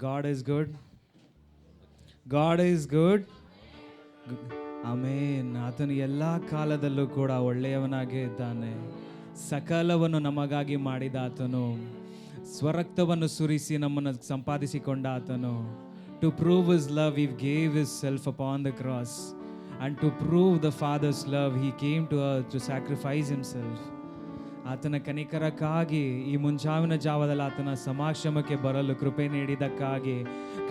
God is good. God is good. ಆಮೇನ್. ಆತನು ಎಲ್ಲ ಕಾಲದಲ್ಲೂ ಕೂಡ ಒಳ್ಳೆಯವನಾಗೇ ಇದ್ದಾನೆ. ಸಕಲವನ್ನು ನಮಗಾಗಿ ಮಾಡಿದ ಆತನು, ಸ್ವರಕ್ತವನ್ನು ಸುರಿಸಿ ನಮ್ಮನ್ನು ಸಂಪಾದಿಸಿಕೊಂಡ ಆತನು. To prove his love, he gave his self upon the cross. And to prove the Father's love, he came to earth to sacrifice himself. ಆತನ ಕನಿಕರಕ್ಕಾಗಿ ಈ ಮುಂಜಾವಿನ ಜಾವದಲ್ಲಿ ಆತನ ಸಮಾಕ್ಷಮಕ್ಕೆ ಬರಲು ಕೃಪೆ ನೀಡಿದ್ದಕ್ಕಾಗಿ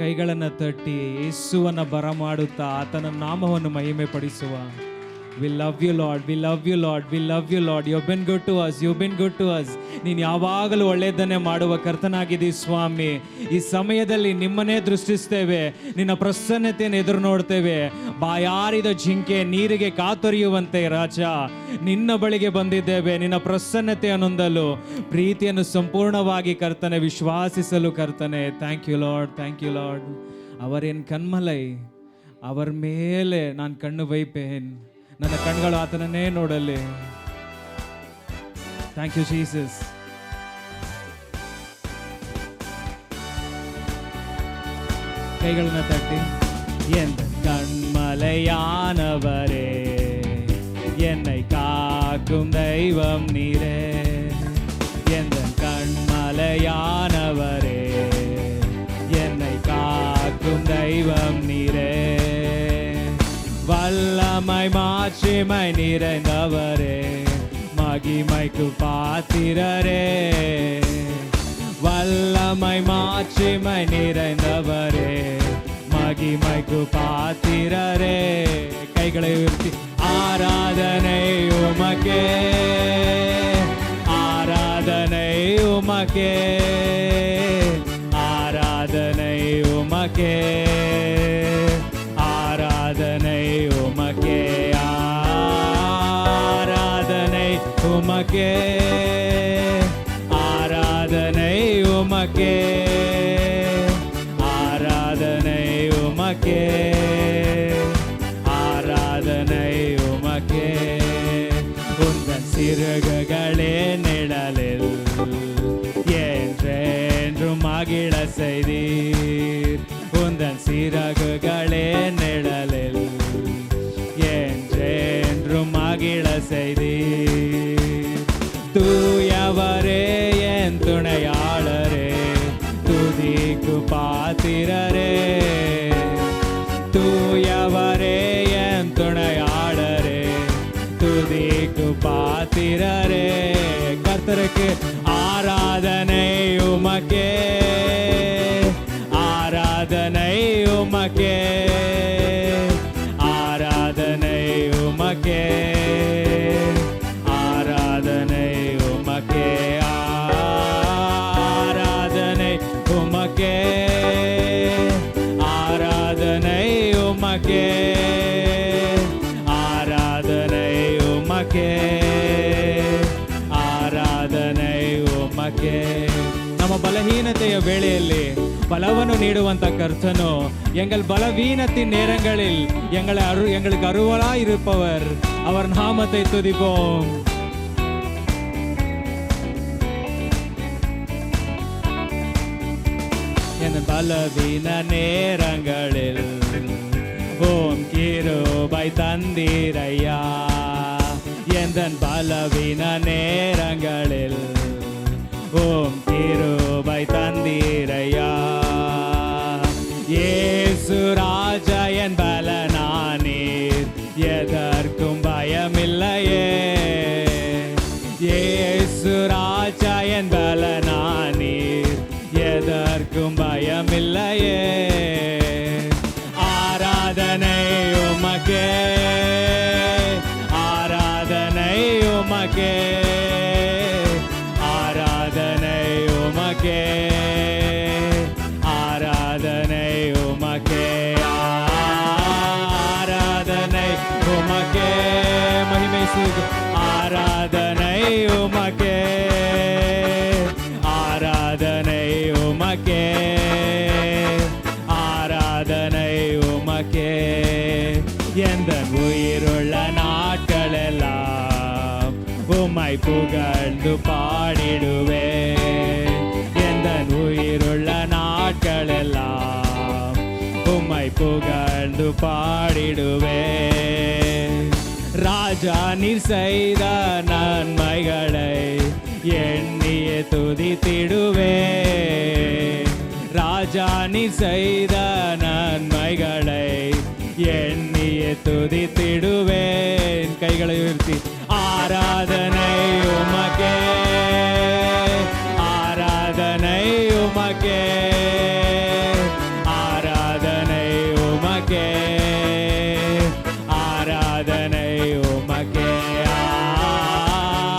ಕೈಗಳನ್ನು ತಟ್ಟಿ ಯೇಸುವನ್ನು ಬರಮಾಡುತ್ತಾ ಆತನ ನಾಮವನ್ನು ಮಹಿಮೆ ಪಡಿಸುವ. We love you Lord, we love you Lord, we love you Lord. You've been good to us, you've been good to us. ನೀನು ಯಾವಾಗಲೂ ಒಳ್ಳೆಯದನ್ನೇ ಮಾಡುವ ಕರ್ತನಾಗಿದ್ದೀ ಸ್ವಾಮಿ. ಈ ಸಮಯದಲ್ಲಿ ನಿಮ್ಮನ್ನೇ ದೃಷ್ಟಿಸ್ತೇವೆ, ನಿನ್ನ ಪ್ರಸನ್ನತೆಯನ್ನು ಎದುರು ನೋಡ್ತೇವೆ. ಬಾಯಾರಿದ ಜಿಂಕೆ ನೀರಿಗೆ ಕಾತೊರೆಯುವಂತೆ ರಾಜ ನಿನ್ನ ಬಳಿಗೆ ಬಂದಿದ್ದೇವೆ. ನಿನ್ನ ಪ್ರಸನ್ನತೆಯನ್ನು ಹೊಂದಲು, ಪ್ರೀತಿಯನ್ನು ಸಂಪೂರ್ಣವಾಗಿ ಕರ್ತನೆ ವಿಶ್ವಾಸಿಸಲು ಕರ್ತನೆ. Thank you lord, thank you lord. ಅವರೇನು ಕಣ್ಮಲೈ, ಅವರ ಮೇಲೆ ನಾನು ಕಣ್ಣು ವೈಪೇನ್, ನನ್ನ ಕಣ್ಗಳು ಆತನನ್ನೇ ನೋಡಲಿ. Thank you Jesus. ಕೈಗಳನ್ನ ತಟ್ಟಿ. எந்த கண்மலையானவரே, என்னை காக்கும் தெய்வம் நீரே. எந்த கண்மலையானவரே, என்னை காக்கும் தெய்வம் நீரே. வல்லமை மாட்சிமை நிறைந்தவரே, மகிமைக்கு பாத்திரரே. வல்லமை மாட்சிமை நிறைந்தவரே, மகிமைக்கு பாத்திரரே. கைகளை உயர்த்தி ஆராதனை உமக்கே, ஆராதனை உமக்கே, ஆராதனை உமக்கே, ஆராதனை உமக்கே, ஆராதனை உமக்கே, ஆராதனை உமக்கே, ஆராதனை உமக்கே, ஆராதனை உமக்கே. உந்தன் சிறகுகளே நிழலில் என்றென்றும் மகிழ செய்தீர். உந்தன் சிறகுகளே நிழலில் என்றென்றும் மகிழ செய்தீர். தூயவரே என் துணையாளரே, துதிக்கு பாத்திரரே. தூயவரே என் துணையாளரே, துதிக்கு பாத்திரரே. கர்த்தருக்கு ஆராதனை உமக்கே, ஆராதனை உமக்கே, ஆராதனை உமக்கே, ஆராதனை உமக்கே, ஆராதனை உமக்கே, ஆராதனை உமக்கே, ஆராதனை உமக்கே, ஆராதனை உமக்கே. ನಮ್ಮ ಬಲಹೀನತೆಯ ವೇಳೆಯಲ್ಲಿ பலவனு நீடுவந்த கர்த்தனோ, எங்கள் பலவீனத்தின் நேரங்களில் எங்களுக்கு அருவலாய் இருப்பவர். அவர் நாமத்தை துதிப்போம். என் பலவீன நேரங்களில் ஓம் கிருபை தந்தீரையா. எந்தன் பலவீன நேரங்களில் ஓம் கிருபை தந்தீரையா. இயேசு ராஜா என் பலனானீர், எதற்கும் பயமில்லையே. இயேசு ராஜா என் பலனானீர், எதற்கும் பயமில்லையே. ஆராதனை உமக்கே, ஆராதனை உமக்கே, ஆராதனை உமக்கே, ஆராதனை உமக்கே, ஆராதனை உமக்கே. மகிமை செய்து ஆராதனை உமக்கே, ஆராதனை உமக்கே, ஆராதனை உமக்கே. எந்த உயிருள்ள நாட்களெல்லாம் உம்மை புகழ்ந்து பாடிடுவே. எந்த உயிருள்ள நாட்களெல்லாம் நாட்களெல்லாம் உம்மை புகழ்ந்து பாடிடுவே. ராஜா நீர் செய்த நன்மைகளை எண்ணியே துதித்திடுவே. ராஜா நீர் செய்த நன்மைகளை எண்ணியே துதித்திடுவேன். கைகளை உயர்த்தி ஆராதனை உமக்கே, ஆராதனை உமக்கே, ஆராதனை உமக்கே, ஆராதனை உமக்கே,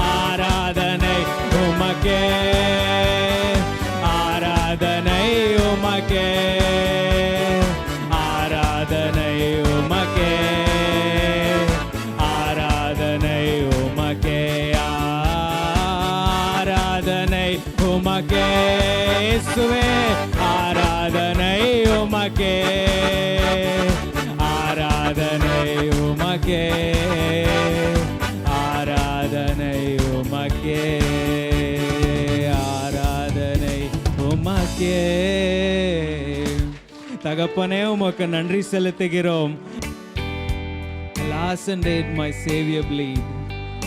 ஆராதனை உமக்கே, ஆராதனை உமக்கே, ஆராதனை உமக்கே, ஆராதனை உமக்கே, ஆராதனை உமக்கே இயேசுவே, ஆராதனை உமக்கே, ஆராதனை உமக்கே, ஆராதனை உமக்கே, ஆராதனை உமக்கே. தகப்பனே உமக்கு நன்றி செலுத்துகிறோம். Alas, and did my Savior bleed,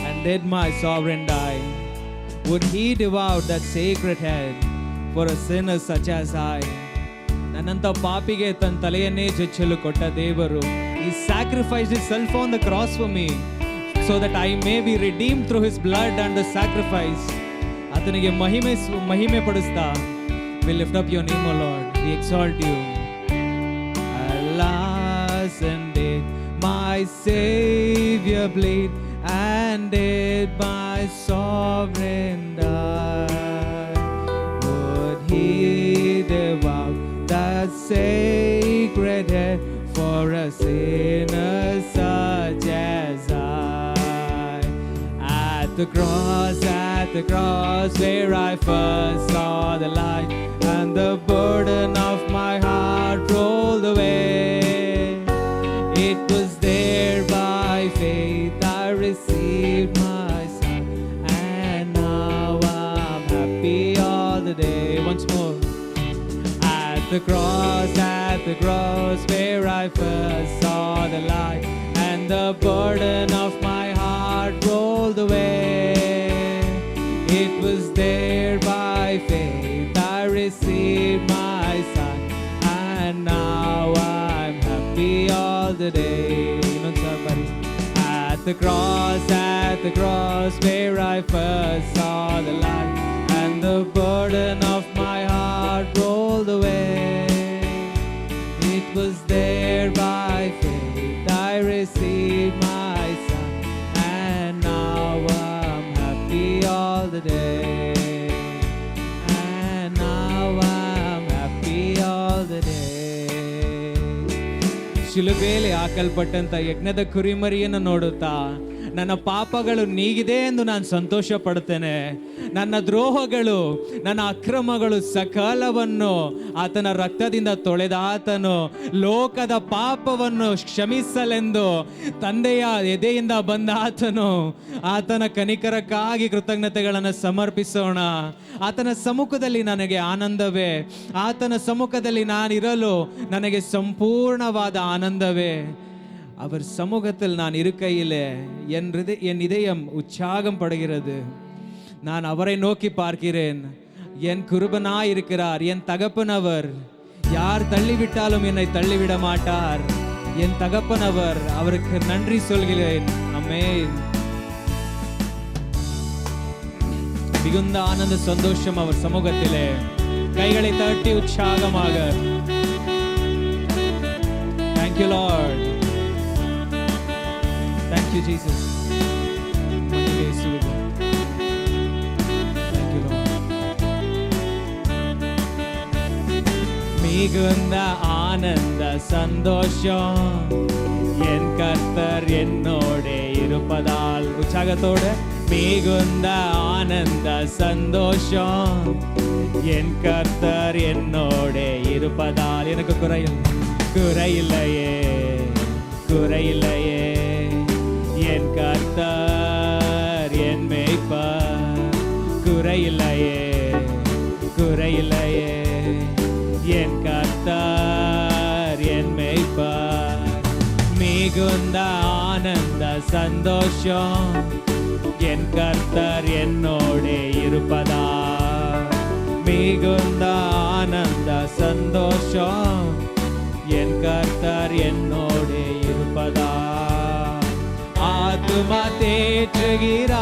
and did my sovereign die? Would he devour that sacred head for a sinner such as I? ನನ್ನಂತ ಪಾಪಿಗೆ ತನ್ನ ತಲೆಯನ್ನೇ ಚಚ್ಚಲು ಕೊಟ್ಟ ದೇವರು, He sacrificed Himself on the cross for me, so that I may be redeemed through His blood and the sacrifice. ಆತನಿಗೆ ಮಹಿಮೆ ಪಡಿಸ್ತಾ, we lift up your name, O Lord, we exalt you. Alas, and did my Savior bleed, and did my sovereign die? Would He devour that sacred head for a sinner such as I? At the cross where I first saw the light, and the burden of my heart rolled away. It was there by faith I received my sight, and now I'm happy all the day. Once more. At the cross where I first saw the light, and the burden of my heart rolled away. It was there by faith I received my sight, and now I'm happy all the day. Somebody. At the cross where I first saw the light, and the burden of my heart rolled away. It was there by faith I received my sight, and now I'm happy all the day, and now I'm happy all the day. ಶಿಲುಬೆಯಲ್ಲಿ ಹಾಕಲ್ಪಟ್ಟಂತ ಯಜ್ಞದ ಕುರಿಮರಿಯನ್ನು ನೋಡುತ್ತಾ ನನ್ನ ಪಾಪಗಳು ನೀಗಿದೆ ಎಂದು ನಾನು ಸಂತೋಷ ಪಡುತ್ತೇನೆ. ನನ್ನ ದ್ರೋಹಗಳು, ನನ್ನ ಅಕ್ರಮಗಳು ಸಕಲವನ್ನು ಆತನ ರಕ್ತದಿಂದ ತೊಳೆದಾತನು ಲೋಕದ ಪಾಪವನ್ನು ಕ್ಷಮಿಸಲೆಂದು ತಂದೆಯ ಎದೆಯಿಂದ ಬಂದ ಆತನು. ಆತನ ಕನಿಕರಕ್ಕಾಗಿ ಕೃತಜ್ಞತೆಗಳನ್ನು ಸಮರ್ಪಿಸೋಣ. ಆತನ ಸಮ್ಮುಖದಲ್ಲಿ ನನಗೆ ಆನಂದವೇ, ಆತನ ಸಮ್ಮುಖದಲ್ಲಿ ನಾನಿರಲು ನನಗೆ ಸಂಪೂರ್ಣವಾದ ஆனந்தவே. அவர் சமூகத்தில் நான் இருக்கையிலே என் இதயம் உற்சாகம் படுகிறது. நான் அவரை நோக்கி பார்க்கிறேன். என் குருபனாய் இருக்கிறார், என் தகப்பனவர். யார் தள்ளிவிட்டாலும் என்னை தள்ளிவிட மாட்டார். என் தகப்பனவர், அவருக்கு நன்றி சொல்கிறேன். ஆமென். மிகுந்த ஆனந்த சந்தோஷம் அவர் சமூகத்திலே. கைகளை தட்டி உற்சாகமாக. Thank you, Lord. Thank you, Jesus. Thank you, Lord. மிகுந்த ஆனந்த சந்தோஷம் என் கர்த்தர் என்னோடே இருப்பதால். உற்சாகத்தோடு. மிகுந்த ஆனந்த சந்தோஷம் என் கர்த்தர் என்னோடே இருப்பதால். எனக்கு குறையில்லையே, குறையில்லையே. என் கர்த்தர் என் மேய்ப்பர். குறையில்லையே, குறையில்லையே. என் கர்த்தர் என் மேய்ப்பர். மிகுந்த ஆனந்த சந்தோஷம் என் கர்த்தர் என்னோடே இருப்பதா. மிகுந்த ஆனந்த சந்தோஷம் என் கர்த்தர் என்னோடே இருப்பதா. ஆத்துமா தேற்றுகிறார்,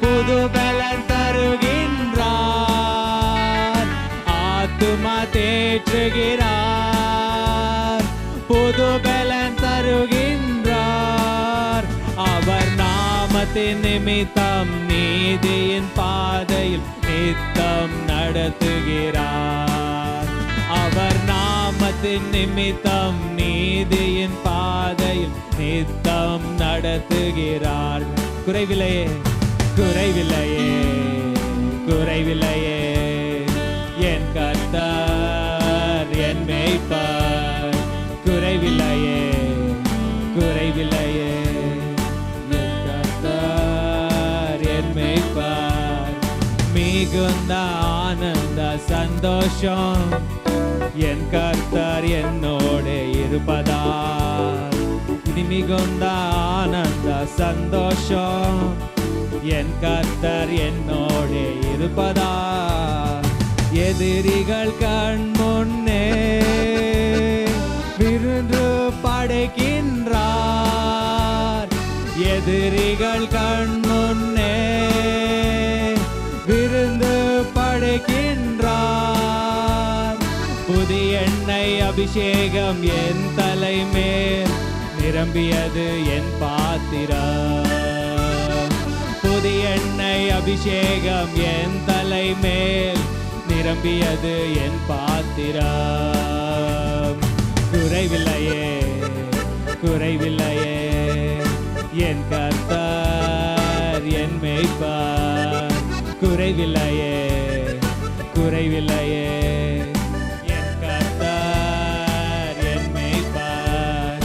புது பலன் தருகின்றார். ஆத்துமா தேற்றுகிறார், புது பலன் தருகின்றார். அவர் நாமத்தின் நிமித்தம் நீதியின் பாதையில் நித்தம் நடத்துகிறார். அவர் நாமத்தின் நிமித்தம் நீதியின் பாதையில் நித்தம் நடத்துகிறார். குறைவில்லையே, குறைவில்லையே, குறைவில்லையே. என் கர்த்தர் என் மேய்ப்பர். குறைவில்லையே, குறைவில்லையே. என் கர்த்தர் என் மேய்ப்பர். மிகுந்த ஆனந்த சந்தோஷம் என் கர்த்தர் என்னோடு இருப்பதால். இனி மிகுந்த ஆனந்த சந்தோஷம் என் கர்த்தர் என்னோடு இருப்பதால். எதிரிகள் கண் முன்னே விருந்து படைக்கின்றார். எதிரிகள் கண் முன்னே விருந்து படைக்கின்றார். புதிய எண்ணெய் அபிஷேகம் என் தலை மேல் நிரம்பியது என் பாத்திரம். புதிய எண்ணெய் அபிஷேகம் என் தலை மேல் நிரம்பியது என் பாத்திரம். குறைவில்லையே, குறைவில்லையே. என் கர்த்தர் என் மேய்ப்பர். குறைவில்லையே, குறைவில்லையே. என் கர்த்தர் என் மேய்ப்பர்.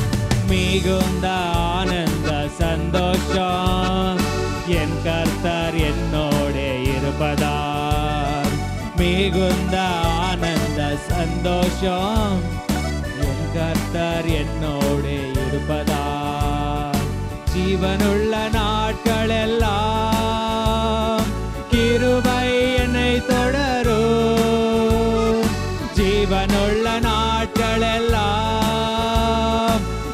மிகுந்த ஆனந்த சந்தோஷம் என் கர்த்தர் என்னோடே இருப்பதால். மிகுந்த ஆனந்த சந்தோஷம் என் கர்த்தர் என்னோடே இருப்பதால். ஜீவனுள்ள நாட்களெல்லாம் கிருபை என்னை தொடரும். ஜீவனுள்ள நாட்களெல்லாம்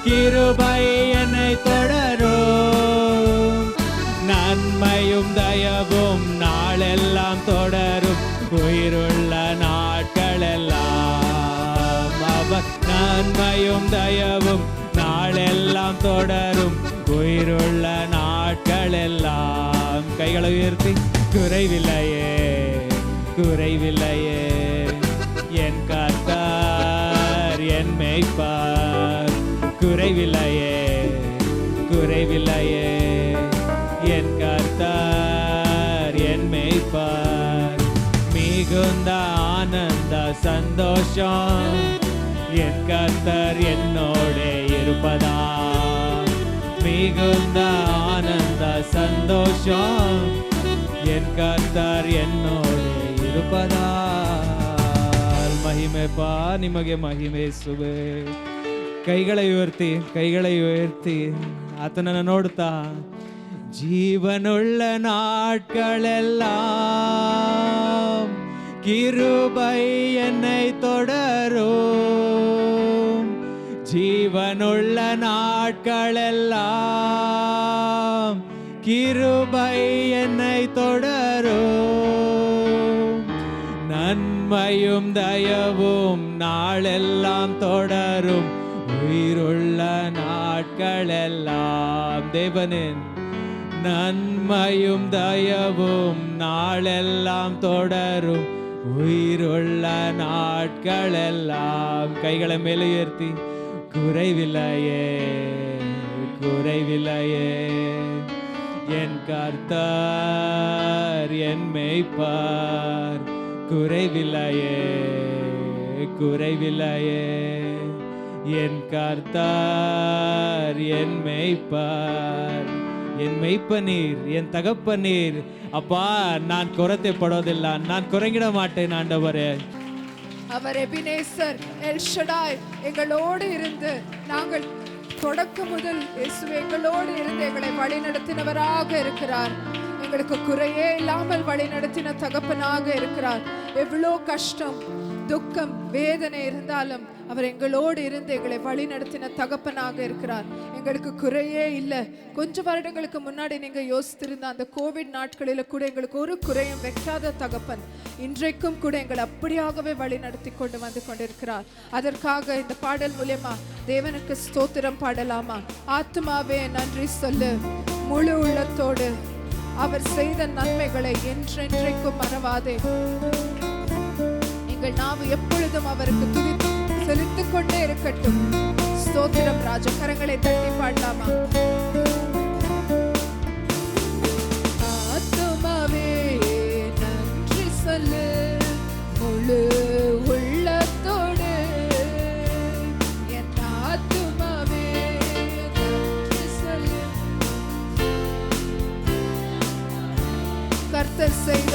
கிருபை என்னை தொடரும். நன்மையும் தயவும் நாளெல்லாம் தொடரும். உயிருள்ள நாட்களெல்லாம் அவர் நன்மையும் தயவும் நாளெல்லாம் தொடரும். உயிருள்ள நாட்களெல்லாம். கைகளை உயர்த்தி குறைவில்லையே, குறைவில்லையே. என் கர்த்தர் என் மேய்ப்பர். குறைவில்லையே, குறைவில்லையே. என் கர்த்தர் என் மேய்ப்பர். மிகுந்த ஆனந்த சந்தோஷம் என் கர்த்தர் என்னோடே இருப்பதா. மிகுந்த ஆனந்த சந்தோஷம் என் கர்த்தர் என்னோಡೆ ಇರುಪದಾಲ್. ಮಹಿಮೆಪಾ ನಿಮಗೆ ಮಹಿಮೆ ಸುವೆ. ಕೈகளை ಉಯರ್ತಿ ಆತನನ್ನು ನೋಡುತ್ತಾ, ಜೀವನುಳ್ಳ நாட்களெல்லாம் கிருபை என்னை தொடரும். ஜீவனுள்ள நாட்களெல்லாம் கிருபை என்னை தொடரும். நன்மையும் தயவும் நாளெல்லாம் தொடரும். உயிருள்ள நாட்களெல்லாம் தேவனின் நன்மையும் தயவும் நாளெல்லாம் தொடரும். உயிருள்ள நாட்களெல்லாம். கைகளை மேலே உயர்த்தி, குறைவில்லையே, குறைவில்லையே. என் கர்த்தர் என் மேய்ப்பர். குறைவில்லையே, குறைவில்லையே. என் கர்த்தர் என் மேய்ப்பர். என் மெய்ப்பனீர், என் தகப்பனீர். அப்பா, நான் கொரத்தை படுவதில்லை, நான் குறைங்கிட மாட்டேன் ஆண்டவரே. அவர் எபினேசர், எல்ஷடாய் எங்களோடு இருந்து நாங்கள் தொடக்கம் முதல் இயேசுவே எங்களோடு இருந்து எங்களை வழிநடத்தினவராக இருக்கிறார். எங்களுக்கு குறையே இல்லாமல் வழிநடத்தின தகப்பனாக இருக்கிறார். எவ்வளோ கஷ்டம், துக்கம், வேதனை இருந்தாலும் அவர் எங்களோடு இருந்து எங்களை வழி நடத்தின தகப்பனாக இருக்கிறார். எங்களுக்கு குறையே இல்லை. கொஞ்சம் வருடங்களுக்கு முன்னாடி நீங்க யோசித்திருந்த அந்த கோவிட் நாட்களில கூட எங்களுக்கு ஒரு குறையும் வைக்காத தகப்பன் இன்றைக்கும் கூட எங்களை அப்படியாகவே வழி நடத்தி கொண்டு வந்து கொண்டிருக்கிறார். அதற்காக இந்த பாடல் மூலமா தேவனுக்கு ஸ்தோத்திரம் பாடலாமா? ஆத்மாவே நன்றி சொல்லு, முழு உள்ளத்தோடு அவர் செய்த நன்மைகளை என்றென்றைக்கும் மறவாதே. எங்கள் நாவு எப்பொழுதும் அவருக்கு துதி செலுத்திக் கொண்டே இருக்கட்டும். ஸ்தோத்திரம் ராஜா. கரங்களை தட்டி பாடலாமா? ஆத்துமாவே நன்றி சொல்லு, முழு உள்ளத்தோடு. என் ஆத்துமாவே நன்றி சொல்லு. கர்த்தர் செய்த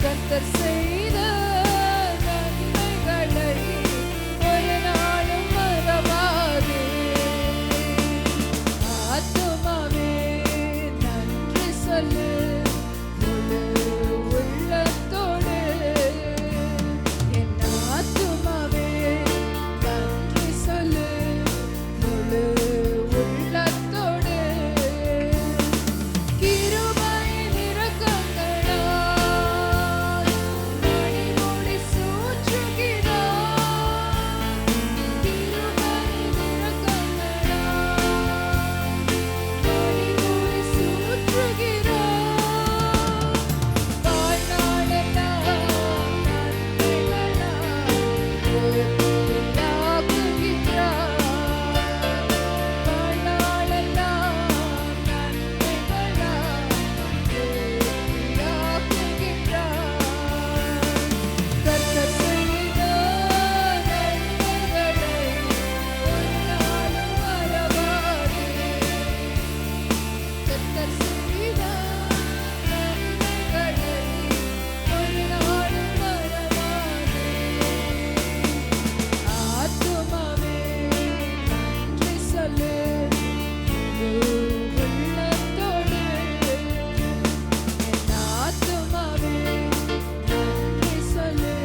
கர்த்தர் செய்த நன்மைகளை ஒரு நாளும் மறவாதே. ஆத்துமாவே நன்றி சொல்லு, முழு உள்ளத்தோடு. என் ஆத்துமாவே நன்றி சொல்லு, முழு உள்ளத்தோடு. கிருபையின் இரக்கங்களால் மணிமுடி சூற்றுகிறார். கிருபையின் இரக்கங்களால் மணிமுடி சூற்றுகிறார். வாழ்நாளெல்லாம் நன்மைகளால் பூர்த்தியாக்குகிறார். வாழ்நாளெல்லாம் நன்மைகளால் பூர்த்தியாக்குகிறார். கர்த்தர் செய்த நன்மைகளை ஒரு நாளும் மறவாதே. கர்த்தர் செய்த நன்மைகளை ஒரு நாளும் மறவாதே. ஆத்துமாவே நன்றி சொல்லு, முழு உள்ளத்தோடு. என் ஆத்துமாவே நன்றி சொல்லு,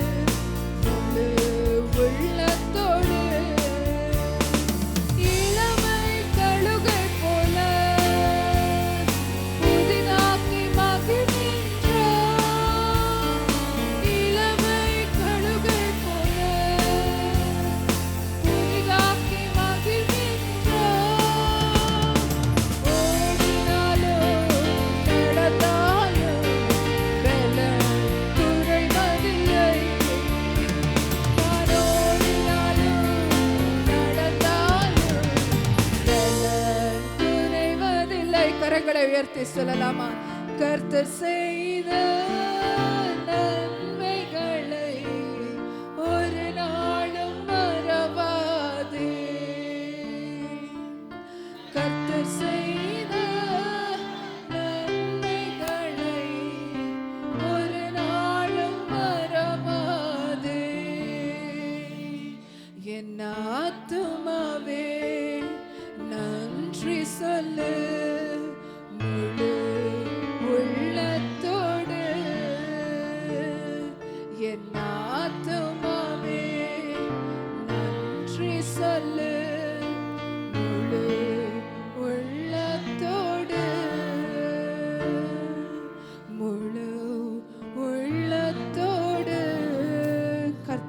முழு உள்ளத்தோடு. இளமை கழுகை போல புதிதாக்கி மகிழ்கின்றார். இளமை கழுகை போல புதிதாக்கி மகிழ்கின்றார். ஓடினாலும் நடந்தாலும் பலன் குறைவதில்லை. நான் ஓடினாலும் நடந்தாலும் பலன் குறைவதில்லை. கரங்களை உயர்த்தி சொல்லலாமா? கர்த்தர் செய்த நன்மைகளை ஒரு நாளும் மறவாதே. கர்த்தர் செய்த நன்மைகளை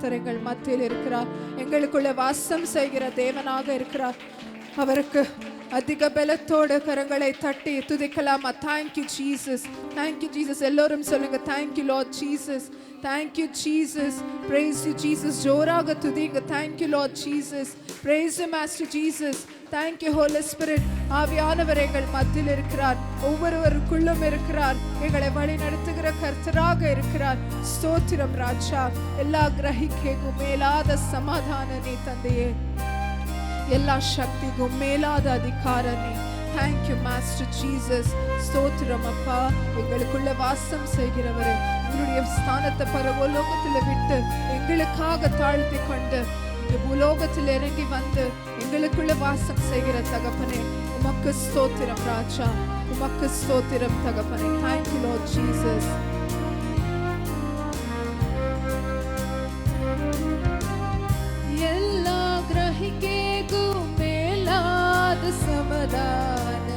கர்த்தர் எங்கள் மத்தியில் இருக்கிறார். எங்களுக்குள்ள வாசம் செய்கிற தேவனாக இருக்கிறார். அவருக்கு அதிக பலத்தோடு கரங்களை தட்டி துதிக்கலாமா? Thank you Jesus, thank you Jesus. எல்லோரும் சொல்லுங்க, thank you Lord Jesus, thank you Jesus, praise you Jesus. ஜோராக துதிங்க. Thank you Lord Jesus, praise you master Jesus, thank you holy spirit. ஆவியானவர் எங்கள் மத்தியில் இருக்கிறார், ஒவ்வொருவருக்குள்ளும் இருக்கிறார், எங்களை வழி நடத்துகிற கர்த்தராக இருக்கிறார். ஸ்தோத்திரம் ராஜா. எல்லா கிரಹಿಕೆಗೂ ಮೇಲಾದ ಸಮಾಧಾನ ನೀ ತಂದೆಯೇ, எல்லா சக்திக்கும் மேலாத அதிகார நீ. Thank you master Jesus. ஸ்தோத்திரம் அப்பா. எங்களுக்குள்ள வாசம் செய்கிறவரே, உங்களுடைய ஸ்தானத்தை பரலோகத்தில் விட்டு எங்களுக்காக தாழ்த்தி கொண்டு இந்த பூலோகத்தில் இறங்கி வந்து எங்களுக்குள்ள வாசம் செய்கிற தகப்பனே, உமக்கு ஸ்தோத்திரம் ராஜா, உமக்கு ஸ்தோத்திரம் தகப்பனே. Thank you Lord Jesus. எல்லா ಗ್ರಹಿಕೆಗೂ ಮೇಲಾದ ಸಮಾಧಾನ,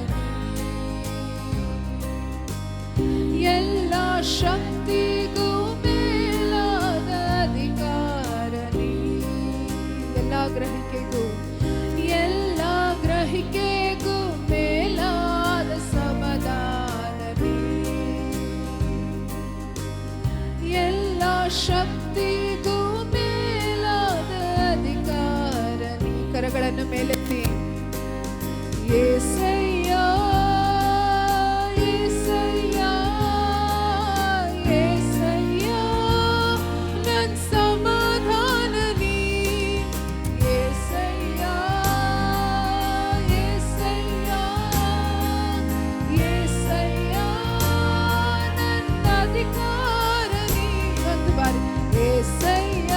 ಎಲ್ಲ ಶಕ್ತಿಗೂ ಮೇಲಾದ ಅಧಿಕಾರ ನೀ. ಎಲ್ಲ ಗ್ರಹಿಕೆಗೂ, ಎಲ್ಲ ಗ್ರಹಿಕೆಗೂ ಮೇಲಾದ ಸಮಾಧಾನ ನೀ. ಎಲ್ಲ ಶಕ್ತಿಗೂ ಕರಗಳನ್ನು ಮೇಲೆತ್ತಿ. ಯೇಸಯ್ಯ, ಯೇಸಯ್ಯ, ಯೇಸಯ್ಯ ನನ್ನ ಸಮಾಧಾನ ನೀ. ಯೇಸಯ್ಯ, ಯೇಸಯ್ಯ, ಯೇಸಯ್ಯ ನನ್ನ ಅಧಿಕಾರ ನೀ. ಒಂದು ಬಾರಿ ಯೇಸಯ್ಯ,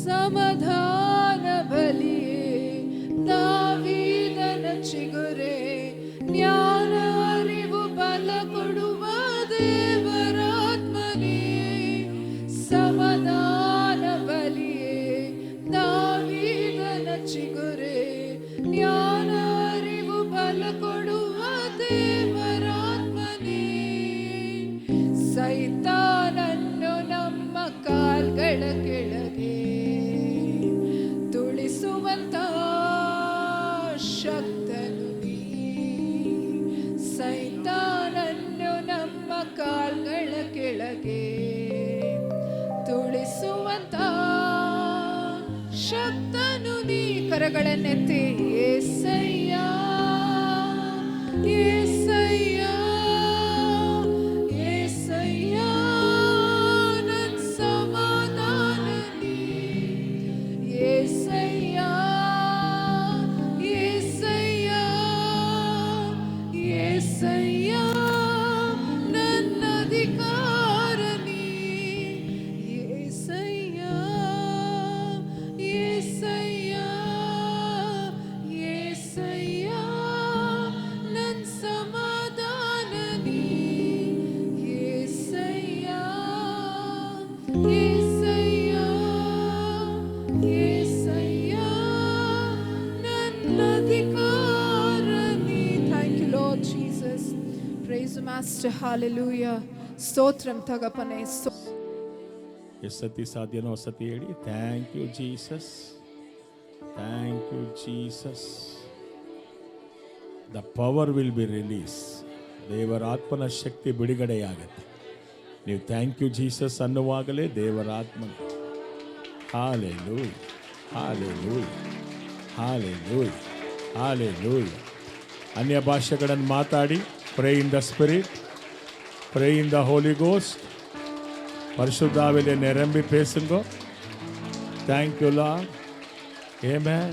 ಸಮಾಧಾನ ಬಲಿಯೇ, ದಾವೀದನ ಚಿಗುರೆ, ಜ್ಞಾನ ಅರಿವು ಬಲ ಕೊಡುವ ದೇವರಾತ್ಮನೇ. ಸಮಾಧಾನ ಬಲಿಯೇ, ದಾವೀದನ ಚಿಗುರೆ, ಜ್ಞಾನ ಅರಿವು ಬಲ ಕೊಡುವ ದೇವರಾತ್ಮನೇ. ಸೈತಾನನ್ನು ನಮ್ಮ ಕಾಲ್ಗಳ ಕೆಳಗೆ ತುಳಿಸುವಂತ ಶಕ್ತನು ನೀ. ಸೈತಾನನ್ನು ನಮ್ಮ ಕಾಲ್ಗಳ ಕೆಳಗೆ ತುಳಿಸುವಂತ ಶಕ್ತನು ನೀ. ಕರಗಳನ್ನೆತ್ತಿ యేసయ్య యేసయ్య యేసయ్య ನನ್ನ ಸಮಾಧಾನ ನೀ. యేసయ్య యేసయ్య యేసయ్య ನನ್ನ ಅಧಿಕಾರ ನೀ. యేసయ్య యేసయ్య యేసయ్య ನನ್ನ ಸಮಾಧಾನ ನೀ. యేసయ్య యేసయ్య యేసయ్ಯ ನನ್ನ ಅಧಿಕಾರ ನೀ. Thank you Lord Jesus. Praise master. Hallelujah. ಸ್ತೋತ್ರಂ ತಗಪನೆ. ಎಷ್ಟು ಸತಿ ಸಾಧ್ಯನೋ ಸತಿ ಹೇಳಿ. Thank you Jesus, thank you Jesus. The power will be release. ದೇವರ ಆತ್ಮನ ಶಕ್ತಿ ಬಿಡುಗಡೆಯಾಗತ್ತೆ. ನೀವು ಥ್ಯಾಂಕ್ ಯು ಜೀಸಸ್ ಅನ್ನುವಾಗಲೇ ದೇವರ ಆತ್ಮನ. Hallelujah, hallelujah, hallelujah, hallelujah. ಅನ್ಯ ಭಾಷೆಗಳನ್ನು ಮಾತಾಡಿ. Pray in the Spirit, pray in the Holy Ghost. పరిశుద్ధావిలే నిరంబి పేసుంగో. Thank you Lord. ಆಮೆನ್.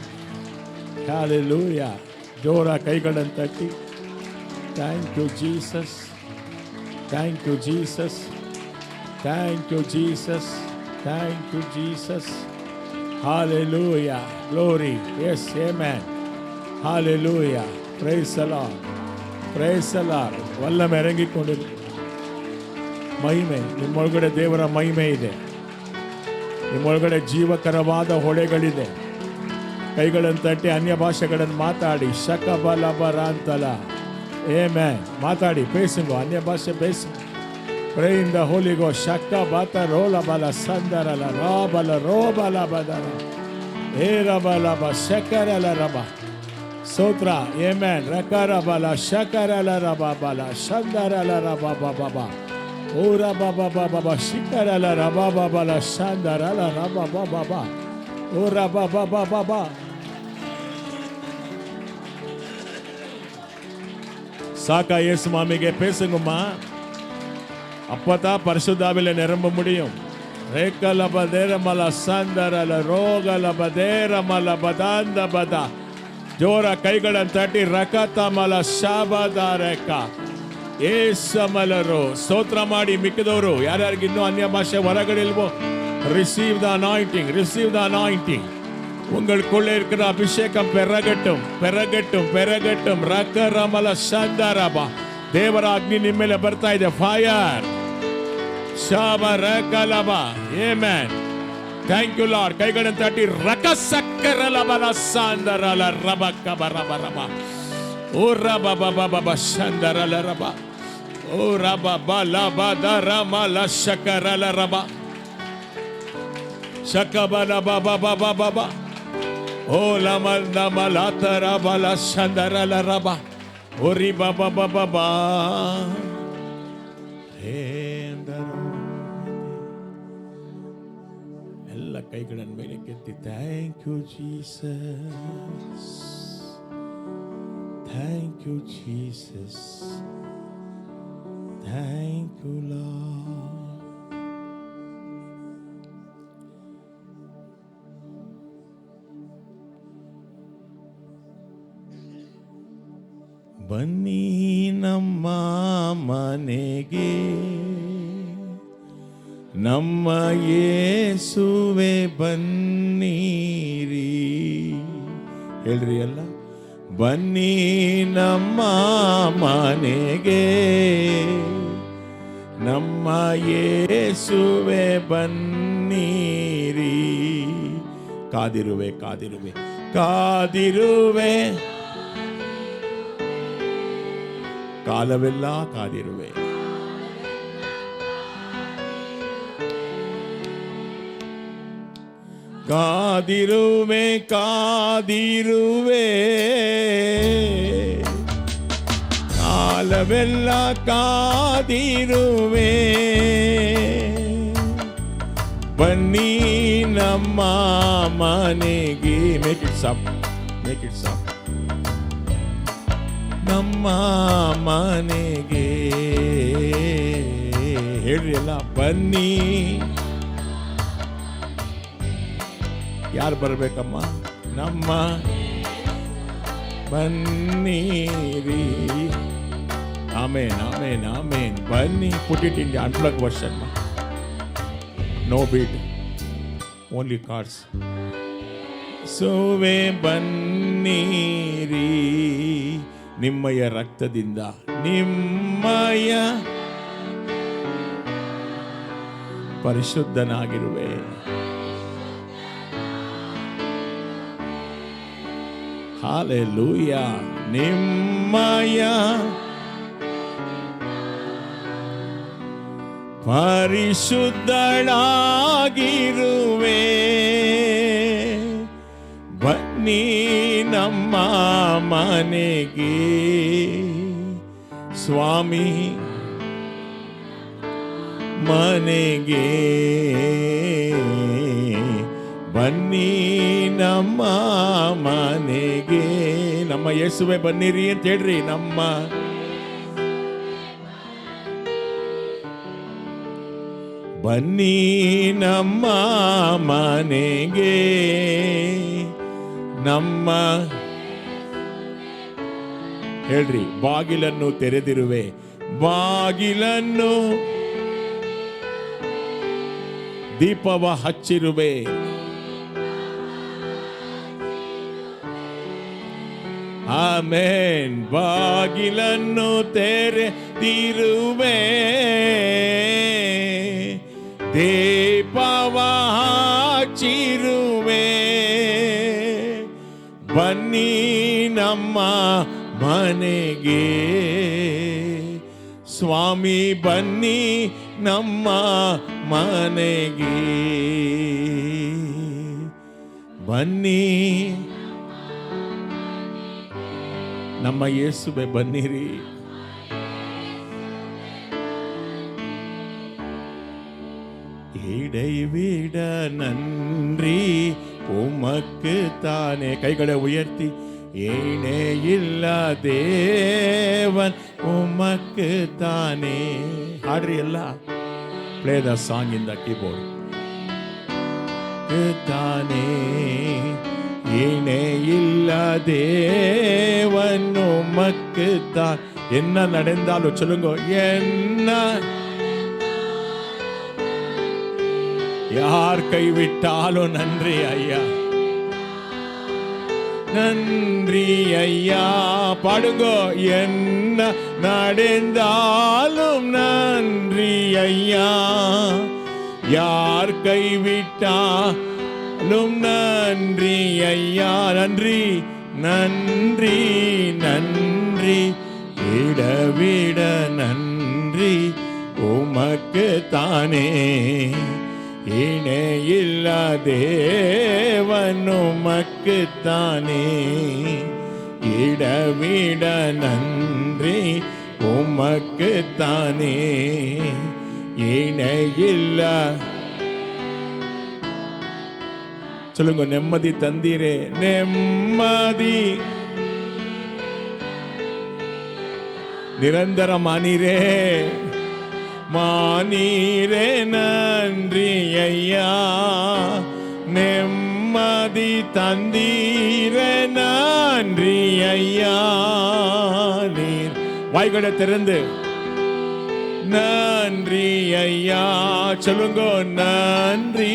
ಹalleluya. ಜೋರ ಕೈಗಳನ್ನು ತಟ್ಟಿ. Thank you Jesus, thank you Jesus, thank you Jesus, thank you Jesus. ಹalleluya. ಗ್ಲೋರಿ. Yes, amen. ಹalleluya. Praise the Lord, praise the Lord. ವಲ್ಲ ಮೆರಂಗಿಕೊಂಡಿರಿ. ಮಹಿಮೆ ನಿಮ್ಮೊಳಗಡೆ, ದೇವರ ಮಹಿಮೆ ಇದೆ ನಿಮ್ಮೊಳಗಡೆ. ಜೀವಕರವಾದ ಹೊಳೆಗಳಿದೆ. ಕೈಗಳನ್ನು ತಟ್ಟಿ ಅನ್ಯ ಭಾಷೆಗಳನ್ನು ಮಾತಾಡಿ. ಶಕ ಬಲ ಬರ ಅಂತಲ. ಆಮೆನ್. ಮಾತಾಡಿ, ಬೇಸುಂಗೋ. ಅನ್ಯ ಭಾಷೆ ಬೇಸು. Pray in the Holy Ghost. ಶಕ ಬಾತ ರೋಲ ಬಲ ಸಂದರಲ ರಾ ಬಲ ರೋ ಬಲ ಬದರ ಏರ ಬಲ ಬ ಶಕರಲ ರಬ. ಸ್ತೋತ್ರ. ಆಮೆನ್. ರಕರ ಬಲ ಶಕರಲ ರಬ ಬಲ ಸಂದರಲ ರಬ ಬಬ ಬ. ಓರ ಬಾಬಾ ಬಾಬಾ ಶಿಖರಲ ರಬಾ ಬಾಬಾಲ ಶಾಂದರಲ ರಬಾ ಬಾಬಾ. ಓರ ಬಾಬಾ ಬಾಬಾ. சாக்கா இயேசு மாமிಗೆ பேசுங்கம்மா. அப்பதான் பரிசுத்தாவில நிரம்ப முடியும். ரேக்கலபதேரமல சந்தரல ரோகலபதேரமல பதாந்த பதா. ಜೋರ ಕೈಗಳನ್ನು ತಟ್ಟಿ. ರಕತಮಲ ಶಾಬದಾರೇಕ ಏಸಮಲರು. ಸ್ತೋತ್ರ ಮಾಡಿ. ಮಿಕ್ಕಿದವರು ಯಾರ್ಯಾರಿಗೆ ಇನ್ನೂ ಅನ್ಯ ಭಾಷೆ ಹೊರಗಡೆ ಇಲ್ವೋ, receive the anointing, receive the anointing. உங்களுக்குள்ளே இருக்கிற அபிஷேகம் பெறகட்டும், பெறகட்டும், பெறகட்டும். ರಕರಮಲ ಶಾಂದರಬಾ. ದೇವರ ಅಗ್ನಿ ನಿಮ್ಮ ಮೇಲೆ ಬರ್ತಾ ಇದೆ. ಫೈರ್ ಶಾಬರಕಲಬ. ಆಮೆನ್. Thank you Lord. ಕೈಗಳನ್ನು ತಟ್ಟಿ. ರಕಸಕ್ಕರಲಬಲ ಸಾಂದರಲ ರಬಕ ಬರಬ ರಬ. ಓ ರಬ ಬಬ ಬಬ ಶಾಂದರಲ ರಬ. ಓ ರಬ ಬಲ ಬದ ರಮಲ ಶಕರಲ ರಬ. ಶಕಬಲ ಬಬ ಬಬ ಬಬ. ಓ ಲಮಲ್ ನಮಲ ತರ ಬಲ ಶಾಂದರಲ ರಬ. ಓರಿ ಬಬ ಬಬ ಬಾ. ಎಲ್ಲ ಕೈಗಳನ್ನು ಮೇಲೆ ಕೆತ್ತಿ. Thank you Jesus, thank you Jesus, thank you lord. ಬನ್ನಿ ನಮ್ಮ ಮನೆಗೆ, ನಮ್ಮ ಯೇಸುವೆ ಬನ್ನಿರಿ. ಹೇಳ್ರಿ ಎಲ್ಲ, ಬನ್ನಿ ನಮ್ಮ ಮನೆಗೆ, ನಮ್ಮ ಯೇಸುವೆ ಬನ್ನಿರಿ. ಕಾದಿರುವೆ ಕಾದಿರುವೆ ಕಾದಿರುವೆ, ಕಾಲವೆಲ್ಲ ಕಾದಿರುವೆ. ಕಾದಿರುವೆ ಕಾದಿರುವೆ, ಕಾಲವೆಲ್ಲ ಕಾದಿರುವೆ. ಬನ್ನಿ ನಮ್ಮ ಮನೆಗೆ, make it soft, make it soft. ನಮ್ಮ ಮನೆಗೆ ಹೇಳ್ರಿ ಎಲ್ಲ, ಬನ್ನಿ. ಯಾರು ಬರ್ಬೇಕಮ್ಮ? ನಮ್ಮ ಬನ್ನಿರಿ. ಆಮೇನ್ ಆಮೇನ್ ಆಮೇನ್. ಬನ್ನಿ. Put it in the unplug version. No beat, only cards. ಸೋವೆ ಬನ್ನಿರಿ, ನಿಮ್ಮಯ ರಕ್ತದಿಂದ, ನಿಮ್ಮಯ ಪರಿಶುದ್ಧನಾಗಿರುವೆ. ಹಾಲೆಲೂಯಾ. ನಿಮ್ಮಯ ಪರಿಶುದ್ಧಳಾಗಿರುವೆ. ಬನ್ನಿ ನಮ್ಮ ಮನೆಗೆ, ಸ್ವಾಮಿ ಮನೆಗೆ. ಬನ್ನಿ ನಮ್ಮ ಮನೆಗೆ, ನಮ್ಮ ಯೇಸುವೆ ಬನ್ನಿರಿ ಅಂತ ಹೇಳ್ರಿ. ನಮ್ಮ ಬನ್ನಿ ನಮ್ಮ ಮನೆಗೆ, ನಮ್ಮ ಹೇಳ್ರಿ. ಬಾಗಿಲನ್ನು ತೆರೆದಿರುವೆ, ಬಾಗಿಲನ್ನು ದೀಪವ ಹಚ್ಚಿರುವೆ. ಆಮೇನ್. ಬಾಗಿಲನ್ನು ತೆರೆದಿರುವೆ, ದೀಪವ ಹಚ್ಚಿರುವೆ. ಬನ್ನಿ ನಮ್ಮ ಮನೆಗೆ, ಸ್ವಾಮಿ ಬನ್ನಿ ನಮ್ಮ ಮನೆಗೆ. ಬನ್ನಿ ನಮ್ಮ ಯೇಸುವೆ ಬನ್ನಿರಿ. இடைவிட நன்றி உமக்கு தானே. கைகளை உயர்த்தி, ஏனே இல்ல தேவன் உமக்கு தானே. ಹಾಡ್ರಿ ಎಲ್ಲ. Play the song in the keyboard. தானே இணை இல்ல தேவன் உமக்கு தான். என்ன நடந்தாலும் சொல்லுங்க, என்ன யார் கைவிட்டாலும் நன்றி ஐயா, நன்றி ஐயா. பாடுங்க. என்ன நடந்தாலும் நன்றி ஐயா, யார் கைவிட்டாலும் நன்றி ஐயா. நன்றி நன்றி நன்றி, விட நன்றி உமக்கு தானே. இணையில்ல தேவன் உமக்கு தானே. இடவிட நன்றி உமக்கு தானே. இணையில்ல. சொல்லுங்க, நிம்மதி தந்தீரே, நிம்மதி நிரந்தரமானீரே, மானீரே. நன்றி ஐயா, நிம்மதி தந்தீரே. நன்றி ஐயா. நீர் வாய்களை திறந்து நன்றி நன்றி ஐயா. சொல்லுங்கோ, நன்றி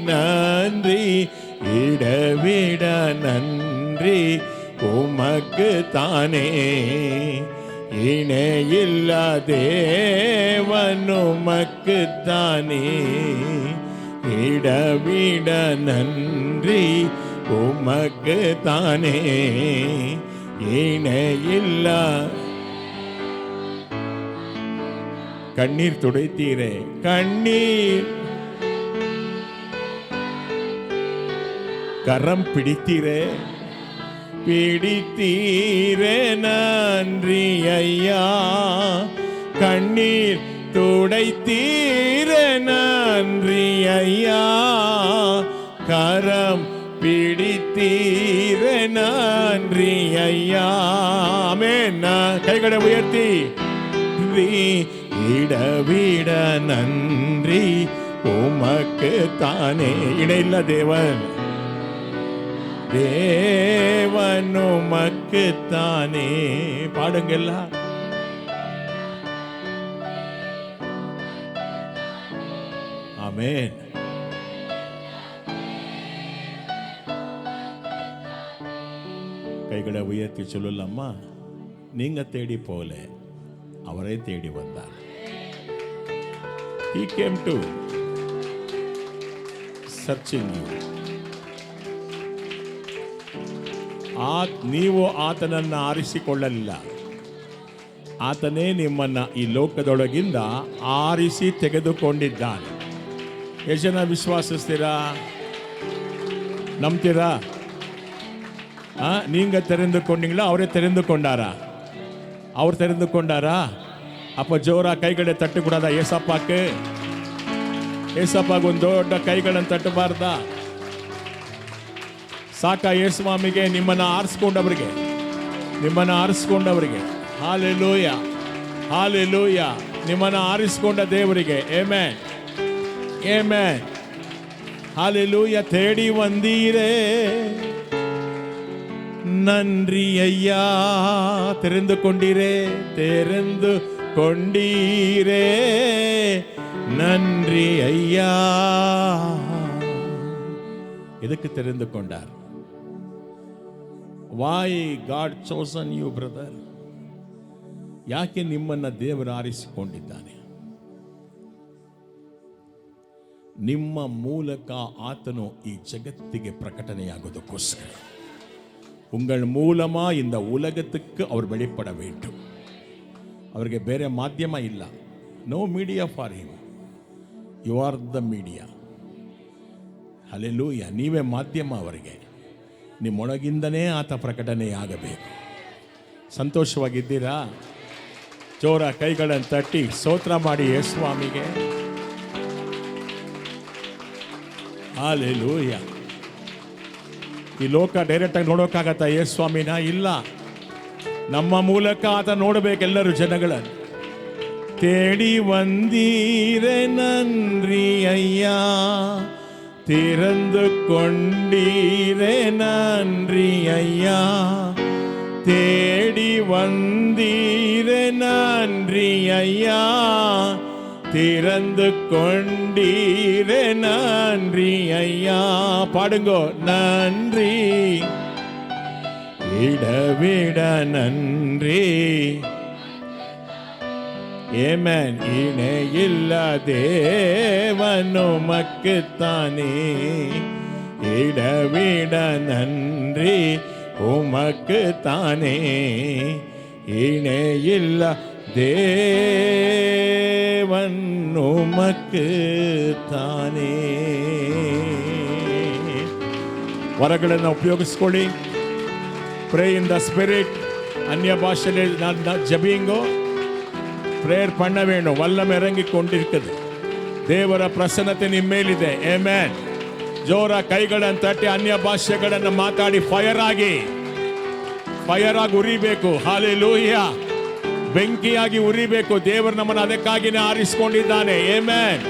நன்றி இடவிட நன்றி உமக்கு தானே. இணையில்லா தேவன் உமக்கு தானே. இடவிட நன்றி உமக்கு தானே. இணையில்லா கண்ணீர் துடைத்தீரே, கண்ணீர் கரம் பிடித்தீரே, பிடித்தீரே நன்றி ஐயா. கண்ணீர் துடைத்தீரே நன்றி ஐயா. கரம் பிடித்தீரே நன்றி ஐயா. ஆமென். கைகளை உயர்த்தி இடவிட நன்றி உமக்கு தானே. இணையில்ல தேவன், தேவன் உமக்கு தானே. பாடுங்கல்ல. ஆமென். கைகளை உயர்த்தி சொல்லலாமா? நீங்க தேடி போல, அவரே தேடி வந்தார். He came to searching you. ನೀವು ಆತನನ್ನು ಆರಿಸಿಕೊಳ್ಳಲಿಲ್ಲ, ಆತನೇ ನಿಮ್ಮನ್ನ ಈ ಲೋಕದೊಳಗಿಂದ ಆರಿಸಿ ತೆಗೆದುಕೊಂಡಿದ್ದಾನೆ. ಎಷ್ಟು ಜನ ವಿಶ್ವಾಸಿಸ್ತೀರಾ? ನಂಬ್ತೀರಾ? நீங்க தெரிந்து கொண்டீங்களா? அவரே தெரிந்து கொண்டாரா? அவர் தெரிந்து கொண்டாரா? அப்ப ஜோரா கைகளை ತಟ್ಟக்கூடாதா? ஏசப்பாக்கு, ಏಸಪ್ಪಾಗ ಒಂದು ದೊಡ್ಡ ಕೈಗಳನ್ನು ತಟ್ಟಬಾರ್ದಾ? ಸಾಕ ಯೇಸುಸ್ವಾಮಿಗೆ ನಿಮ್ಮನ್ನ ಆರಿಸಿಕೊಂಡವರಿಗೆ, ನಿಮ್ಮನ್ನ ಆರಿಸಿಕೊಂಡವರಿಗೆ. Hallelujah, hallelujah. ನಿಮ್ಮನ್ನ ಆರಿಸಿಕೊಂಡ ದೇವರಿಗೆ ಆಮೆನ್, ಆಮೆನ್, ಹಾಲೆಲೂಯ. தேடி வந்தீரே நன்றி ஐயா. தெரிந்து கொண்டீரே, தெரிந்து கொண்டீரே நன்றி ஐயா. எதுக்கு தெரிந்து கொண்டார்? Why God chosen you brother? ಯಾಕೆ ನಿಮ್ಮನ್ನ ದೇವರು ಆರಿಸಿಕೊಂಡಿದ್ದಾನೆ? ನಿಮ್ಮ ಮೂಲಕ ಆತನು ಈ ಜಗತ್ತಿಗೆ ಪ್ರಕಟಣೆಯಾಗೋದಕ್ಕೋಸ್ಕರ. உங்கள் மூலமா இந்த உலகத்துக்கு அவர் வெளிப்பட வேண்டும். அவருக்கு ಬೇರೆ ಮಾಧ್ಯಮ ಇಲ್ಲ. No media for him. You are the media. Hallelujah. ನೀವೇ ಮಾಧ್ಯಮ ಅವರಿಗೆ. ನಿಮ್ಮೊಳಗಿಂದನೇ ಆತ ಪ್ರಕಟಣೆಯಾಗಬೇಕು. ಸಂತೋಷವಾಗಿದ್ದೀರಾ? ಜೋರ ಕೈಗಳನ್ನು ತಟ್ಟಿ ಸ್ತೋತ್ರ ಮಾಡಿ ಯೇಸುಸ್ವಾಮಿಗೆ. ಹಲ್ಲೆಲೂಯ. ಈ ಲೋಕ ಡೈರೆಕ್ಟಾಗಿ ನೋಡೋಕ್ಕಾಗತ್ತಾ ಯೇಸುಸ್ವಾಮಿನ? ಇಲ್ಲ. ನಮ್ಮ ಮೂಲಕ ಆತ ನೋಡಬೇಕೆಲ್ಲರೂ ಜನಗಳನ್ನು. தேடி வந்தீரே நன்றி ஐயா. திறந்து கொண்டீரே நன்றி ஐயா. தேடி வந்தீரே நன்றி ஐயா. திறந்து கொண்டீரே நன்றி ஐயா. பாடுங்கோ, நன்றி இடவிட நன்றி. ஏமன். இணையில்ல தேவன் உமக்குத்தானே. இடவிட நன்றி உமக்குத்தானே. இணையில்ல தேவன் ಉಮಕ್ಕುತ್ತಾನೆ. ವರಗಳನ್ನು ಉಪಯೋಗಿಸ್ಕೊಳ್ಳಿ. Pray in the Spirit. ಅನ್ಯ ಭಾಷೆಯಲ್ಲಿ ಜಬಿಂಗೋ ಪ್ರೇಯರ್ பண்ண வேண்டும். வல்லம் இறங்கிக் கொண்டிருக்குது. ದೇವರ ಪ್ರಸನ್ನತೆ ನಿಮ್ಮ ಮೇಲಿದೆ. ಆಮೆನ್. ಜೋರ ಕೈಗಳನ್ನು ತಟ್ಟಿ ಅನ್ಯ ಭಾಷೆಗಳನ್ನು ಮಾತಾಡಿ ಫೈರ್ ಆಗಿ ಉರಿಬೇಕು. ಹಾಲೆಲೂಯ. ಬೆಂಕಿಯಾಗಿ ಉರಿಬೇಕು. ದೇವರು ನಮ್ಮನ್ನು ಅದಕ್ಕಾಗಿನೇ ಆರಿಸಿಕೊಂಡಿದ್ದಾನೆ. ಆಮೆನ್.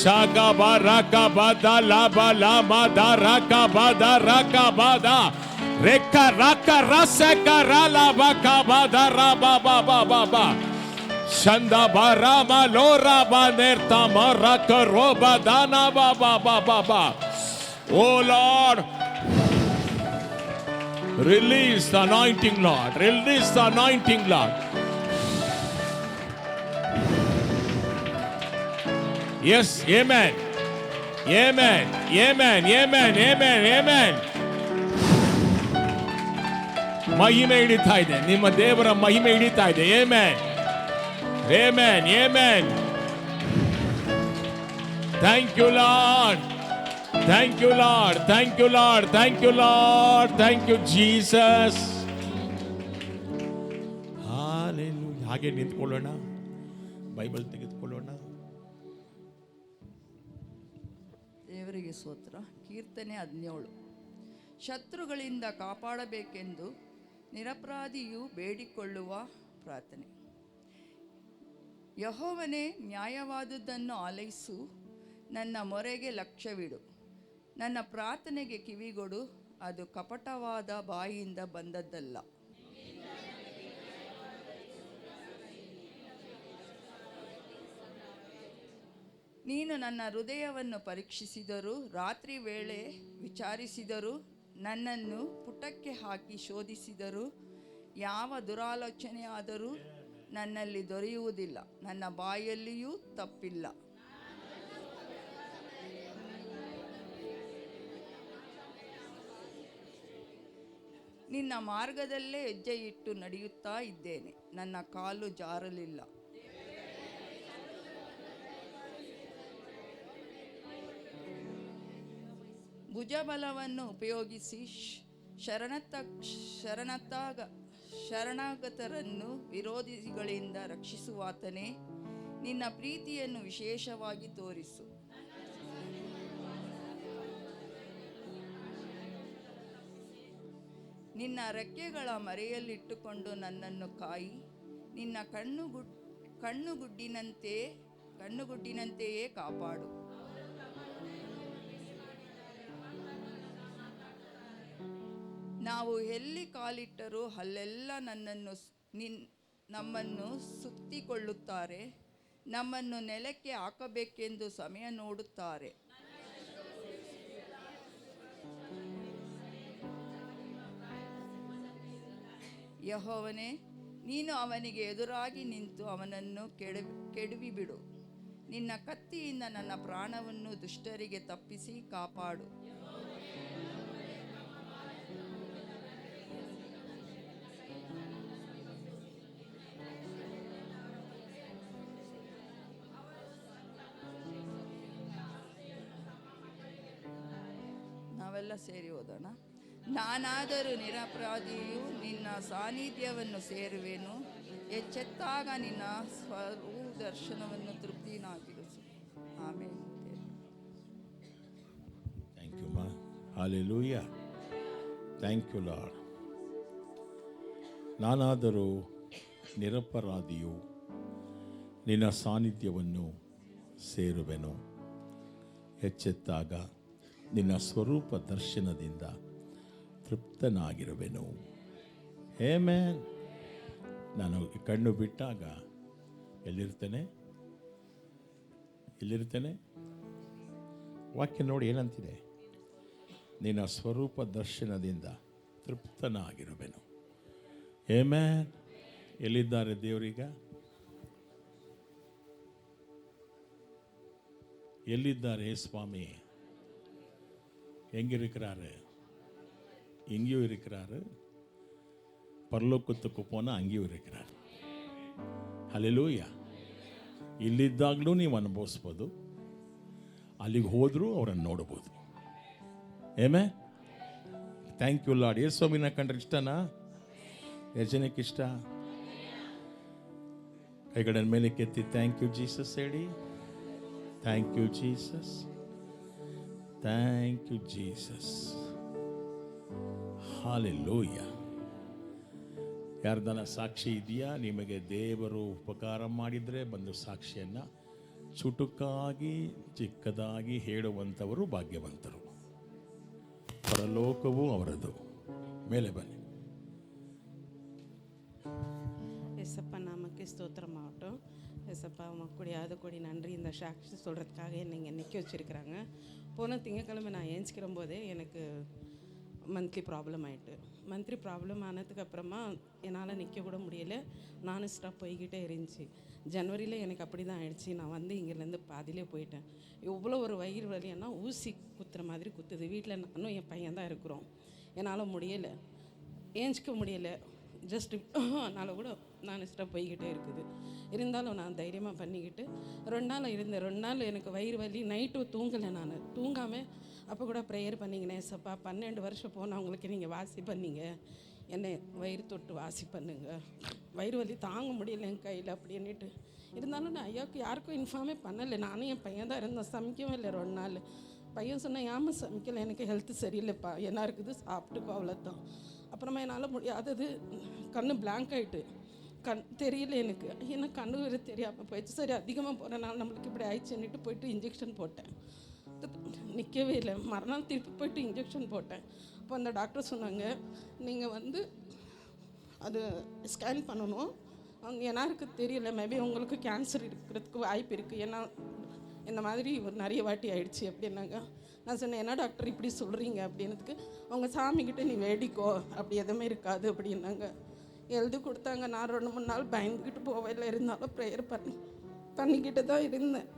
ಶಾಕಾ ಬಾ ರಾಕಾ ಬಾದ ಲಾಬಾ ಲಾಬಾ ದಾ ರಾಕಾ ಬಾದ ರಾಕಾ ಬಾದ ರೇಖ ರಾಕ ರಸಕ ರಾಲಾ Baka Bada ರಾಬಾ Baba Baba Shanda barama lora banerta maraka roba dana ba ba ba ba ba. Oh Lord, release the anointing, Lord. Release the anointing, Lord. Yes, amen. Amen. Amen. Amen. Amen. Amen. ಮಹಿಮೆ ಹಿಡಿತಾ ಇದೆ, ನಿಮ್ಮ ದೇವರ ಮಹಿಮೆ ಹಿಡಿತಾ ಇದೆ. Amen. Amen. Amen. Thank you, Lord. Thank you, Lord. Thank you, Lord. Thank you, Lord. Thank you, Jesus. Hallelujah. ಹಾಗೆ ನಿಂತ್ಕೊಳ್ಳೋಣ, Bible ತೆಗೆದುಕೊಳ್ಳೋಣ. ದೇವರಿಗೆ ಸ್ತೋತ್ರ. ಕೀರ್ತನೆ 17. ಶತ್ರುಗಳಿಂದ ಕಾಪಾಡಬೇಕೆಂದು ನಿರಪರಾಧಿಯು ಬೇಡಿಕೊಳ್ಳುವ ಪ್ರಾರ್ಥನೆ. ಯೆಹೋವನೇ, ನ್ಯಾಯವಾದುದನ್ನು ಆಲೈಸು, ನನ್ನ ಮೊರೆಗೆ ಲಕ್ಷ್ಯವಿಡು, ನನ್ನ ಪ್ರಾರ್ಥನೆಗೆ ಕಿವಿಗೊಡು, ಅದು ಕಪಟವಾದ ಬಾಯಿಯಿಂದ ಬಂದದ್ದಲ್ಲ. ನೀನು ನನ್ನ ಹೃದಯವನ್ನು ಪರೀಕ್ಷಿಸಿದರೂ, ರಾತ್ರಿ ವೇಳೆ ವಿಚಾರಿಸಿದರೂ, ನನ್ನನ್ನು ಪುಟಕ್ಕೆ ಹಾಕಿ ಶೋಧಿಸಿದರೂ, ಯಾವ ದುರಾಲೋಚನೆಯಾದರೂ ನನ್ನಲ್ಲಿ ದೊರೆಯುವುದಿಲ್ಲ, ನನ್ನ ಬಾಯಲ್ಲಿಯೂ ತಪ್ಪಿಲ್ಲ. ನಿನ್ನ ಮಾರ್ಗದಲ್ಲೇ ಹೆಜ್ಜೆ ಇಟ್ಟು ನಡೆಯುತ್ತಾ ಇದ್ದೇನೆ, ನನ್ನ ಕಾಲು ಜಾರಲಿಲ್ಲ. ಭುಜಬಲವನ್ನು ಉಪಯೋಗಿಸಿ ಶರಣಾಗತರನ್ನು ವಿರೋಧಿಗಳಿಂದ ರಕ್ಷಿಸುವಾತನೇ, ನಿನ್ನ ಪ್ರೀತಿಯನ್ನು ವಿಶೇಷವಾಗಿ ತೋರಿಸು. ನಿನ್ನ ರೆಕ್ಕೆಗಳ ಮರೆಯಲ್ಲಿಟ್ಟುಕೊಂಡು ನನ್ನನ್ನು ಕಾಯಿ, ನಿನ್ನ ಕಣ್ಣುಗುಡ್ಡಿನಂತೆಯೇ ಕಾಪಾಡು. ನಾವು ಎಲ್ಲಿ ಕಾಲಿಟ್ಟರೂ ಅಲ್ಲೆಲ್ಲ ನಮ್ಮನ್ನು ಸುತ್ತಿಕೊಳ್ಳುತ್ತಾರೆ, ನಮ್ಮನ್ನು ನೆಲಕ್ಕೆ ಹಾಕಬೇಕೆಂದು ಸಮಯ ನೋಡುತ್ತಾರೆ. ಯೆಹೋವನೇ, ನೀನು ಅವನಿಗೆ ಎದುರಾಗಿ ನಿಂತು ಅವನನ್ನು ಕೆಡವಿಬಿಡು. ನಿನ್ನ ಕತ್ತಿಯಿಂದ ನನ್ನ ಪ್ರಾಣವನ್ನು ದುಷ್ಟರಿಗೆ ತಪ್ಪಿಸಿ ಕಾಪಾಡು. ನಾವೆಲ್ಲ ಸೇರಿ ಓದೋಣ. ನಾನಾದರೂ ನಿರಪರಾಧಿಯು ನಿನ್ನ ಸಾನ್ನಿಧ್ಯವನ್ನು ಸೇರುವೆನು, ಎಚ್ಚೆತ್ತಾಗ ನಿನ್ನ ದರ್ಶನವನ್ನು ತೃಪ್ತಿನಾಗಿರಿಸು. ಆಮೇಲೆ ಥ್ಯಾಂಕ್ ಯು ಮಾ. ಹಾಲೆಲೂಯಾ. Thank you Lord. ನಾನಾದರೂ ನಿರಪರಾಧಿಯು ನಿನ್ನ ಸಾನ್ನಿಧ್ಯವನ್ನು ಸೇರುವೆನು, ಎಚ್ಚೆತ್ತಾಗ ನಿನ್ನ ಸ್ವರೂಪ ದರ್ಶನದಿಂದ ತೃಪ್ತನಾಗಿರುವೆನು. ಆಮೆನ್. ನಾನು ಕಣ್ಣು ಬಿಟ್ಟಾಗ ಎಲ್ಲಿರ್ತೇನೆ? ವಾಕ್ಯ ನೋಡಿ ಏನಂತಿದೆ? ನಿನ್ನ ಸ್ವರೂಪ ದರ್ಶನದಿಂದ ತೃಪ್ತನಾಗಿರುವೆನು. ಆಮೆನ್. ಎಲ್ಲಿದ್ದಾರೆ ದೇವರೀಗ? ಎಲ್ಲಿದ್ದಾರೆ ಸ್ವಾಮಿ? எங்கிருக்கிறாரு? இங்கேயும் இருக்கிறாரு, பரலோகத்துக்கு போனால் அங்கேயும் இருக்கிறார். ಹಲ್ಲೆಲೂಯಾ. ಇಲ್ಲಿದ್ದಾಗಲೂ ನೀವು ಅನುಭವಿಸ್ಬೋದು, ಅಲ್ಲಿಗೆ ಹೋದರೂ ಅವರನ್ನು ನೋಡ್ಬೋದು. ಏಮೇ. Thank you Lord. ಯೇಸುವಿನ ಕಂಡ್ರೆ ಇಷ್ಟನಾ? ಎಷ್ಟು ಜನಕ್ಕೆ ಇಷ್ಟ? ಕೈಗಳ ಮೇಲೆ ಕೆತ್ತಿ ಥ್ಯಾಂಕ್ ಯು ಜೀಸಸ್ ಹೇಳಿ. Thank you Jesus. Thank you Jesus. Hallelujah. ಯಾರ್ದನ ಸಾಕ್ಷಿ ಇದೆಯಾ? ನಿಮಗೆ ದೇವರು ಉಪಕಾರ ಮಾಡಿದರೆ ಬಂದು ಸಾಕ್ಷಿಯನ್ನು ಚುಟುಕಾಗಿ ಚಿಕ್ಕದಾಗಿ ಹೇಳುವಂಥವರು ಭಾಗ್ಯವಂತರು. ಪರಲೋಕವೂ ಅವರದು. ಮೇಲೆ ಬನ್ನಿ. எசப்பா நாமக்கு ஸ்தோத்திரமாகட்டும். எசப்பா உமக்குடியாத கொடி நன்றி. இந்த சாட்சி சொல்கிறதுக்காக என்னை இங்கே நிற்க வச்சுருக்கிறாங்க. போன திங்கக்கிழமை நான் ஏஞ்சிக்கிற போதே எனக்கு மந்த்லி ப்ராப்ளம் ஆகிட்டு. மந்த்லி ப்ராப்ளம் ஆனதுக்கப்புறமா என்னால் நிற்க கூட முடியலை. நானும் ஸ்டாப் போய்கிட்டே இருந்துச்சு. ஜனவரியில் எனக்கு அப்படி தான் ஆயிடுச்சு. நான் வந்து இங்கேருந்து பாதியிலே போயிட்டேன். எவ்வளோ ஒரு வயிறு வலின்னா ஊசி குத்துற மாதிரி குத்துது. வீட்டில் நானும் என் பையன் தான் இருக்கிறோம். என்னால் முடியலை, ஏஞ்சிக்க முடியலை. ஜஸ்ட் அதனால் கூட நான் ஸ்டாப் போய்கிட்டே இருக்குது. இருந்தாலும் நான் தைரியமாக பண்ணிக்கிட்டு 2 நாள் இருந்தேன். 2 நாள் எனக்கு வயிறு வலி. நைட்டு தூங்கலை. நான் தூங்காமல் அப்போ கூட ப்ரேயர் பண்ணிங்கண்ணே. சப்பா 12 வருஷம் போனவங்களுக்கு நீங்கள் வாசி பண்ணீங்க, என்னை வயிறு தொட்டு வாசி பண்ணுங்க. வயிறு வலி தாங்க முடியல என் கையில் அப்படின்னுட்டு. இருந்தாலும் நான் ஐயாவுக்கு யாருக்கும் இன்ஃபார்மே பண்ணலை. நானும் என் பையன் தான் இருந்தேன். சமைக்கவும் இல்லை 2 நாள். பையன் சொன்னேன், ஏமா சமைக்கலை, எனக்கு ஹெல்த்து சரியில்லைப்பா, என்ன இருக்குது சாப்பிட்டுக்கோ, அவ்வளோதான். அப்புறமா என்னால் முடியாதது, கண்ணு பிளாங்க் ஆகிட்டு, கண் தெரியல எனக்கு. ஏன்னா கண்ணு வேறு தெரியாமல் போயிடுச்சு. சரி அதிகமாக போகிறனால நம்மளுக்கு இப்படி ஆயிடுச்சுன்னுட்டு போயிட்டு இன்ஜெக்ஷன் போட்டேன். நிற்கவே இல்லை. மறுநாள் திருப்பி போயிட்டு இன்ஜெக்ஷன் போட்டேன். அப்போ அந்த டாக்டர் சொன்னாங்க, நீங்கள் வந்து அது ஸ்கேன் பண்ணணும், அவங்க எனக்கு தெரியல, மேபி உங்களுக்கு கேன்சர் இருக்கிறதுக்கு வாய்ப்பு இருக்குது, ஏன்னா இந்த மாதிரி ஒரு நிறைய வாட்டி ஆயிடுச்சு அப்படின்னாங்க. நான் சொன்னேன், என்ன டாக்டர் இப்படி சொல்கிறீங்க அப்படின்னதுக்கு, அவங்க சாமிக்கிட்ட நீ வேடிக்கோ, அப்படி எதுவுமே இருக்காது அப்படின்னாங்க. எழுதி கொடுத்தாங்க. நான் 2-3 நாள் பயந்துக்கிட்டு போவையில் இருந்தாலும் ப்ரேயர் பண்ணிக்கிட்டு தான் இருந்தேன்.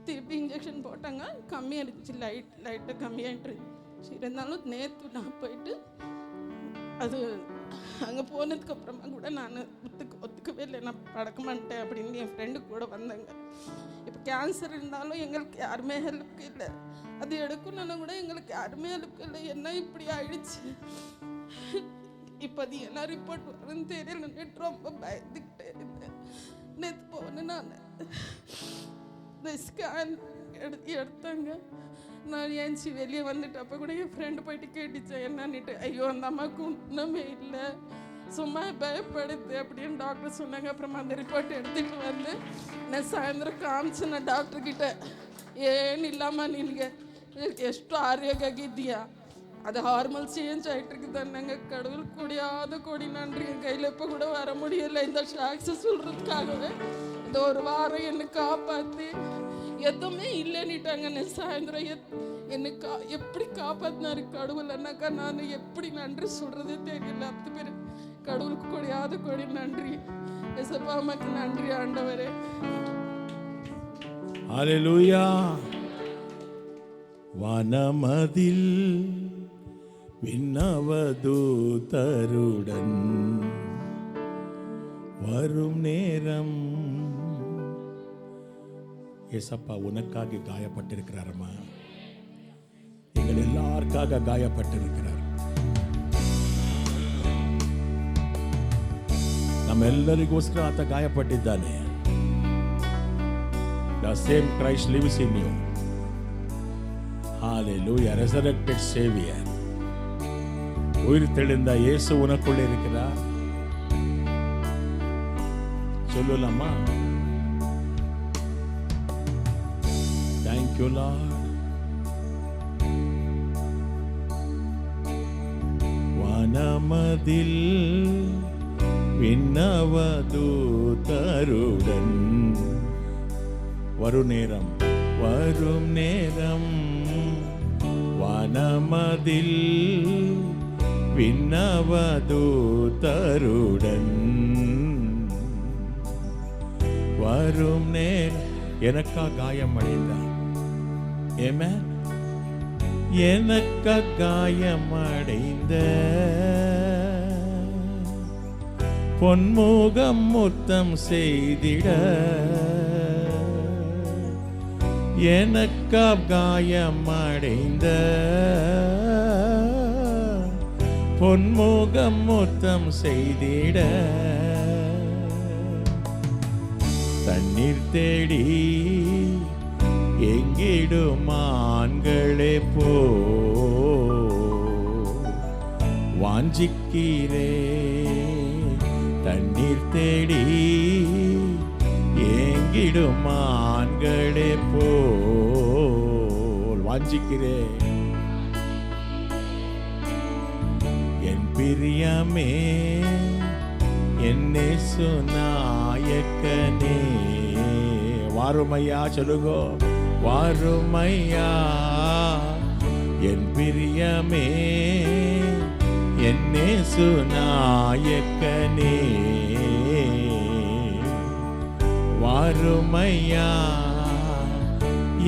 திருப்பி இன்ஜெக்ஷன் போட்டாங்க, கம்மியாகிடுச்சு, லைட்டாக கம்மியாகிட்டுருச்சு. இருந்தாலும் நேற்று நான் போயிட்டு அது அங்கே போனதுக்கப்புறமா கூட நான் ஒத்துக்கவே இல்லை, நான் படக்க மாட்டேன் அப்படின்னு என் ஃப்ரெண்டு கூட வந்தாங்க. இப்போ கேன்சர் இருந்தாலும் எங்களுக்கு யாருமே ஹெல்ப் இல்லை. அது எடுக்கணும்னா கூட எங்களுக்கு யாருமே ஹெல்ப் இல்லை. என்ன இப்படி ஆயிடுச்சு, இப்போ அது என்ன ரிப்போர்ட் வரும்னு தெரியல. ரொம்ப பயந்துக்கிட்டே இருந்தேன். நேற்று போனேன். நான் இந்த ஸ்கேன் எடுத்தாங்க. நான் ஏஞ்சி வெளியே வந்துட்டு அப்போ கூட என் ஃப்ரெண்டு போயிட்டு கேட்டுச்சேன் என்னன்னுட்டு. ஐயோ அந்த அம்மாவுக்கு ஒன்றுமே இல்லை, சும்மா பயப்படுது அப்படின்னு டாக்டர் சொன்னாங்க. அப்புறமா அந்த ரிப்போர்ட் எடுத்துகிட்டு வந்து நான் சாயந்தரம் ಕಾಮಿಸಿ ನಾನು ಡಾಕ್ಟ್ರ್ಗಿಟ್ಟೆ ಏನಿಲ್ಲಮ್ಮ ನಿನಗೆ ಎಷ್ಟು ಆರೋಗ್ಯಾಗಿದ್ದೀಯಾ அது ஹார்மோன் சேஞ்ச் ஆகிட்டு இருக்குது நாங்கள் கடவுள் கொடியாத கொடி நன்றி. என் கையில் இப்போ கூட வர முடியலை இந்த ஷாக்ஸை சொல்கிறதுக்காகவே. இந்த ஒரு வாரம் என்னை காப்பாற்றி எதுவுமே இல்லைன்னுட்டாங்க. சாயந்தரம் என்னை எப்படி காப்பாற்றினாரு கடவுள் அண்ணாக்கா, நான் எப்படி நன்றி சொல்கிறதே தெரியல. அது பேர் கடவுளுக்கு கொடியாத கொடி நன்றி. எசப்பாமாக்கு நன்றி ஆண்டவரே. ஹல்லேலூயா. வானமதில் விண்ணவதூதருடன் வரும் நேரம். ஏசப்பா உனக்காக காயப்பட்டிருக்கிறாரம்மா, எங்கள் எல்லாருக்காக காயப்பட்டிருக்கிறார். ನಮ್ಮ ಎಲ್ಲರಿಗೋಸ್ಕರ ಆತ ಗಾಯಪಟ್ಟಿದ್ದಾನೆ. The same Christ lives in you. Hallelujah. Resurrected Savior. உயிர் தெழுந்த இயேசு உனக்குள்ளே இருக்கிறார். சொல்லலாமா? Thank you Lord. வானமதில் விண்ணவதூதருடன் வரும் நேரம் வானமதில் விண்ணவதூதருடன் வரும் நேரம். எனக்கா காயம் அடைந்தார். ஆமென். எனக்கா காயம் அடைந்த பொன்முகம் முத்தம் செய்திட எனக்கா காயம் அடைந்த பொன்முகம் முத்தம் செய்திட தண்ணீர் தேடி எங்கிடும் ஆண்களே போ வாஞ்சிக்கிறே. தண்ணீர் தேடி எங்கிடும் ஆண்களே போல் வாஞ்சிக்கிறேன். என் பிரியமே என்னேசு நாயக்கனே. வாருமையா சொல்லுங்கோ, வாருமையா என் பிரியமே, என்னேசு நாயக்கனே. வாருமையா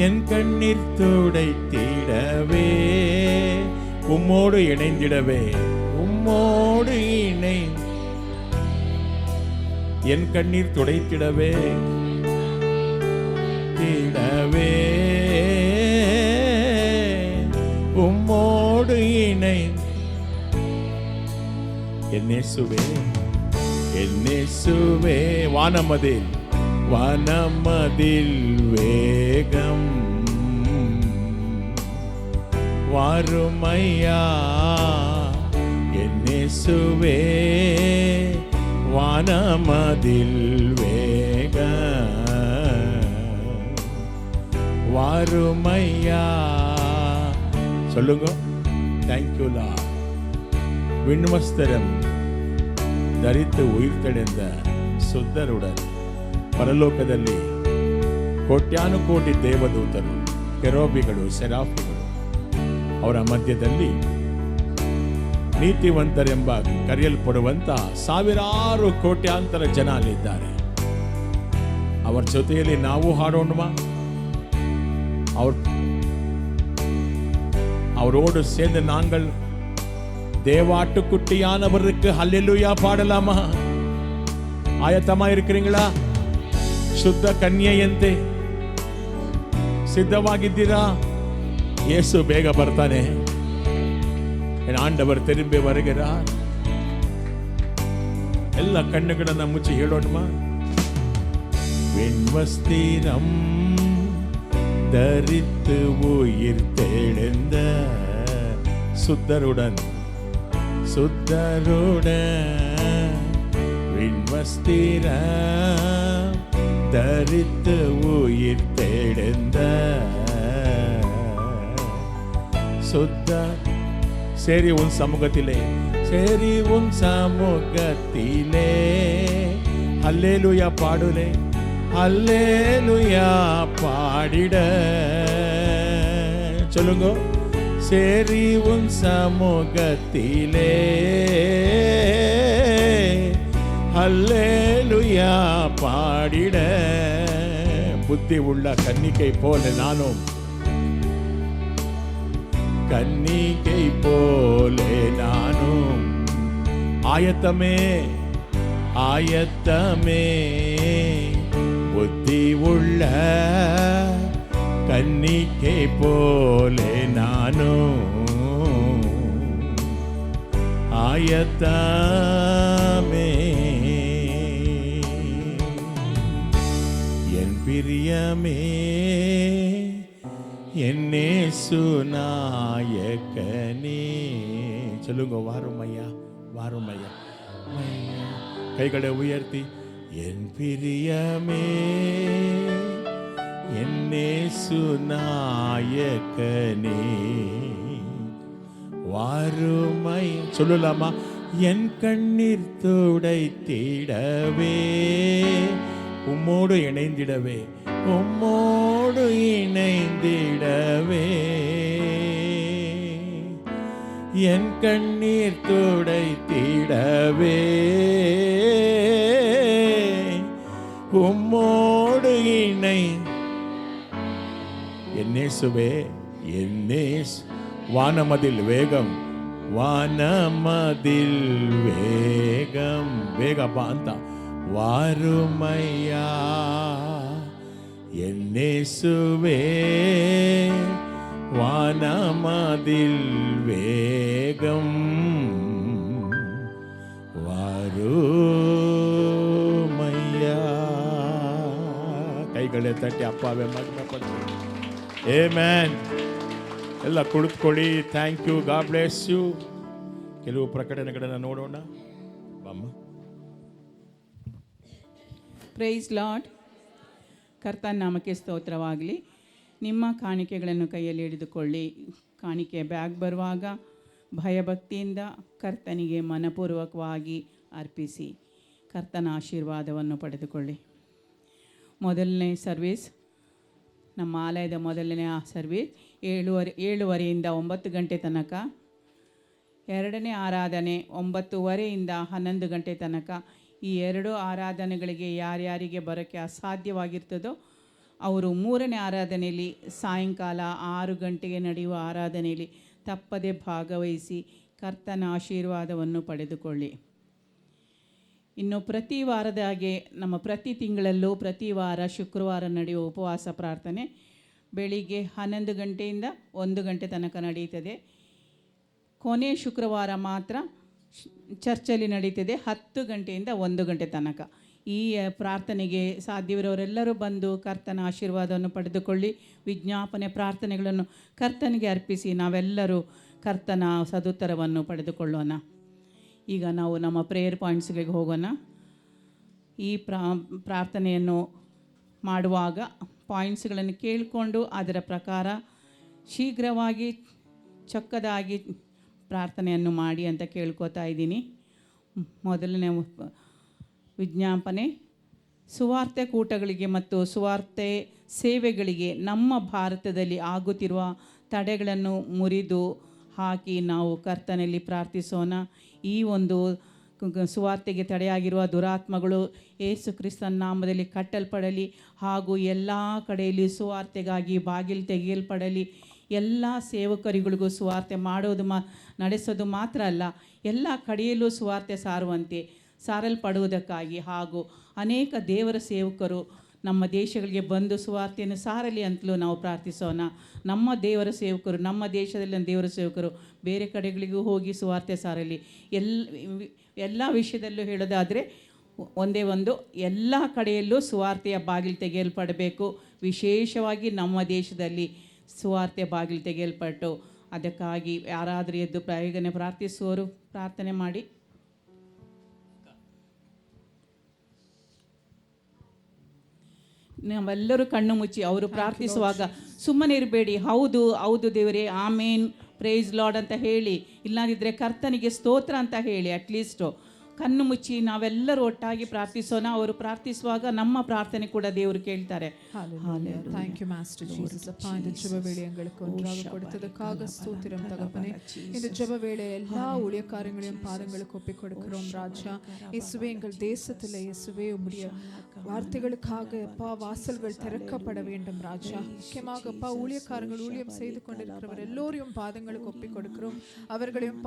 என் கண்ணீர் துடைத்திடவே, உம்மோடு இணைந்திடவே, உம்மோடு இணை என் கண்ணீர் துடைத்திடவே திடவே, உம்மோடு இணை என்னேசுவே, என்னேசுவே. வானமதில் வானமதில் வேகம் வாருமையா என்னேசுவே, வானமதில் வேக வாருமையா. சொல்லுங்க, தேங்க்யூ லார்ட். விண்வஸ்திரம் ಧರಿத்து ಉಯಿರ್ತೆಳೆದ ಶುದ್ಧರುடன் ಪರಲೋಕದಲ್ಲಿ ಕೋಟ್ಯಾನುಕೋಟಿ ದೇವದೂತರು, ಕೆರೋಬಿಗಳು, ಸೆರಾಫಿಗಳು, ಅವರ ಮಧ್ಯದಲ್ಲಿ ನೀತಿವಂತರೆಂಬ ಕರೆಯಲ್ಪಡುವಂತ ಸಾವಿರಾರು ಕೋಟ್ಯಾಂತರ ಜನ ಅಲ್ಲಿದ್ದಾರೆ. ಅವರ ಜೊತೆಯಲ್ಲಿ ನಾವು ಹಾಡೋಣವಾ? அவரோடு சேர்ந்து நாங்கள் தேவாட்டுக்குட்டியானவருக்கு ஹல்லேலூயா பாடலாமா? ஆயத்தமா இருக்கிறீங்களா? ಶುದ್ಧ ಕನ್ಯೆಯಂತೆ ಸಿದ್ಧವಾಗಿದ್ದೀರಾ? ಯೇಸು ಬೇಗ ಬರ್ತಾನೆ. என் ஆண்டவர் திரும்பி வருகிறார். எல்லா கண்ணுಗಳನ್ನ ಮುಚ್ಚಿ ಹೇಳೋಣವಾ? வெண்வஸ்திரம் தரித்து உயிர் தெழுந்த சுத்தருடன் வெண்வஸ்திரம் தரித்து உயிர் தெழுந்த சுத்த சரி உன் சமூகத்திலே, சரி உன் சமூகத்திலே அல்லேலூயா பாடுலே, அல்லேலூயா பாடிட. சொல்லுங்க, சரி உன் சமூகத்திலே அல்லேலூயா பாடிட. புத்தி உள்ள கன்னிகை போல நானும், கன்னிகை போலே நானும் ஆயத்தமே, ஆயத்தமே. புத்தி உள்ள கன்னிகை போலே நானும் ஆயத்தமே. என் பிரியமே, என்னேசு நாயக்கனே. சொல்லுங்க, வாருமையா, வாருமையா. கைகளை உயர்த்தி, என் பிரியமே, என்னேசு நாயக்கனே. வாருமை சொல்லலாமா? என் கண்ணீர் துடைத்திடவே, உம்மோடு இணைந்திடவே, உம்மோடு இணைந்திடவே. என் கண்ணீர் துடைத்திடவே, உம்மோடு இணை என்னேசுவே, என்னேசு. வானமதில் வேகம், வானமதில் வேகம், வேಗಪ್ಪ ಅಂತ. ವಾರುಮಯ್ಯ என்னேசுவே, வானமதில் வேகம் வாருமையா. ಕೈಗಳೇ ತಟ್ಟಿ ಅಪ್ಪವೇ ಮಹಿಮೆ ಪಡಿಸಿ. ಆಮೆನ್. ಎಲ್ಲ ಕುಳಿತುಕೊಳ್ಳಿ. Thank you, God bless you. ಕೆಲವು ಪ್ರಕಟಣೆಗಳನ್ನು ನೋಡೋಣ. ಬಮ್ಮ. Praise Lord. ಕರ್ತನ ನಾಮಕ್ಕೆ ಸ್ತೋತ್ರವಾಗಲಿ. ನಿಮ್ಮ ಕಾಣಿಕೆಗಳನ್ನು ಕೈಯಲ್ಲಿ ಹಿಡಿದುಕೊಳ್ಳಿ. ಕಾಣಿಕೆ ಬ್ಯಾಗ್ ಬರುವಾಗ ಭಯಭಕ್ತಿಯಿಂದ ಕರ್ತನಿಗೆ ಮನಪೂರ್ವಕವಾಗಿ ಅರ್ಪಿಸಿ. ಕರ್ತನ ಆಶೀರ್ವಾದವನ್ನು ಪಡೆದುಕೊಳ್ಳಿ. ಮೊದಲನೇ ಸರ್ವೀಸ್, ನಮ್ಮ ಆಲಯದ ಮೊದಲನೇ ಸರ್ವೀಸ್ 7:30ಯಿಂದ 9 ಗಂಟೆ ತನಕ. ಎರಡನೇ ಆರಾಧನೆ 9:30ಯಿಂದ 11 ಗಂಟೆ ತನಕ. ಈ 2 ಆರಾಧನೆಗಳಿಗೆ ಯಾರ್ಯಾರಿಗೆ ಬರೋಕ್ಕೆ ಅಸಾಧ್ಯವಾಗಿರ್ತದೋ ಅವರು 3ನೇ ಆರಾಧನೆಯಲ್ಲಿ ಸಾಯಂಕಾಲ 6 ಗಂಟೆಗೆ ನಡೆಯುವ ಆರಾಧನೆಯಲ್ಲಿ ತಪ್ಪದೆ ಭಾಗವಹಿಸಿ ಕರ್ತನ ಆಶೀರ್ವಾದವನ್ನು ಪಡೆದುಕೊಳ್ಳಿ. ಇನ್ನು ಪ್ರತಿ ವಾರದ ಹಾಗೆ ನಮ್ಮ ಪ್ರತಿ ತಿಂಗಳಲ್ಲೂ ಪ್ರತಿ ವಾರ ಶುಕ್ರವಾರ ನಡೆಯುವ ಉಪವಾಸ ಪ್ರಾರ್ಥನೆ ಬೆಳಿಗ್ಗೆ 11 ಗಂಟೆಯಿಂದ 1 ಗಂಟೆ ತನಕ ನಡೆಯುತ್ತದೆ. ಕೊನೆ ಶುಕ್ರವಾರ ಮಾತ್ರ ಚರ್ಚಲ್ಲಿ ನಡೀತದೆ 10 ಗಂಟೆಯಿಂದ 1 ಗಂಟೆ ತನಕ. ಈ ಪ್ರಾರ್ಥನೆಗೆ ಸಾಧ್ಯವಿರೋರೆಲ್ಲರೂ ಬಂದು ಕರ್ತನ ಆಶೀರ್ವಾದವನ್ನು ಪಡೆದುಕೊಳ್ಳಿ. ವಿಜ್ಞಾಪನೆ ಪ್ರಾರ್ಥನೆಗಳನ್ನು ಕರ್ತನಿಗೆ ಅರ್ಪಿಸಿ ನಾವೆಲ್ಲರೂ ಕರ್ತನ ಸದುತ್ತರವನ್ನು ಪಡೆದುಕೊಳ್ಳೋಣ. ಈಗ ನಾವು ನಮ್ಮ ಪ್ರೇಯರ್ ಪಾಯಿಂಟ್ಸ್ಗಳಿಗೆ ಹೋಗೋಣ. ಈ ಪ್ರಾರ್ಥನೆಯನ್ನು ಮಾಡುವಾಗ ಪಾಯಿಂಟ್ಸ್ಗಳನ್ನು ಕೇಳಿಕೊಂಡು ಅದರ ಪ್ರಕಾರ ಶೀಘ್ರವಾಗಿ ಚೊಕ್ಕದಾಗಿ ಪ್ರಾರ್ಥನೆಯನ್ನು ಮಾಡಿ ಅಂತ ಕೇಳ್ಕೊತಾ ಇದ್ದೀನಿ. ಮೊದಲನೇ ವಿಜ್ಞಾಪನೆ, ಸುವಾರ್ತೆ ಕೂಟಗಳಿಗೆ ಮತ್ತು ಸುವಾರ್ತೆ ಸೇವೆಗಳಿಗೆ ನಮ್ಮ ಭಾರತದಲ್ಲಿ ಆಗುತ್ತಿರುವ ತಡೆಗಳನ್ನು ಮುರಿದು ಹಾಕಿ ನಾವು ಕರ್ತನಲ್ಲಿ ಪ್ರಾರ್ಥಿಸೋಣ. ಈ ಒಂದು ಸುವಾರ್ತೆಗೆ ತಡೆಯಾಗಿರುವ ದುರಾತ್ಮಗಳು ಯೇಸು ಕ್ರಿಸ್ತನ ನಾಮದಲ್ಲಿ ಕಟ್ಟಲ್ಪಡಲಿ ಹಾಗೂ ಎಲ್ಲ ಕಡೆಯಲ್ಲಿ ಸುವಾರ್ತೆಗಾಗಿ ಬಾಗಿಲು ತೆಗೆಯಲ್ಪಡಲಿ. ಎಲ್ಲ ಸೇವಕರುಗಳಿಗೂ ಸುವಾರ್ತೆ ಮಾಡೋದು ನಡೆಸೋದು ಮಾತ್ರ ಅಲ್ಲ, ಎಲ್ಲ ಕಡೆಯಲ್ಲೂ ಸುವಾರ್ತೆ ಸಾರಲ್ಪಡುವುದಕ್ಕಾಗಿ ಹಾಗೂ ಅನೇಕ ದೇವರ ಸೇವಕರು ನಮ್ಮ ದೇಶಗಳಿಗೆ ಬಂದು ಸುವಾರ್ತೆಯನ್ನು ಸಾರಲಿ ಅಂತಲೂ ನಾವು ಪ್ರಾರ್ಥಿಸೋಣ. ನಮ್ಮ ದೇವರ ಸೇವಕರು, ನಮ್ಮ ದೇಶದಲ್ಲಿನ ದೇವರ ಸೇವಕರು ಬೇರೆ ಕಡೆಗಳಿಗೂ ಹೋಗಿ ಸುವಾರ್ತೆ ಸಾರಲಿ. ಎಲ್ಲ ವಿಷಯದಲ್ಲೂ ಹೇಳೋದಾದರೆ ಒಂದೇ ಒಂದು, ಎಲ್ಲ ಕಡೆಯಲ್ಲೂ ಸುವಾರ್ತೆಯ ಬಾಗಿಲು ತೆಗೆಯಲ್ಪಡಬೇಕು. ವಿಶೇಷವಾಗಿ ನಮ್ಮ ದೇಶದಲ್ಲಿ ಸುವಾರ್ತೆ ಬಾಗಿಲು ತೆಗೆಯಲ್ಪಟ್ಟು ಅದಕ್ಕಾಗಿ ಯಾರಾದರೂ ಎದ್ದು ಬೇಗನೆ ಪ್ರಾರ್ಥಿಸುವವರು ಪ್ರಾರ್ಥನೆ ಮಾಡಿ. ನಾವೆಲ್ಲರೂ ಕಣ್ಣು ಮುಚ್ಚಿ ಅವರು ಪ್ರಾರ್ಥಿಸುವಾಗ ಸುಮ್ಮನೆ ಇರಬೇಡಿ. ಹೌದು ಹೌದು ದೇವರೇ, ಆಮೇನ್, ಪ್ರೈಸ್ ಲಾರ್ಡ್ ಅಂತ ಹೇಳಿ, ಇಲ್ಲದಿದ್ದರೆ ಕರ್ತನಿಗೆ ಸ್ತೋತ್ರ ಅಂತ ಹೇಳಿ ಅಟ್ಲೀಸ್ಟು ಕಣ್ಣು ಮುಚ್ಚಿ ನಾವೆಲ್ಲರೂ ಒಟ್ಟಾಗಿ ಪ್ರಾರ್ಥಿಸೋಣ. ಅವರು ಪ್ರಾರ್ಥಿಸುವಾಗ ನಮ್ಮ ಪ್ರಾರ್ಥನೆ ಕೂಡ ದೇವರು ಕೇಳ್ತಾರೆ. Thank you Master Jesus. அப்பா இந்த ஜெப வேளை எங்களுக்கு ஒன்றாக கொடுத்ததற்காக ஸ்தோத்திரம் தகப்பனே. இந்த ஜெப வேளை எல்லா ஊழியக்காரங்களையும் பாதங்களுக்கு ஒப்பிக் கொடுக்கிறோம் ராஜா. இயேசுவே, எங்கள் தேசத்தில் இயேசுவே உம்முடைய வார்த்தைகளுக்காக அப்பா வாசல்கள் திறக்கப்பட வேண்டும் ராஜா. முக்கியமாக அப்பா ஊழியக்காரங்கள் ஊழியம் செய்து கொண்டிருக்கிறவர் எல்லோரையும் பாதங்களுக்கு ஒப்பிக் கொடுக்கிறோம். அவர்களையும்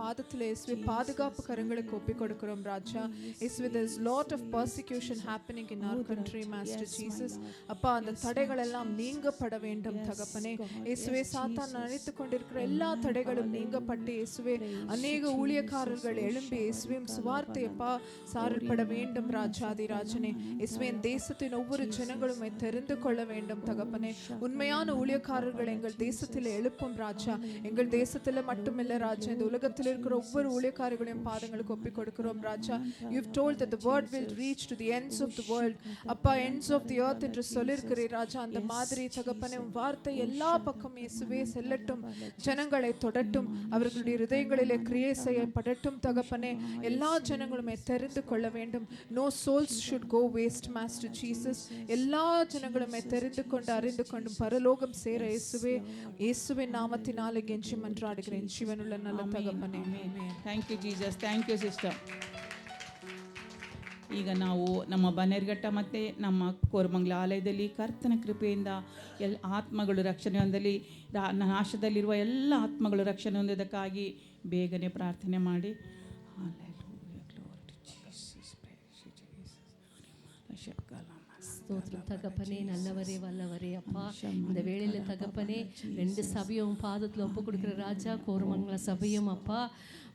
பாதத்தில் இயேசுவே பாதுகாப்பு கரங்களுக்கு ஒப்பிக் கொடுக்கிறோம் ராஜா. இயேசுவே, there is lot of persecution happening in our country Master Jesus. அப்பா அந்த தடைகள் எல்லாம் நீங்கப்பட வேண்டும் தகப்பனே. இயேசுவே, சாத்தான் நினைத்துக் கொண்டிருக்கிற எல்லா தடைகளும் நீங்கப்பட்டு இயேசுவே அநேக ஊழியக்காரர்கள் எழும்பி இயேசுவே சுவார்த்தை அப்பா சாரல்பட வேண்டும் ராஜாதி ராஜனே. இயேசுவே, தேசத்தின் ஒவ்வொரு ஜனங்களும் தெரிந்து கொள்ள வேண்டும் தகப்பனே. உண்மையான ஊழியக்காரர்கள் எங்கள் தேசத்தில் எழுப்பும் ராஜா. எங்கள் தேசத்தில் மட்டுமில்லை ராஜா, இந்த உலகத்தில் இருக்கிற ஒவ்வொரு ஊழியக்காரர்களையும் பாதங்களுக்கு ஒப்பிக் கொடுக்கிறோம் ராஜா. You've told that the word will reach to the ends of the world. அப்பா, ends of the earth என்று சொல்லிருக்கிறீர் ராஜா. அந்த மாதிரி தகப்பனே வார்த்தை எல்லா பக்கம் இயேசுவே செல்லட்டும், ஜனங்களை தொடட்டும், அவர்களுடைய இதயங்களிலே கிரியை செய்யப்படட்டும் தகப்பனே. எல்லா ஜனங்களுமே தெரிந்து கொள்ள வேண்டும். No souls should go waste Master Jesus. எல்லா ஜனங்களுமே தெரிந்து கொண்டு அறிந்து கொண்டு பரலோகம் சேர இயேசுவே இயேசுவின் நாமத்தினாலே கெஞ்சி மன்றாடுகிறேன் ஜீவனுள்ள நல்ல தகப்பனே. Thank you Jesus. Thank you sister. ಈಗ ನಾವು ನಮ್ಮ ಬನ್ನೇರ್ಘಟ್ಟ ಮತ್ತು ನಮ್ಮ ಕೋರಮಂಗಲ ಆಲಯದಲ್ಲಿ ಕರ್ತನ ಕೃಪೆಯಿಂದ ಆತ್ಮಗಳು ರಕ್ಷಣೆ ಹೊಂದಲಿ, ನಾಶದಲ್ಲಿರುವ ಎಲ್ಲ ಆತ್ಮಗಳು ರಕ್ಷಣೆ ಹೊಂದೋದಕ್ಕಾಗಿ ಬೇಗನೆ ಪ್ರಾರ್ಥನೆ ಮಾಡಿ. ஸ்தோத்திரம் தகப்பனே, நல்லவரே வல்லவரே அப்பா. இந்த வேளையில் தகப்பனே 2 சபையும் பாதத்தில் ஒப்பு கொடுக்குற ராஜா, கோரமங்கல சபையும் அப்பா,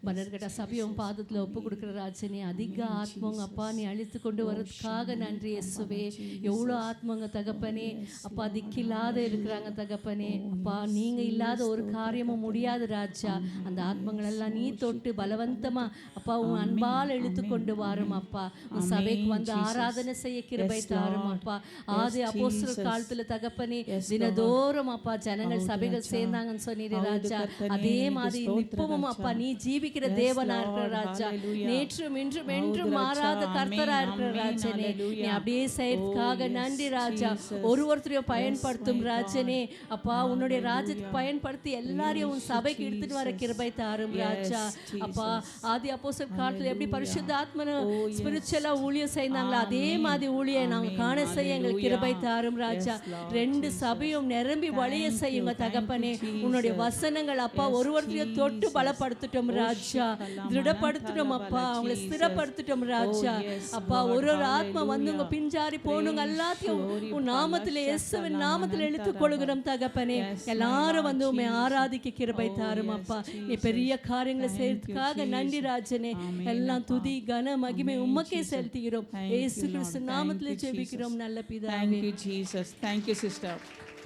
பன்னர்கட்ட சபையும் பாதத்தில் ஒப்பு கொடுக்குற ராஜனே. அதிக ஆத்மங்க அப்பா நீ அழித்து கொண்டு வரதுக்காக நன்றி இயேசுவே. எவ்வளோ ஆத்மங்க தகப்பனே அப்பா திக்கில்லாத இருக்கிறாங்க தகப்பனே. அப்பா நீங்கள் இல்லாத ஒரு காரியமும் முடியாது ராஜா. அந்த ஆத்மங்களெல்லாம் நீ தொட்டு பலவந்தமா அப்பா உன் அன்பால் இழுத்து கொண்டு வாரும் அப்பா. உன் சபைக்கு வந்து ஆராதனை செய்ய கிருபை தாரும் அப்பா. ஆதி அப்போஸ்தலர் காலத்துல தகப்பனே தினதோறும் அப்பா ஜனங்கள் சபைகள் சேர்ந்தாங்கன்னு சொன்னீரே ராஜா. அதே மாதிரி இப்பவும் அப்பா நீ ஜீவி ஜீவிக்கிற தேவனா இருக்கிற ராஜா, நேற்றும் இன்றும் என்றும் மாறாத கர்த்தரா இருக்கிற ராஜனே, நீ அப்படியே செய்யறதுக்காக நன்றி ராஜா. ஒருத்தரையும் பயன்படுத்தும் ராஜனே அப்பா, உன்னுடைய ராஜ்யத்துக்கு பயன்படுத்தி எல்லாரையும் உன் சபைக்கு எடுத்துட்டு வர கிருபை தாரும் ராஜா. அப்பா, ஆதி அப்போஸ்தலர் காலத்துல எப்படி பரிசுத்த ஆத்மன ஸ்பிரிச்சுவலா ஊழியம் செய்தாங்களோ அதே மாதிரி ஊழியம் நாங்க காண செய்ய எங்களுக்கு கிருபை தாரும் ராஜா. 2 சபையும் நிரம்பி வழிய செய்யுங்க தகப்பனே. உன்னுடைய வசனங்கள் அப்பா ஒருவரையும் தொட்டு பலப்படுத்திட்டோம் ராஜா, திருடப்படுத்திட்டோம் அப்பா, அவங்களை ஸ்திரப்படுத்திட்டோம் ராஜா. அப்பா, ஒரு ஆத்மா வந்து உங்க பிஞ்சாரி போனுங்க எல்லாத்தையும் உன் நாமத்திலே, இயேசுவின் நாமத்திலே இழுத்துக் கொள்கிறோம் தகப்பனே. எல்லாரும் வந்து உம்மை ஆராதிக்க கிருபை தாரும் அப்பா. நீ பெரிய காரியங்களை செய்யறதுக்காக நன்றி ராஜனே. எல்லாம் துதி கன மகிமை உமக்கே செலுத்துகிறோம். இயேசு கிறிஸ்து நாமத்திலே ஜெபிக்கிறோம் நல்ல பிதாவே. Thank you Jesus. Thank you sister.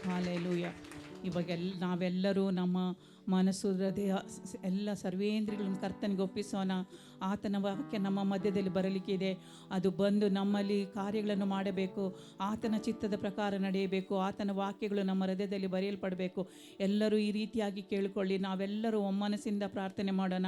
Hallelujah. ಇವಾಗ ನಾವೆಲ್ಲರೂ ನಮ್ಮ ಮನಸ್ಸು, ಹೃದಯ, ಎಲ್ಲ ಸರ್ವೇಂದ್ರಿಗಳನ್ನು ಕರ್ತನಿಗೆ ಒಪ್ಪಿಸೋಣ. ಆತನ ವಾಕ್ಯ ನಮ್ಮ ಮಧ್ಯದಲ್ಲಿ ಬರಲಿಕ್ಕಿದೆ. ಅದು ಬಂದು ನಮ್ಮಲ್ಲಿ ಕಾರ್ಯಗಳನ್ನು ಮಾಡಬೇಕು. ಆತನ ಚಿತ್ತದ ಪ್ರಕಾರ ನಡೆಯಬೇಕು. ಆತನ ವಾಕ್ಯಗಳು ನಮ್ಮ ಹೃದಯದಲ್ಲಿ ಬರೆಯಲ್ಪಡಬೇಕು. ಎಲ್ಲರೂ ಈ ರೀತಿಯಾಗಿ ಕೇಳಿಕೊಳ್ಳಿ. ನಾವೆಲ್ಲರೂ ಒಮ್ಮನಸ್ಸಿಂದ ಪ್ರಾರ್ಥನೆ ಮಾಡೋಣ.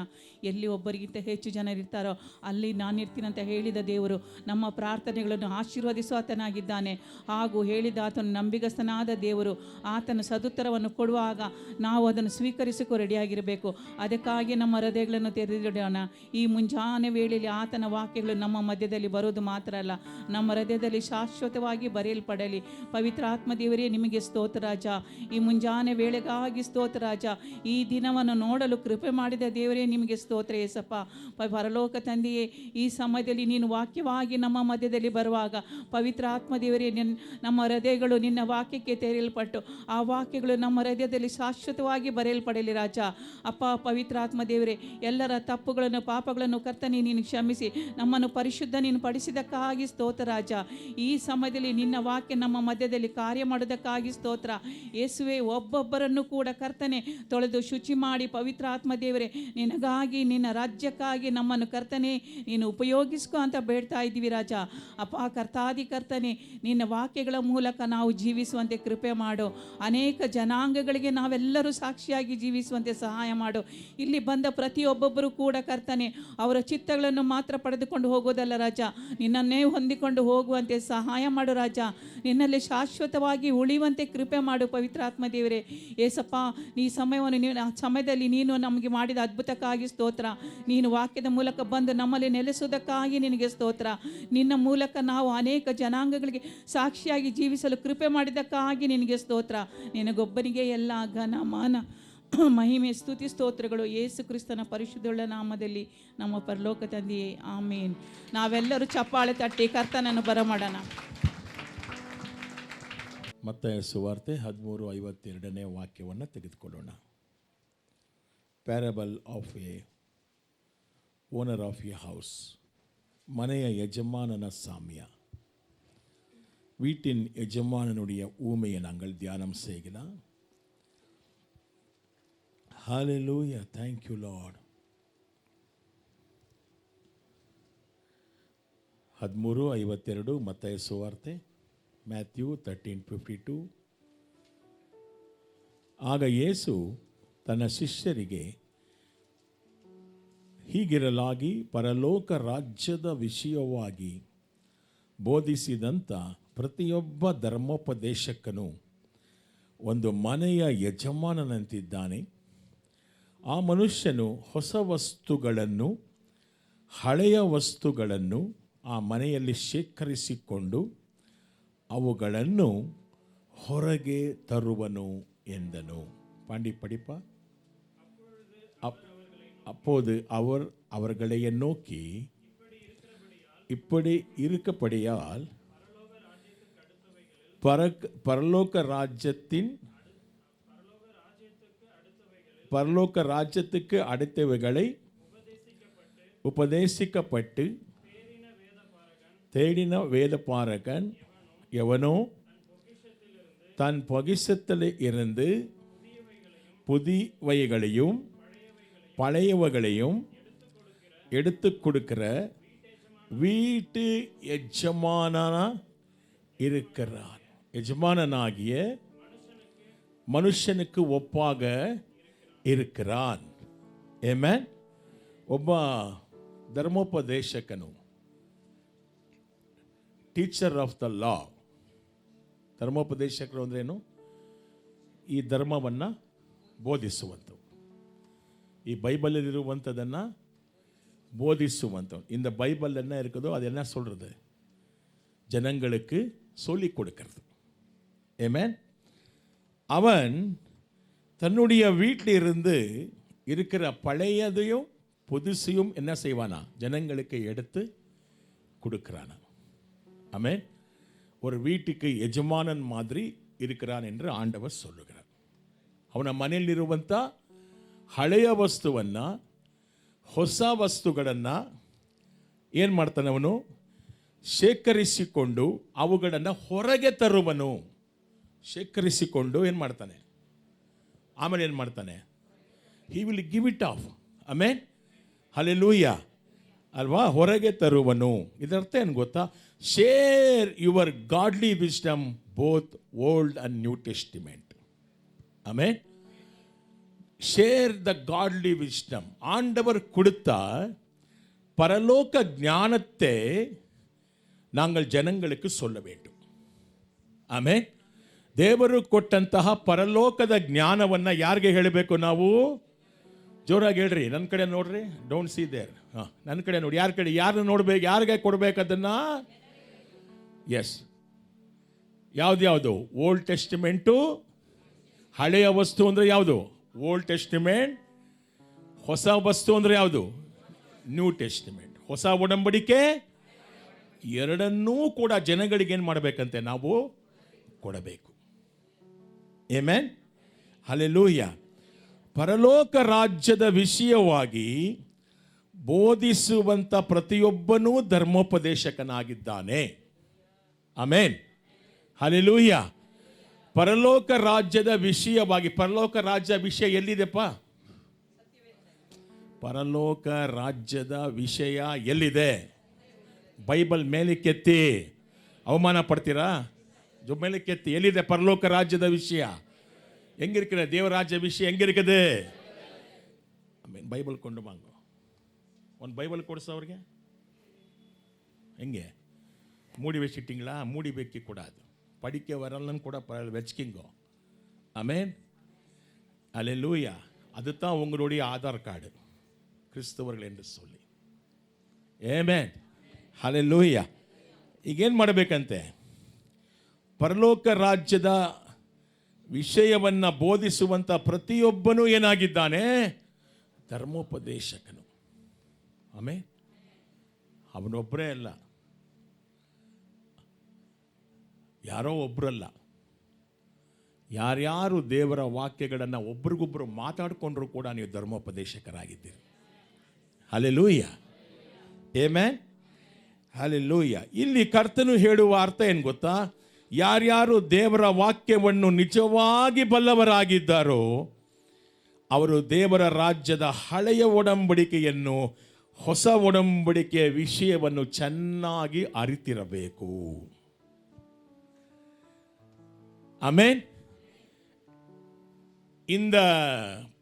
ಎಲ್ಲಿ ಒಬ್ಬರಿಗಿಂತ ಹೆಚ್ಚು ಜನರಿರ್ತಾರೋ ಅಲ್ಲಿ ನಾನಿರ್ತೀನಿ ಅಂತ ಹೇಳಿದ ದೇವರು ನಮ್ಮ ಪ್ರಾರ್ಥನೆಗಳನ್ನು ಆಶೀರ್ವದಿಸುವಾತನಾಗಿದ್ದಾನೆ. ಹಾಗೂ ಹೇಳಿದ ಆತನು ನಂಬಿಗಸ್ತನಾದ ದೇವರು. ಆತನ ಸದುತ್ತರವನ್ನು ಕೊಡುವಾಗ ನಾವು ಅದನ್ನು ಸ್ವೀಕರಿಸಿಕೊ ರೆಡಿಯಾಗಿರಬೇಕು. ಅದಕ್ಕಾಗಿ ನಮ್ಮ ಹೃದಯಗಳನ್ನು ತೆರೆದಿಡೋಣ. ಈ ಮುಂಜಾನೆ ವೇಳೆಯಲ್ಲಿ ಆತನ ವಾಕ್ಯಗಳು ನಮ್ಮ ಮಧ್ಯದಲ್ಲಿ ಬರೋದು ಮಾತ್ರ ಅಲ್ಲ, ನಮ್ಮ ಹೃದಯದಲ್ಲಿ ಶಾಶ್ವತವಾಗಿ ಬರೆಯಲ್ಪಡಲಿ. ಪವಿತ್ರ ಆತ್ಮದೇವರೇ, ನಿಮಗೆ ಸ್ತೋತ್ರ ರಾಜ. ಈ ಮುಂಜಾನೆ ವೇಳೆಗಾಗಿ ಸ್ತೋತ್ರ ರಾಜ. ಈ ದಿನವನ್ನು ನೋಡಲು ಕೃಪೆ ಮಾಡಿದ ದೇವರೇ, ನಿಮಗೆ ಸ್ತೋತ್ರ ಏಸಪ್ಪ. ಪರಲೋಕ ತಂದೆಯೇ, ಈ ಸಮಯದಲ್ಲಿ ನೀನು ವಾಕ್ಯವಾಗಿ ನಮ್ಮ ಮಧ್ಯದಲ್ಲಿ ಬರುವಾಗ ಪವಿತ್ರ ಆತ್ಮದೇವರೇ, ನಮ್ಮ ಹೃದಯಗಳು ನಿನ್ನ ವಾಕ್ಯಕ್ಕೆ ತೆರೆಯಲ್ಪಟ್ಟು ಆ ವಾಕ್ಯಗಳು ನಮ್ಮ ಹೃದಯದಲ್ಲಿ ಶಾಶ್ವತವಾಗಿ ಬರೆಯಲ್ಪಡಲಿ ರಾಜ. ಅಪ್ಪ, ಪವಿತ್ರ ಆತ್ಮದೇವರೇ, ಎಲ್ಲರ ತಪ್ಪುಗಳನ್ನು ಪಾಪಗಳನ್ನು ಕರ್ತನೇ ನೀನು ಕ್ಷಮಿಸಿ ನಮ್ಮನ್ನು ಪರಿಶುದ್ಧ ನೀನು ಪಡಿಸಿದ್ದಕ್ಕಾಗಿ ಸ್ತೋತ್ರ ರಾಜ. ಈ ಸಮಯದಲ್ಲಿ ನಿನ್ನ ವಾಕ್ಯ ನಮ್ಮ ಮಧ್ಯದಲ್ಲಿ ಕಾರ್ಯ ಮಾಡೋದಕ್ಕಾಗಿ ಸ್ತೋತ್ರ ಯೇಸುವೆ. ಒಬ್ಬೊಬ್ಬರನ್ನು ಕೂಡ ಕರ್ತನೆ ತೊಳೆದು ಶುಚಿ ಮಾಡಿ ಪವಿತ್ರ ಆತ್ಮದೇವರೇ, ನಿನಗಾಗಿ ನಿನ್ನ ರಾಜ್ಯಕ್ಕಾಗಿ ನಮ್ಮನ್ನು ಕರ್ತನೆ ನೀನು ಉಪಯೋಗಿಸ್ಕೊ ಅಂತ ಬೇಡ್ತಾ ಇದ್ದೀವಿ ರಾಜ. ಅಪ್ಪ ಕರ್ತಾದಿ ಕರ್ತನೆ, ನಿನ್ನ ವಾಕ್ಯಗಳ ಮೂಲಕ ನಾವು ಜೀವಿಸುವಂತೆ ಕೃಪೆ ಮಾಡು. ಅನೇಕ ಜನಾಂಗಗಳಿಗೆ ನಾವೆಲ್ಲರೂ ಸಾಕ್ಷಿಯಾಗಿ ಜೀವಿಸುವಂತೆ ಸಹಾಯ ಮಾಡು. ಇಲ್ಲಿ ಬಂದ ಪ್ರತಿಯೊಬ್ಬೊಬ್ಬರು ಕೂಡ ಕರ್ತನೆ ಅವರ ಚಿತ್ತಗಳನ್ನು ಮಾತ್ರ ಪಡೆದುಕೊಂಡು ಹೋಗೋದಲ್ಲ ರಾಜ, ನಿನ್ನನ್ನೇ ಹೊಂದಿಕೊಂಡು ಹೋಗುವಂತೆ ಸಹಾಯ ಮಾಡು ರಾಜ. ನಿನ್ನಲ್ಲಿ ಶಾಶ್ವತವಾಗಿ ಉಳಿಯುವಂತೆ ಕೃಪೆ ಮಾಡು ಪವಿತ್ರಾತ್ಮ ದೇವರೇ. ಏಸಪ್ಪ, ಈ ಸಮಯದಲ್ಲಿ ನೀನು ನಮಗೆ ಮಾಡಿದ ಅದ್ಭುತಕ್ಕಾಗಿ ಸ್ತೋತ್ರ. ನೀನು ವಾಕ್ಯದ ಮೂಲಕ ಬಂದು ನಮ್ಮಲ್ಲಿ ನೆಲೆಸುವುದಕ್ಕಾಗಿ ನಿನಗೆ ಸ್ತೋತ್ರ. ನಿನ್ನ ಮೂಲಕ ನಾವು ಅನೇಕ ಜನಾಂಗಗಳಿಗೆ ಸಾಕ್ಷಿಯಾಗಿ ಜೀವಿಸಲು ಕೃಪೆ ಮಾಡಿದ್ದಕ್ಕಾಗಿ ನಿನಗೆ ಸ್ತೋತ್ರ. ನಿನಗೊಬ್ಬನಿಗೆ ಎಲ್ಲ ಘನ ಮಾನ ಮಹಿಮೆ ಸ್ತುತಿ ಸ್ತೋತ್ರಗಳು ಯೇಸು ಕ್ರಿಸ್ತನ ಪರಿಶುದ್ಧವುಳ್ಳ ನಾಮದಲ್ಲಿ ನಮ್ಮ ಪರಲೋಕ ತಂದೆಯೇ, ಆಮೇನ್. ನಾವೆಲ್ಲರೂ ಚಪ್ಪಾಳೆ ತಟ್ಟಿ ಕರ್ತನನ್ನು ಬರಮಾಡೋಣ. ಮತ್ತಾಯ ಸುವಾರ್ತೆ 13:52 ವಾಕ್ಯವನ್ನು ತೆಗೆದುಕೊಳ್ಳೋಣ. Parable of A owner of A house. ಮನೆಯ ಯಜಮಾನನ ಸಾಮ್ಯ. வீட்டின் எஜமானனுடைய ஊமையை நாங்கள் தியானம் செய்யலாம். Hallelujah. Thank you, Lord. 13:52 ಮತ್ತಾಯ ಸುವಾರ್ತೆ, ಮ್ಯಾಥ್ಯೂ 13:52. ಆಗ ಯೇಸು ತನ್ನ ಶಿಷ್ಯರಿಗೆ ಹೀಗಿರಲಾಗಿ ಪರಲೋಕ ರಾಜ್ಯದ ವಿಷಯವಾಗಿ ಬೋಧಿಸಿದಂಥ ಪ್ರತಿಯೊಬ್ಬ ಧರ್ಮೋಪದೇಶಕನು ಒಂದು ಮನೆಯ ಯಜಮಾನನಂತಿದ್ದಾನೆ. ಆ ಮನುಷ್ಯನು ಹೊಸ ವಸ್ತುಗಳನ್ನು ಹಳೆಯ ವಸ್ತುಗಳನ್ನು ಆ ಮನೆಯಲ್ಲಿ ಶೇಖರಿಸಿಕೊಂಡು ಅವುಗಳನ್ನು ಹೊರಗೆ ತರುವನು ಎಂದನು. பாண்டி படிப்பா. அப்போது அவர் அவர்களை நோக்கி, இப்படி இருக்கப்படியால் பரலோக ராஜ்யத்துக்கு அடுத்தவைகளை உபதேசிக்கப்பட்டு தேடின வேதபாரகன் எவனோ தன் பொக்கிஷத்தில் இருந்து புதியவைகளையும் பழையவைகளையும் எடுத்து கொடுக்கிற வீட்டு எஜமானனா இருக்கிறான். எஜமானனாகிய மனுஷனுக்கு ஒப்பாக இருக்கிறான். ஆமென். ಒಬ್ಬ ಧರ್ಮೋಪದೇಶಕನು, ಟೀಚರ್ ಆಫ್ ದ ಲಾ. ಧರ್ಮೋಪದೇಶಕರು ಅಂದ್ರೇನು? ಈ ಧರ್ಮವನ್ನು ಬೋಧಿಸುವಂಥವು, ಈ ಬೈಬಲಲ್ಲಿರುವಂಥದ್ದನ್ನು போதிசுவந்தவன். இந்த பைபிள் என்ன இருக்குதோ அது என்ன சொல்கிறது? ஜனங்களுக்கு சொல்லி கொடுக்கிறது. ஆமென். அவன் தன்னுடைய வீட்டில் இருந்து இருக்கிற பழையதையும் புதுசையும் என்ன செய்வானா? ஜனங்களுக்கு எடுத்து கொடுக்கிறானா. ஆமென். ஒரு வீட்டுக்கு ಯಜಮಾನನ್ மாதிரி இருக்கிறான் என்று ஆண்டவர் சொல்லுகிறார். ಅವನ ಮನೆಯಲ್ಲಿರುವಂಥ ಹಳೆಯ ವಸ್ತುವನ್ನು, ಹೊಸ ವಸ್ತುಗಳನ್ನು ಏನು ಮಾಡ್ತಾನೆ? ಅವನು ಶೇಖರಿಸಿಕೊಂಡು ಅವುಗಳನ್ನು ಹೊರಗೆ ತರುವನು. ಶೇಖರಿಸಿಕೊಂಡು ಏನು ಮಾಡ್ತಾನೆ? ಆಮೇಲೆ ಏನು ಮಾಡ್ತಾನೆ? He will give it off. Amen, hallelujah ಅಲ್ವಾ? ಹೊರಗೆ ತರುವನು. ಇದರ್ಥ ಏನು ಗೊತ್ತಾ? Share your godly wisdom both old and new testament. Amen. Share the godly wisdom. ஆண்டவர் கொடுத்த பரலோக ஞானத்தை நாங்கள் ಜನங்களுக்கு சொல்ல வேண்டும். ಆಮೇನ್. ದೇವರು ಕೊಟ್ಟಂತಹ ಪರಲೋಕದ ಜ್ಞಾನವನ್ನು ಯಾರಿಗೆ ಹೇಳಬೇಕು ನಾವು? ಜೋರಾಗಿ ಹೇಳ್ರಿ, ನನ್ನ ಕಡೆ ನೋಡ್ರಿ. Don't see there. ನನ್ನ ಕಡೆ ನೋಡಿ. ಯಾರ ಕಡೆ? ಯಾರನ್ನ ನೋಡ್ಬೇಕು? ಯಾರಿಗೆ ಕೊಡ್ಬೇಕು ಅದನ್ನ? ಎಸ್. ಯಾವ್ದು? Old testament. ಹಳೆಯ ವಸ್ತು ಅಂದರೆ ಯಾವುದು? Old testament. ಹೊಸ ವಸ್ತು ಅಂದರೆ ಯಾವುದು? New testament. ಹೊಸ ಒಡಂಬಡಿಕೆ. ಎರಡನ್ನೂ ಕೂಡ ಜನಗಳಿಗೆ ಏನು ಮಾಡಬೇಕಂತೆ? ನಾವು ಕೊಡಬೇಕು. Amen, hallelujah. ಪರಲೋಕ ರಾಜ್ಯದ ವಿಷಯವಾಗಿ ಬೋಧಿಸುವಂಥ ಪ್ರತಿಯೊಬ್ಬನೂ ಧರ್ಮೋಪದೇಶಕನಾಗಿದ್ದಾನೆ. Amen, hallelujah. ಪರಲೋಕ ರಾಜ್ಯದ ವಿಷಯವಾಗಿ. ಪರಲೋಕ ರಾಜ್ಯ ವಿಷಯ ಎಲ್ಲಿದೆಪ್ಪ? ಪರಲೋಕ ರಾಜ್ಯದ ವಿಷಯ ಎಲ್ಲಿದೆ? ಬೈಬಲ್ ಮೇಲಕ್ಕೆತ್ತಿ. ಅವಮಾನ ಪಡ್ತೀರಾ? ಜೊ ಮೇಲಕ್ಕೆತ್ತಿ. ಎಲ್ಲಿದೆ ಪರಲೋಕ ರಾಜ್ಯದ ವಿಷಯ? ಹೆಂಗಿರ್ಕಿದೆ ದೇವ ರಾಜ್ಯ ವಿಷಯ? ಹೆಂಗಿರ್ಕದೆ? ಆಮೇಲೆ ಬೈಬಲ್ ಕೊಂಡು ಬಾಂಗು. ಒಂದು ಬೈಬಲ್ ಕೊಡಿಸೋ ಅವ್ರಿಗೆ. ಹೆಂಗೆ ಮೂಡಿ ವச்சிட்டிங்களா? மூடி வைக்க கூடாது. படிக்க வரலன்னு கூட வச்சுக்கிங்கோ. ஆமென், அல்லேலூயா. அதுதான் உங்களுடைய ஆதார் கார்டு, கிறிஸ்தவர்கள் என்று சொல்லி. Amen, hallelujah. ಈಗೇನು ಮಾಡಬೇಕಂತೆ? ಪರಲೋಕ ರಾಜ್ಯದ ವಿಷಯವನ್ನು ಬೋಧಿಸುವಂಥ ಪ್ರತಿಯೊಬ್ಬನೂ ಏನಾಗಿದ್ದಾನೆ? ಧರ್ಮೋಪದೇಶಕನು. ಆಮೆನ್. ಅವನೊಬ್ಬರೇ ಅಲ್ಲ, ಯಾರೋ ಒಬ್ಬರಲ್ಲ. ಯಾರ್ಯಾರು ದೇವರ ವಾಕ್ಯಗಳನ್ನು ಒಬ್ರಿಗೊಬ್ಬರು ಮಾತಾಡಿಕೊಂಡ್ರೂ ಕೂಡ ನೀವು ಧರ್ಮೋಪದೇಶಕರಾಗಿದ್ದೀರಿ. Hallelujah, amen, hallelujah. ಇಲ್ಲಿ ಕರ್ತನು ಹೇಳುವ ಅರ್ಥ ಏನು ಗೊತ್ತಾ? ಯಾರ್ಯಾರು ದೇವರ ವಾಕ್ಯವನ್ನು ನಿಜವಾಗಿ ಬಲ್ಲವರಾಗಿದ್ದಾರೋ ಅವರು ದೇವರ ರಾಜ್ಯದ ಹಳೆಯ ಒಡಂಬಡಿಕೆಯನ್ನು, ಹೊಸ ಒಡಂಬಡಿಕೆಯ ವಿಷಯವನ್ನು ಚೆನ್ನಾಗಿ ಅರಿತಿರಬೇಕು. ஆமென். இந்த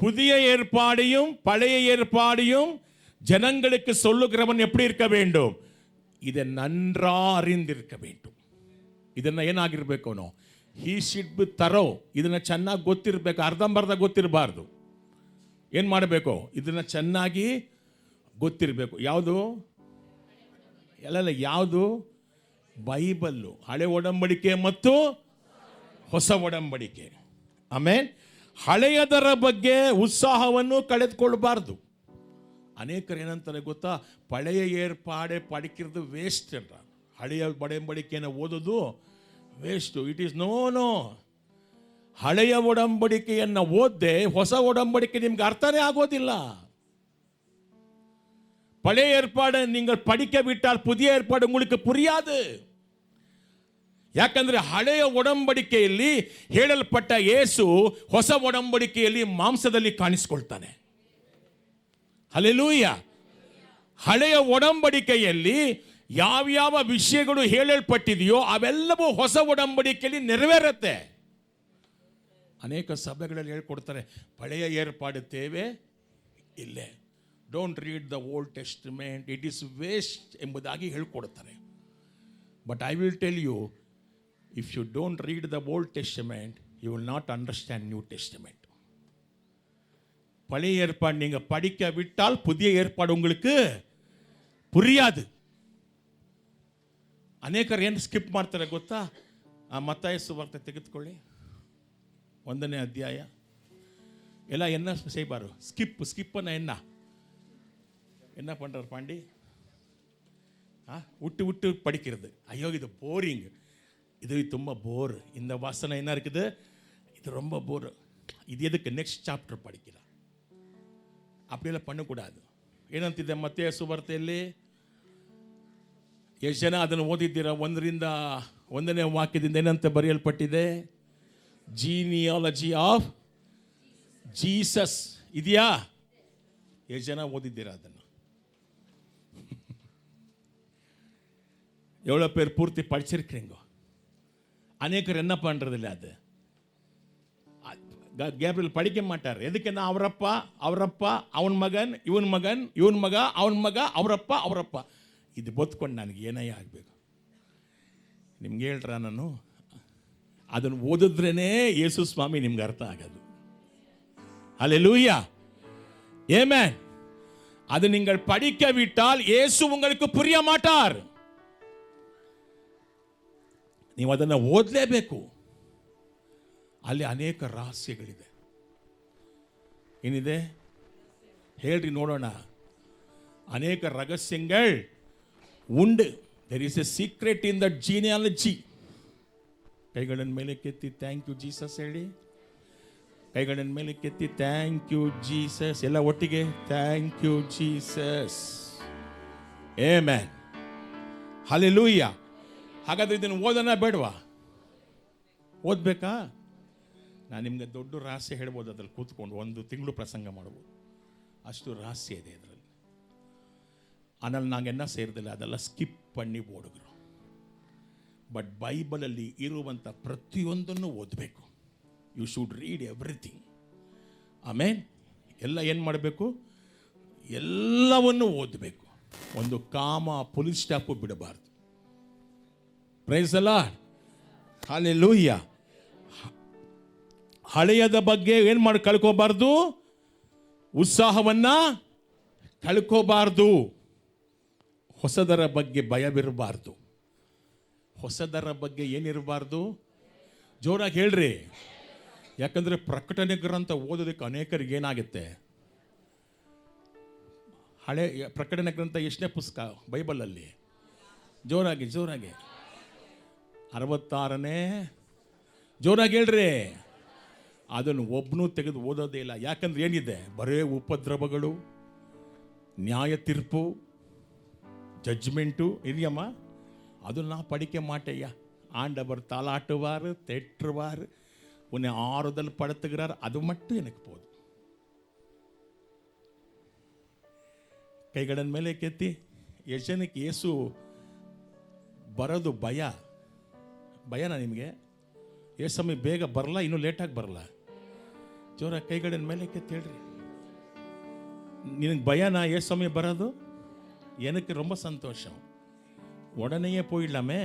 புதிய ஏற்பாடையும் பழைய ஏற்பாடையும் ஜனங்களுக்கு சொல்லுகிறவன் எப்படி இருக்க வேண்டும்? இதை நன்றா அறிந்திருக்க வேண்டும். ಇದನ್ನ ಏನಾಗಿರ್ಬೇಕು? ಅವನು ಹಿ ಶಿಡ್ ಬಿ ತರೋ. ಇದನ್ನ ಚೆನ್ನಾಗಿ ಗೊತ್ತಿರಬೇಕು, ಅರ್ಧಂಬರ್ಧ ಗೊತ್ತಿರಬಾರ್ದು. ಏನು ಮಾಡಬೇಕು? ಇದನ್ನ ಚೆನ್ನಾಗಿ ಗೊತ್ತಿರಬೇಕು. ಯಾವುದು? ಎಲ್ಲ ಯಾವುದು? ಬೈಬಲ್ಲು, ಹಳೆ ಒಡಂಬಡಿಕೆ ಮತ್ತು ಹೊಸ ಒಡಂಬಡಿಕೆ. ಆಮೇನ್. ಹಳೆಯದರ ಬಗ್ಗೆ ಉತ್ಸಾಹವನ್ನು ಕಳೆದುಕೊಳ್ಳಬಾರ್ದು. ಅನೇಕರು ಏನಂತಾರೆ ಗೊತ್ತಾ? ಪಳೆಯ ಏರ್ಪಾಡೆ ಪಡಿಕಿರೋದು ವೇಸ್ಟ್ ಅಂತ. ಹಳೆಯ ಒಡಂಬಡಿಕೆಯನ್ನು ಓದೋದು ವೇಸ್ಟು. It is no. ಹಳೆಯ ಒಡಂಬಡಿಕೆಯನ್ನು ಓದ್ದೆ ಹೊಸ ಒಡಂಬಡಿಕೆ ನಿಮ್ಗೆ ಅರ್ಥನೇ ಆಗೋದಿಲ್ಲ. பழைய ஏற்பாடு நீங்கள் படிக்க விட்டால் புதிய ஏற்பாடு உங்களுக்கு புரியாது. ಯಾಕಂದ್ರೆ ಹಳೆಯ ಒಡಂಬಡಿಕೆಯಲ್ಲಿ ಹೇಳಲ್ಪಟ್ಟ ಯೇಸು ಹೊಸ ಒಡಂಬಡಿಕೆಯಲ್ಲಿ ಮಾಂಸದಲ್ಲಿ ಕಾಣಿಸಿಕೊಳ್ತಾನೆ. ಹಲ್ಲೆಲೂಯಾ. ಹಳೆಯ ಒಡಂಬಡಿಕೆಯಲ್ಲಿ ಯಾವ್ಯಾವ ವಿಷಯಗಳು ಹೇಳಲ್ಪಟ್ಟಿದೆಯೋ ಅವೆಲ್ಲವೂ ಹೊಸ ಒಡಂಬಡಿಕೆಯಲ್ಲಿ ನೆರವೇರುತ್ತೆ. ಅನೇಕ ಸಭೆಗಳಲ್ಲಿ ಹೇಳ್ಕೊಡ್ತಾರೆ, ಪಳೆಯ ಏರ್ಪಾಡು ತೇವೆ ಇಲ್ಲೇ. Don't read the Old Testament, it is waste ಎಂಬುದಾಗಿ ಹೇಳ್ಕೊಡ್ತಾರೆ. But I will tell you, if you don't read the Old Testament, you will not understand New Testament. பழைய ஏற்பாடு நீங்க படிக்க விட்டால் புதிய ஏற்பாடு உங்களுக்கு புரியாது. ಅನೇಕರು ಏನು ಸ್ಕಿಪ್ ಮಾಡ್ತಾರೆ ಗೊತ್ತಾ? ಆ ಮತ್ತಾಯ ಸುವಾರ್ತೆ ತೆಗೆದುಕೊಳ್ಳಿ, 1ನೇ ಅಧ್ಯಾಯ. ಎಲ್ಲ என்ன செய்வாரு? ஸ்கிப்னா என்ன பண்றாரு பாண்டி? விட்டு விட்டு படிக்கிறது. ஐயோ இது போரிங், இது ತುಂಬ போர், இந்த வாசனை என்ன இருக்குது, இது ரொம்ப போர், இது எதுக்கு, ನೆಕ್ಸ್ಟ್ ಚಾಪ್ಟರ್ படிக்கலாம். அப்படியெல்லாம் பண்ணக்கூடாದು. ಏನಂತಿದೆ ಮತ್ತಾಯ ಸುವಾರ್ತೆಯಲ್ಲಿ? ಎಷ್ಟು ಜನ ಅದನ್ನು ಓದಿದ್ದೀರಾ? 1ನೇ ವಾಕ್ಯದಿಂದ ಏನಂತ ಬರೆಯಲ್ಪಟ್ಟಿದೆ? ಜೀನಿಯಾಲಜಿ ಆಫ್ ಜೀಸಸ್ ಇದೆಯಾ? ಎಷ್ಟು ಜನ ಓದಿದ್ದೀರಾ ಅದನ್ನು? எவ்வளோ பேர் பூர்த்தி படிச்சிருக்கிறீங்க? அநேகர் என்ன பண்ணுறதில்ல, அது கேப்ரியல் படிக்க மாட்டார். எதுக்குன்னா அவரப்பா ಅವನ ಮಗನ್, ಇವನ್ ಮಗ, ಅವನ ಮಗ, ಅವರಪ್ಪ ಇದು ಬದುಕೊಂಡು ನನಗೆ ಏನೇ ಆಗಬೇಕು. ನಿಮ್ಗೆ ಹೇಳ್ರ, ನಾನು ಅದನ್ನು ಓದಿದ್ರೇ ಯೇಸು ಸ್ವಾಮಿ ನಿಮ್ಗೆ ಅರ್ಥ ಆಗೋದು. ஹல்லேலூயா, ஆமென். அது நீங்கள் படிக்கவிட்டால் இயேசு உங்களுக்கு புரிய மாட்டார். ನೀವು ಅದನ್ನು ಓದಲೇಬೇಕು. ಅಲ್ಲಿ ಅನೇಕ ರಹಸ್ಯಗಳಿದೆ. ಏನಿದೆ ಹೇಳ್ರಿ ನೋಡೋಣ. ಅನೇಕ ರಹಸ್ಯಗಳು ಉಂಡು. There is a secret in that genealogy. ಕೈಗಳನ್ನು ಮೇಲೆ ಕೆತ್ತಿ ಥ್ಯಾಂಕ್ ಯು ಜೀಸಸ್ ಹೇಳಿ. ಕೈಗಳನ್ನು ಮೇಲೆ ಕೆತ್ತಿ ಥ್ಯಾಂಕ್ ಯು ಜೀಸಸ್. ಎಲ್ಲ ಒಟ್ಟಿಗೆ thank you Jesus. Amen, hallelujah. ಹಾಗಾದ್ರೆ ಇದನ್ನು ಓದೋಣ ಬೇಡವಾ? ಓದಬೇಕಾ? ನಾನು ನಿಮಗೆ ದೊಡ್ಡ ರಹಸ್ಯ ಹೇಳ್ಬೋದು, ಅದ್ರಲ್ಲಿ ಕೂತ್ಕೊಂಡು 1 ತಿಂಗಳು ಪ್ರಸಂಗ ಮಾಡ್ಬೋದು, ಅಷ್ಟು ರಹಸ್ಯ ಇದೆ ಇದರಲ್ಲಿ. ஆனால் நாங்கள் என்ன செய்யறதில்ல, அதெல்லாம் ಸ್ಕಿಪ್ பண்ணி ಓಡಿದ್ರು. ಬಟ್ ಬೈಬಲಲ್ಲಿ ಇರುವಂಥ ಪ್ರತಿಯೊಂದನ್ನು ಓದಬೇಕು. You should read everything. Amen. ಎಲ್ಲ ಏನು ಮಾಡಬೇಕು? ಎಲ್ಲವನ್ನು ಓದಬೇಕು. ಒಂದು ಕಾಮ, ಫುಲ್ ಸ್ಟಾಪು ಬಿಡಬಾರ್ದು. Praise the Lord, hallelujah. ಹಳೆಯದ ಬಗ್ಗೆ ಏನು ಮಾಡಿ ಕಳ್ಕೋಬಾರ್ದು? ಉತ್ಸಾಹವನ್ನ ಕಳ್ಕೋಬಾರ್ದು. ಹೊಸದರ ಬಗ್ಗೆ ಭಯವಿರಬಾರ್ದು. ಹೊಸದರ ಬಗ್ಗೆ ಏನಿರಬಾರ್ದು? ಜೋರಾಗಿ ಹೇಳ್ರಿ. ಯಾಕಂದರೆ ಪ್ರಕಟಣೆ ಗ್ರಂಥ ಓದೋದಕ್ಕೆ ಅನೇಕರಿಗೆ ಏನಾಗುತ್ತೆ? ಹಳೆ ಪ್ರಕಟಣೆ ಗ್ರಂಥ ಎಷ್ಟನೇ ಪುಸ್ತಕ ಬೈಬಲಲ್ಲಿ? ಜೋರಾಗಿ 66ನೇ. ಜೋರಾಗಿ ಹೇಳ್ರಿ. ಅದನ್ನು ಒಬ್ಬನೂ ತೆಗೆದು ಓದೋದೇ ಇಲ್ಲ. ಯಾಕಂದ್ರೆ ಏನಿದೆ? ಬರೇ ಉಪದ್ರವಗಳು, ನ್ಯಾಯ ತೀರ್ಪು, ಜಡ್ಜ್ಮೆಂಟು ಇದೆಯಮ್ಮ. ಅದನ್ನು ನಾ படிக்க மாட்டேயா. ஆண்டவர் தாலாட்டுவார், தேற்றுவார், உன்னை ஆறுதல் படுத்துகிறார். அது மட்டும் எனக்கு போதும். ಕೈಗಳನ್ನು ಮೇಲೆ ಕೆತ್ತಿ. ಎಷ್ಟು ಜನಕ್ಕೆ ಯೇಸು ಬರೋದು ಭಯನಾ ನಿಮಗೆ? ಎಷ್ಟು ಸಮಯ ಬೇಗ ಬರಲ್ಲ, ಇನ್ನೂ ಲೇಟಾಗಿ ಬರಲ್ಲ? ಜೋರ ಕೈಗಳನ್ನು ಮೇಲೆ ಕೆತ್ತಿ ಹೇಳ್ರಿ. ನಿನಗೆ ಭಯನಾ ಎಷ್ಟು ಸಮಯ ಬರೋದು? எனக்கு ரொம்ப சந்தோஷம். உடனேயே போயிடலாமே.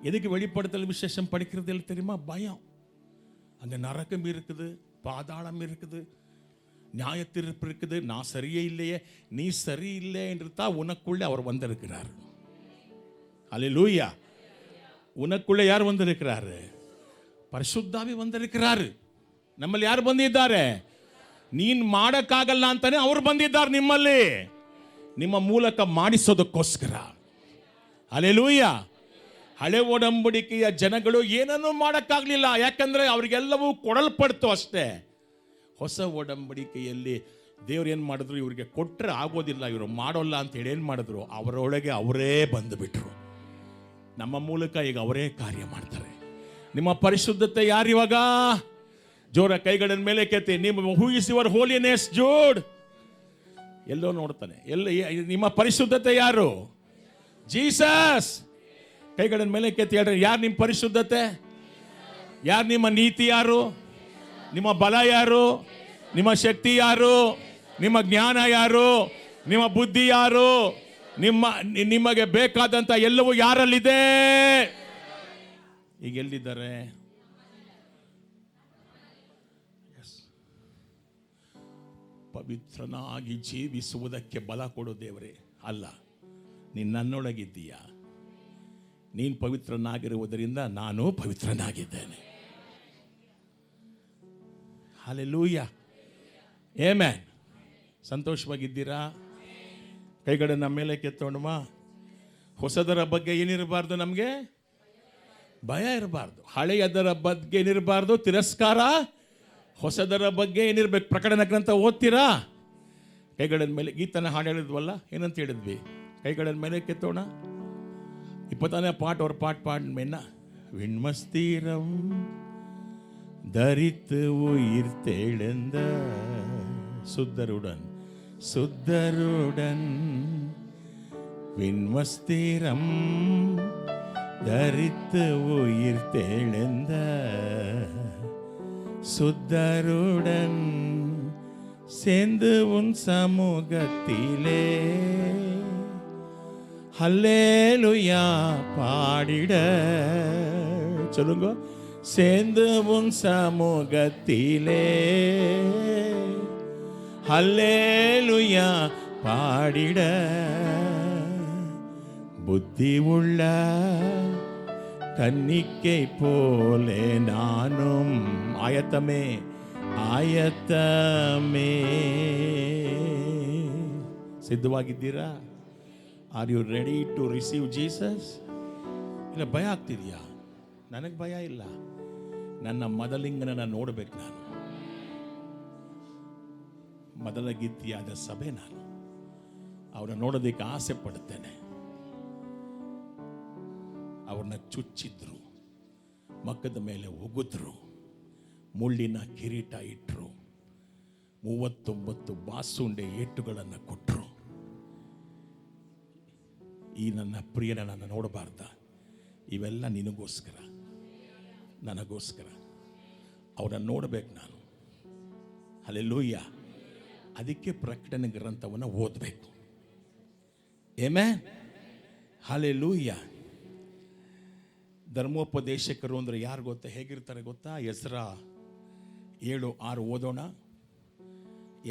எதுக்கு வெளிப்படுத்தல் விசேஷம் படிக்கிறது இல்லை தெரியுமா? பயம். அங்கே நரகம் இருக்குது, பாதாளம் இருக்குது, நியாய தீர்ப்பு இருக்குது. நான் சரியே இல்லையே, நீ சரியில்லை என்று தான் உனக்குள்ளே அவர் வந்திருக்கிறார். ஹல்லேலூயா. உனக்குள்ளே ಯಾರು வந்திருக்கிறாரு? ಪರಿಶುದ್ಧಾವಿ வந்திருக்கிறாரு. ನಮ್ಮಲ್ಲಿ ಯಾರು ಬಂದಿದ್ದಾರೆ? ನೀನು ಮಾಡೋಕ್ಕಾಗಲ್ಲ ಅಂತಾನೆ ಅವರು ಬಂದಿದ್ದಾರೆ ನಿಮ್ಮಲ್ಲಿ, ನಿಮ್ಮ ಮೂಲಕ ಮಾಡಿಸೋದಕ್ಕೋಸ್ಕರ. ಹಲ್ಲೇಲೂಯಾ. ಹಳೆ ಒಡಂಬಡಿಕೆಯ ಜನಗಳು ಏನನ್ನೂ ಮಾಡೋಕ್ಕಾಗಲಿಲ್ಲ, ಯಾಕಂದರೆ ಅವರಿಗೆಲ್ಲವೂ ಕೊಡಲ್ಪಡ್ತು ಅಷ್ಟೇ. ಹೊಸ ಒಡಂಬಡಿಕೆಯಲ್ಲಿ ದೇವ್ರು ಏನು ಮಾಡಿದ್ರು? ಇವರಿಗೆ ಕೊಟ್ಟರೆ ಆಗೋದಿಲ್ಲ, ಇವರು ಮಾಡೋಲ್ಲ ಅಂತ ಹೇಳಿ ಏನು ಮಾಡಿದ್ರು? ಅವರೊಳಗೆ ಅವರೇ ಬಂದುಬಿಟ್ರು. ನಮ್ಮ ಮೂಲಕ ಈಗ ಅವರೇ ಕಾರ್ಯ ಮಾಡ್ತಾರೆ. ನಿಮ್ಮ ಪರಿಶುದ್ಧತೆ ಯಾರು ಇವಾಗ? ಜೋರ ಕೈಗಳನ್ನು ಮೇಲೆ ಕೆತ್ತಿ. ನಿಮ್ಮ ಹೂ ಇಸ್ ಯುವರ್ ಹೋಲಿನೆಸ್ ಜೋಡ್. ಎಲ್ಲೋ ನೋಡ್ತಾನೆ. ನಿಮ್ಮ ಪರಿಶುದ್ಧತೆ ಯಾರು? ಜೀಸಸ್. ಕೈಗಳನ್ನು ಮೇಲೆ ಕೆತ್ತಿ ಹೇಳ್ರಿ. ಯಾರು ನಿಮ್ಮ ಪರಿಶುದ್ಧತೆ? ಯಾರು ನಿಮ್ಮ ನೀತಿ? ಯಾರು ನಿಮ್ಮ ಬಲ? ಯಾರು ನಿಮ್ಮ ಶಕ್ತಿ? ಯಾರು ನಿಮ್ಮ ಜ್ಞಾನ ಯಾರು, ನಿಮ್ಮ ಬುದ್ಧಿ ಯಾರು, ನಿಮಗೆ ಬೇಕಾದಂತ ಎಲ್ಲವೂ ಯಾರಲ್ಲಿದೆ? ಈಗ ಎಲ್ಲಿದ್ದಾರೆ? ಪವಿತ್ರನಾಗಿ ಜೀವಿಸುವುದಕ್ಕೆ ಬಲ ಕೊಡು ದೇವರೇ. ಅಲ್ಲ, ನೀನು ನನ್ನೊಳಗಿದ್ದೀಯಾ, ನೀನು ಪವಿತ್ರನಾಗಿರುವುದರಿಂದ ನಾನು ಪವಿತ್ರನಾಗಿದ್ದೇನೆ. Hallelujah, amen. ಸಂತೋಷವಾಗಿದ್ದೀರಾ? ಕೈಗಳನ್ನು ನಮ್ಮ ಮೇಲೆ ಕೆತ್ತೋಣಮ್ಮ. ಹೊಸದರ ಬಗ್ಗೆ ಏನಿರಬಾರ್ದು, ನಮಗೆ ಭಯ ಇರಬಾರ್ದು. ಹಳೆಯದರ ಬಗ್ಗೆ ಏನಿರಬಾರ್ದು, ತಿರಸ್ಕಾರ. ಹೊಸದರ ಬಗ್ಗೆ ಏನಿರ್ಬೇಕು? ಪ್ರಕಟಣ ಗ್ರಂಥ ಓದ್ತೀರಾ? ಕೈಗಳ ಮೇಲೆ ಗೀತನ ಹಾಡು ಹೇಳಿದ್ವಲ್ಲ, ಏನಂತ ಹೇಳಿದ್ವಿ? ಕೈಗಳ ಮೇಲೆ ಕೆತ್ತೋಣ. 20ನೇ ಪಾಠ ஒரு பாட் என்ன? விண்மஸ்தீரம் தரித்து உயிர் தெழுந்த சுத்தருடன் விண்மஸ்தீரம் தரித்து உயிர் தெழுந்த சுத்தருடன் சேர்ந்து உன் சமூகத்திலே ஹல்லேலூயா பாடிட. சொல்லுங்க. சேர்ந்து உன் சமூகத்திலே ஹல்லேலூயா பாடிட. புத்தி உள்ள கன்னிக்கை போலே நானும். ஆயத்தமே, ಆಯತಮೇ. ಸಿದ್ಧವಾಗಿದ್ದೀರಾ? Are you ready to receive Jesus? ಇಲ್ಲ ಭಯ ಆಗ್ತಿದೆಯಾ? ನನಗೆ ಭಯ ಇಲ್ಲ. ನನ್ನ ಮೊದಲಿಂಗನನ್ನು ನೋಡಬೇಕು. ನಾನು ಮೊದಲ ಗೀತಿಯಾದ ಸಭೆ, ನಾನು ಅವ್ರನ್ನ ನೋಡೋದಕ್ಕೆ ಆಸೆ ಪಡುತ್ತೇನೆ. ಅವ್ರನ್ನ ಚುಚ್ಚಿದ್ರು, ಮಕ್ಕದ ಮೇಲೆ ಉಗಿದ್ರು, ಮುಳ್ಳಿನ ಕಿರೀಟ ಇಟ್ಟರು, 39 ಬಾಸುಂಡೆ ಏಟುಗಳನ್ನು ಕೊಟ್ಟರು. ಈ ನನ್ನ ಪ್ರಿಯನ ನನ್ನ ನೋಡಬಾರ್ದ? ಇವೆಲ್ಲ ನಿನಗೋಸ್ಕರ, ನನಗೋಸ್ಕರ. ಅವರನ್ನು ನೋಡಬೇಕು ನಾನು. ಹಲ್ಲೆಲೂಯಾ. ಅದಕ್ಕೆ ಪ್ರಕಟಣೆ ಗ್ರಂಥವನ್ನು ಓದಬೇಕು. ಆಮೆನ್. ಹಲ್ಲೆಲೂಯಾ. ಧರ್ಮೋಪದೇಶಕರು ಅಂದರೆ ಯಾರು ಗೊತ್ತಾ? ಹೇಗಿರ್ತಾರೆ ಗೊತ್ತಾ? ಎಸ್ರಾ 7:6 ಓದೋಣ.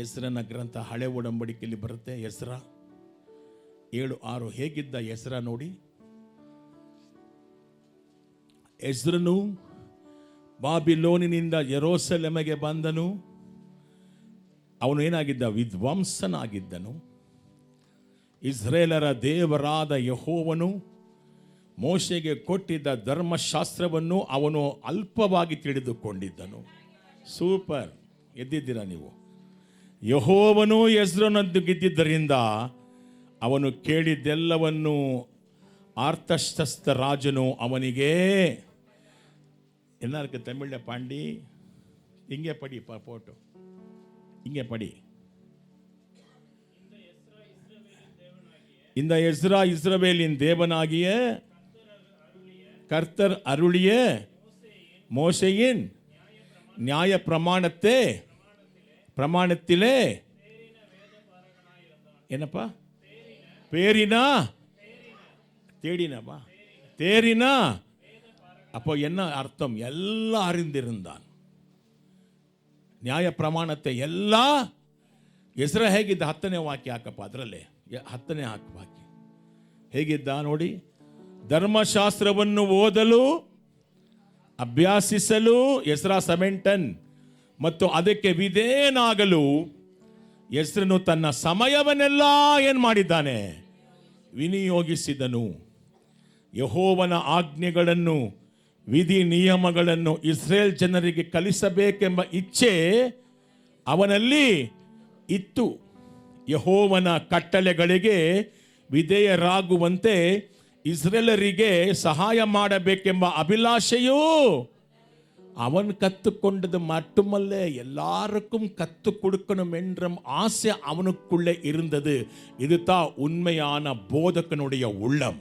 ಎಸ್ರನ ಗ್ರಂಥ ಹಳೆ ಒಡಂಬಡಿಕೆಯಲ್ಲಿ ಬರುತ್ತೆ. ಎಸ್ರಾ 7:6 ಹೇಗಿದ್ದ ಎಸ್ರಾ ನೋಡಿ. ಎಸ್ರನು ಬಾಬಿಲೋನಿನಿಂದ ಯೆರೂಸಲೇಮಿಗೆ ಬಂದನು. ಅವನು ಏನಾಗಿದ್ದ? ವಿದ್ವಾಂಸನಾಗಿದ್ದನು. ಇಸ್ರೇಲರ ದೇವರಾದ ಯೆಹೋವನು ಮೋಶೆಗೆ ಕೊಟ್ಟಿದ್ದ ಧರ್ಮಶಾಸ್ತ್ರವನ್ನು ಅವನು ಅಲ್ಪವಾಗಿ ತಿಳಿದುಕೊಂಡಿದ್ದನು. ಸೂಪರ್. ಎದ್ದಿದ್ದೀರಾ ನೀವು? ಯೆಹೋವನು ಎಸ್ರನೊಂದಿಗಿದ್ದರಿಂದ ಅವನು ಕೇಳಿದ್ದೆಲ್ಲವನ್ನು ಆರ್ತಷಸ್ತ ರಾಜನು ಅವನಿಗೆ, ಎಲ್ಲಾರ್க்கு ತಮಿಳ್ல பாண்டி இங்கே படி போட்டு இங்கே படி. இந்த எஸ்ரா இஸ்ரவேலின் தேவனாகிய கர்த்தர் அருளிய மோசேயின் நியாய பிரமாணத்திலே என்னப்பா? பேரினா தேடினப்பா, தேரினா. அப்போ என்ன அர்த்தம்? எல்லாம் அறிந்திருந்தான். ನ್ಯಾಯ ಪ್ರಮಾಣತೆ ಎಲ್ಲ. ಎಸ್ರಾ ಹೇಗಿದ್ದ? 10ನೇ ವಾಕ್ಯ ಹಾಕಪ್ಪ, ಅದರಲ್ಲೇ 10ನೇ ವಾಕ್ಯ ಹೇಗಿದ್ದ ನೋಡಿ. ಧರ್ಮಶಾಸ್ತ್ರವನ್ನು ಓದಲು ಅಭ್ಯಾಸಿಸಲು ಎಸ್ರಾ 7:10 ಮತ್ತು ಅದಕ್ಕೆ ವಿಧೇಯನಾಗಲು ಎಸ್ರನು ತನ್ನ ಸಮಯವನ್ನೆಲ್ಲ ಏನು ಮಾಡಿದ್ದಾನೆ? ವಿನಿಯೋಗಿಸಿದನು. ಯೆಹೋವನ ಆಜ್ಞೆಗಳನ್ನು ವಿಧಿ ನಿಯಮಗಳನ್ನು ಇಸ್ರೇಲ್ ಜನರಿಗೆ ಕಲಿಸಬೇಕೆಂಬ ಇಚ್ಛೆ ಅವನಲ್ಲಿ ಇತ್ತು. ಯೆಹೋವನ ಕಟ್ಟಳೆಗಳಿಗೆ ವಿಧೇಯರಾಗುವಂತೆ ಇಸ್ರೇಲರಿಗೆ ಸಹಾಯ ಮಾಡಬೇಕೆಂಬ ಅಭಿಲಾಷೆಯೂ அவன் கற்றுக்கொண்டது மட்டுமல்ல, எல்லாருக்கும் கற்றுக் கொடுக்கணும் என்ற ஆசை அவனுக்குள்ளே இருந்தது. இதுதான் உண்மையான போதகனுடைய உள்ளம்.